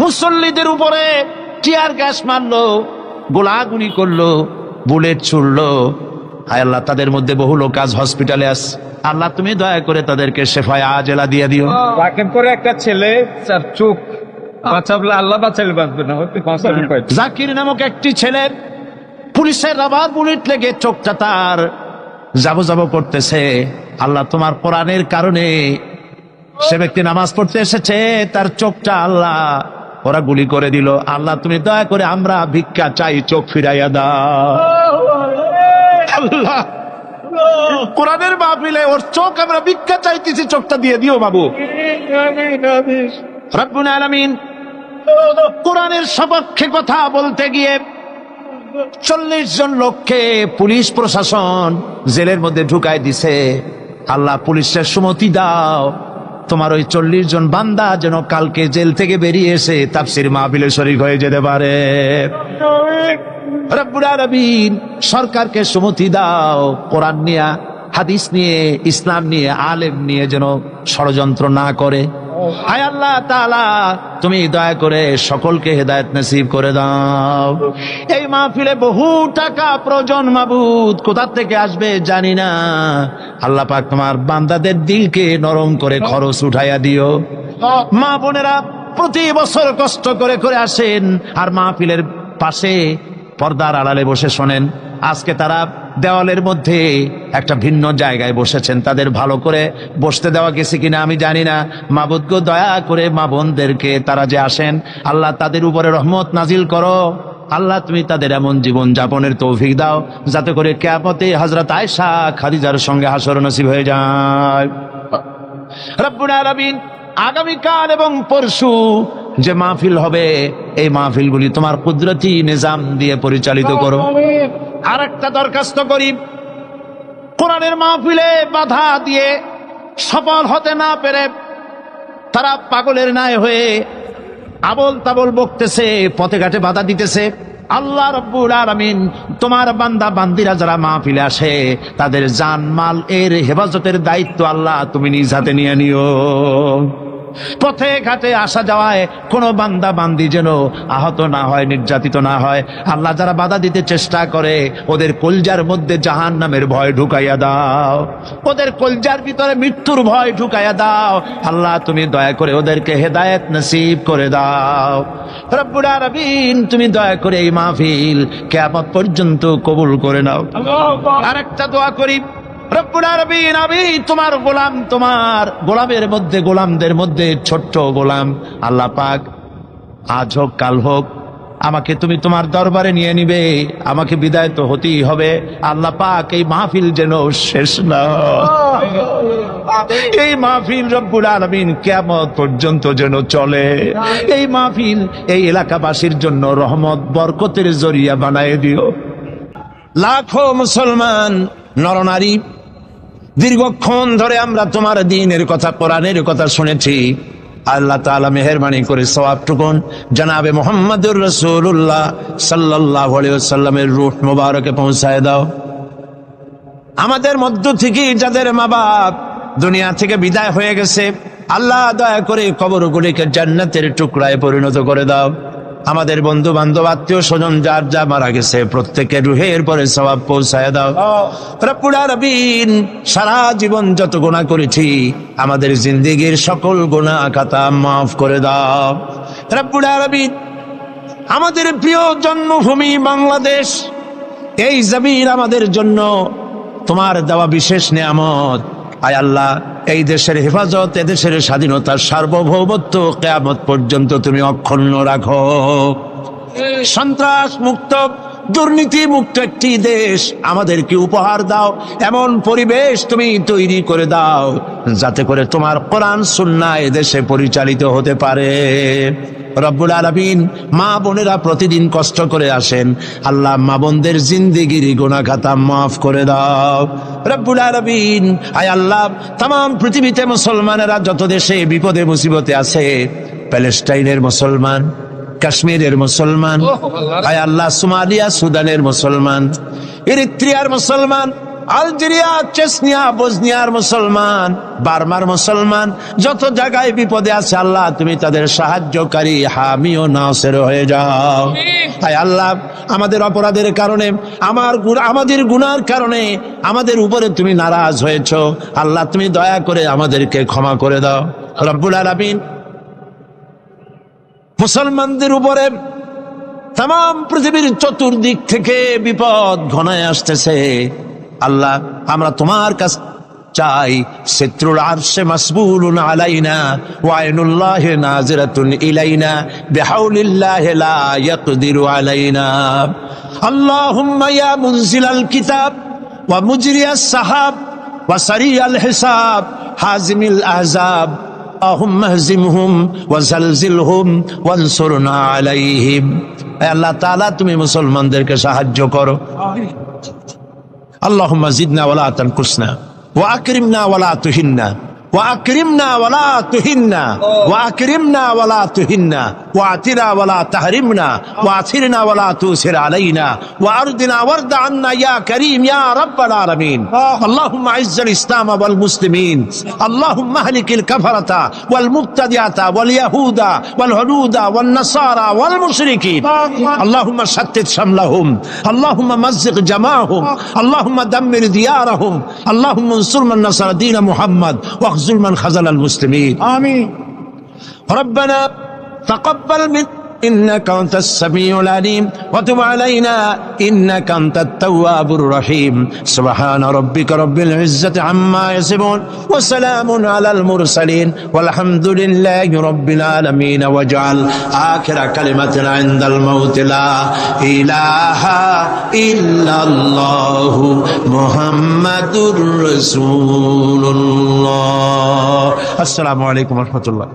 মুসল্লিদের উপরে টিয়ার গ্যাস মারলো, গোলাগুলি করলো, বুলেট ছুড়লো। হায় আল্লাহ, তাদের মধ্যে বহু লোক আজ হসপিটালে আছে। আল্লাহ তুমি দয়া করে তাদেরকে শেফায়ে আজেলা দিয়ে দিও। রাকেব করে একটা ছেলে, তার চোখ বাঁচাবলে আল্লাহ বাঁচাইলে বাঁচবে না, জাকির নামক একটি ছেলে পুলিশের রাবার বুলেট লেগে চোখটা তার যাবো যাবো করতেছে। আল্লাহ তোমার কোরআনের কারণে সে ব্যক্তি নামাজ পড়তে এসেছে, তার চোখটা আল্লাহ ওরা গুলি করে দিল। আল্লাহ তুমি দয়া করে আমরা ভিক্ষা চাই, চোখ ফিরাইয়া দাও। আল্লাহ কোরআনের মাহফিলে ওর চোখ আমরা ভিক্ষা চাইতেছি, চোখটা দিয়ে দিও বাবু। রব্বুল আলামিন কোরআনের সপক্ষে কথা বলতে গিয়ে 40 জন লোককে পুলিশ প্রশাসন জেলের মধ্যে ঢুকাই দিছে। আল্লাহ পুলিশের সুমতি দাও, তোমার ওই 40 জন বান্দা যেন কালকে জেল থেকে বেরিয়ে এসে তাফসীর মাহফিলে শরীক হয়ে যেতে পারে। রব্বুল আলামিন সরকারকে সুমতি দাও, কোরআন নিয়ে, হাদিস নিয়ে, ইসলাম নিয়ে, আলেম নিয়ে যেন ষড়যন্ত্র না করে। হায় আল্লাহ তাআলা তুমি দয়া করে সকলকে হেদায়েত নসিব করে দাও। এই মাহফিলে বহু টাকা প্রয়োজন মাবুদ, কোথা থেকে আসবে জানি না। আল্লাহ পাক তোমার বান্দাদের দিলকে নরম করে খরচ উঠাইয়া দিও। মা বোনেরা প্রতি বছর কষ্ট করে করে আসেন আর মাহফিলের পাশে পর্দার আড়ালে বসে শোনেন। আজকে তারা দেওয়ালের মধ্যে একটা ভিন্ন জায়গায় বসেছেন, তাদের ভালো করে বসতে দেওয়া গেছে কিনা আমি জানি না। মাবুদ গো দয়া করে মা বোনদেরকে, তারা যে আসেন আল্লাহ তাদের উপরে রহমত নাজিল করো। আল্লাহ তুমি তাদের এমন জীবন যাপনের তৌফিক দাও যাতে করে কিয়ামতে হযরত আয়েশা খাদিজার সঙ্গে হাসর নসিব হয়ে যায়। রব্বুল আলামিন আগামীকাল এবং পরশু যে মাহফিল হবে, এই মাহফিলগুলি তোমার কুদরতি নিজাম দিয়ে পরিচালিত করো। আর একটা দরখাস্ত করি, কোরআনের মাহফিলে বাধা দিয়ে সফল হতে না পেরে তারা পাগলের ন্যায় হয়ে আবল তাবল বকতেছে, পথে ঘাটে বাধা দিতেছে। আল্লাহ রব্বুল আলামিন তোমার বান্দা বান্দিরা যারা মাহফিলে আসে তাদের জান মাল এর হেফাজতের দায়িত্ব আল্লাহ তুমি নিজ হাতে নিয়ে নিও। পথে ঘাটে আসা যাওয়ায় কোনো বান্দা বান্দি যেন আহত না হয়, নির্যাতিত না হয়। আল্লাহ যারা বাধা দিতে চেষ্টা করে ওদের কলজার মধ্যে জাহান্নামের ভয় ঢুকাইয়া দাও, ওদের কলজার ভিতরে মৃত্যুর ভয় ঢুকাইয়া দাও। আল্লাহ তুমি দয়া করে ওদেরকে হেদায়েত নসিব করে দাও। রব্বুল আলামিন তুমি দয়া করে এই মাহফিল কিয়ামত পর্যন্ত কবুল করে নাও। আরেকটা দোয়া করি, রব্বুল আলামিন আমি তোমার গোলাম, তোমার গোলামের মধ্যে, গোলামদের মধ্যে ছোট্ট গোলাম। আল্লাহ পাক আজ হোক কাল হোক আমাকে তুমি তোমার দরবারে নিয়ে নিবে, আমাকে বিদায় তো হতেই হবে। আল্লাহ পাক এই মাহফিল যেন শেষ না হয়, এই মাহফিল রব্বুল আলামিন কিয়ামত পর্যন্ত যেন চলে। এই মাহফিল এই এলাকাবাসীর জন্য রহমত বরকতের জরিয়া বানায় দিও। লাখো মুসলমান নরনারী দীর্ঘক্ষণ ধরে আমরা তোমার দ্বীনের কথা, কোরআনের কথা শুনেছি। আল্লাহ তাআলা মেহেরবানি করে সওয়াবটুকুন জনাবে মুহাম্মদুর রাসূলুল্লাহ সাল্লাল্লাহু আলাইহি ওয়াসাল্লামের রূহ মুবারকে পৌঁছায় দাও। আমাদের মধ্য থেকে যাদের মা বাপ দুনিয়া থেকে বিদায় হয়ে গেছে, আল্লাহ দয়া করে কবরগুলিকে জান্নাতের টুকরায় পরিণত করে দাও। আমাদের বন্ধু বান্ধব আত্মীয় স্বজন যার যা মারা গেছে প্রত্যেকের রুহের পরে সওয়াব পৌঁছায় দাও। রব্বুল আলামিন সারা জীবন যত গুনাহ করেছি আমাদের জিন্দেগীর সকল গুনাহ খাতা মাফ করে দাও। রব্বুল আলামিন আমাদের প্রিয় জন্মভূমি বাংলাদেশ, এই জমিন আমাদের জন্য তোমার দেওয়া বিশেষ নেয়ামত। আয় আল্লাহ এই দেশের হেফাজত, এদেশের স্বাধীনতার সার্বভৌমত্ব কিয়ামত পর্যন্ত তুমি অক্ষুণ্ণ রাখো। সন্ত্রাস মুক্ত, দুর্নীতি মুক্ত একটি দেশ আমাদেরকে উপহার দাও। এমন পরিবেশ তুমি তৈরি করে দাও যাতে করে তোমার কোরআন সুন্নাহ দেশে পরিচালিত হতে পারে। রব্বুল আলামিন, মা বোনেরা প্রতিদিন কষ্ট করে আসেন, আল্লাহ মা বোনদের জিন্দেগির গুনাহ খাতা মাফ করে দাও। রব্বুল আলামিন, আয় আল্লাহ, তাম পৃথিবীতে মুসলমানেরা যত দেশে বিপদে মুসিবতে আছে, প্যালেস্টাইনের মুসলমান, কাশ্মীরের মুসলমান, আয় আল্লাহ, সোমালিয়া সুদানের মুসলমান, এরিত্রিয়ার মুসলমান, আলজেরিয়া, চেচনিয়া, বসনিয়ার মুসলমান, বার্মার মুসলমান, যত জায়গায় বিপদে আছে আল্লাহ তুমি তাদের সাহায্যকারী, হামি ও নাসির হয়ে যাও। আয় আল্লাহ, আমাদের অপরাধের কারণে, আমাদের গুনার কারণে আমাদের উপরে তুমি নারাজ হয়েছো, আল্লাহ তুমি দয়া করে আমাদেরকে ক্ষমা করে দাও। রব্বুল আলামিন, মুসলমানদের উপরে তাম পৃথিবীর চতুর্দিক থেকে বিপদ ঘনায় আসতেছে, আল্লাহ আমরা তোমার কাছে চাই, সিত্রুল আরশে মাসবুলুন আলাইনা ওয়া আইনুল্লাহি নাজিরাতুন ইলাইনা বিহাউলিল্লাহি লা ইয়াকদিরু আলাইনা। আল্লাহুম্মা ইয়া মুনজিলাল কিতাব ওয়া মুজরিয়াস সাহাব ওয়া সারিয়াল হিসাব হাজিমিল আহজাব আল্লাহুম্মা হজিমহুম ওয়া জালজিলহুম ওয়ানসুরনা আলাইহিম। আল্লাহ তাআলা তুমি মুসলমানদেরকে সাহায্য করো। আল্লাহুম্মা জিদনা ওয়া লা তানকুসনা ওয়া আকরিমনা ওয়া লা তুহিন্না ওয়া আকরিমনা ওয়া লা তুহিন্না ওয়া আকরিমনা ওয়া লা তুহিন্না ওয়া আতিনা ওয়া লা তাহরিমনা ওয়া আথিরনা ওয়া লা তুসির আলাইনা ওয়া আরদিনা ওয়ারদা আন্না ইয়া কারীম ইয়া রাব্বাল আলামিন। আল্লাহুম্মা আইজ্জাল ইসলাম ওয়াল মুসলিমিন, আল্লাহুম্মা আহলিকিল কাফারাতা ওয়াল মুবতাদিআতা ওয়াল ইয়াহুদা ওয়াল হুনুদা ওয়ান নাসারা ওয়াল মুশরিকিন। আল্লাহুম্মা শাত্তিত শামলাহুম, আল্লাহুম্মা মাযজিক জামাআহুম, আল্লাহুম্মা দাম্মির দিয়ারাহুম, আল্লাহুম্মা আনসুর মান নাসারা দীন মুহাম্মদ واخذل من خذل المسلمين آمين. ربنا تقبل منا إنك أنت السميع العليم وتب علينا إنك أنت التواب الرحيم. سبحان ربك رب العزة عما يصفون وسلام على المرسلين والحمد لله رب العالمين. واجعل آخر كلمة عند الموت لا إله إلا الله محمد رسول الله. السلام عليكم ورحمة الله.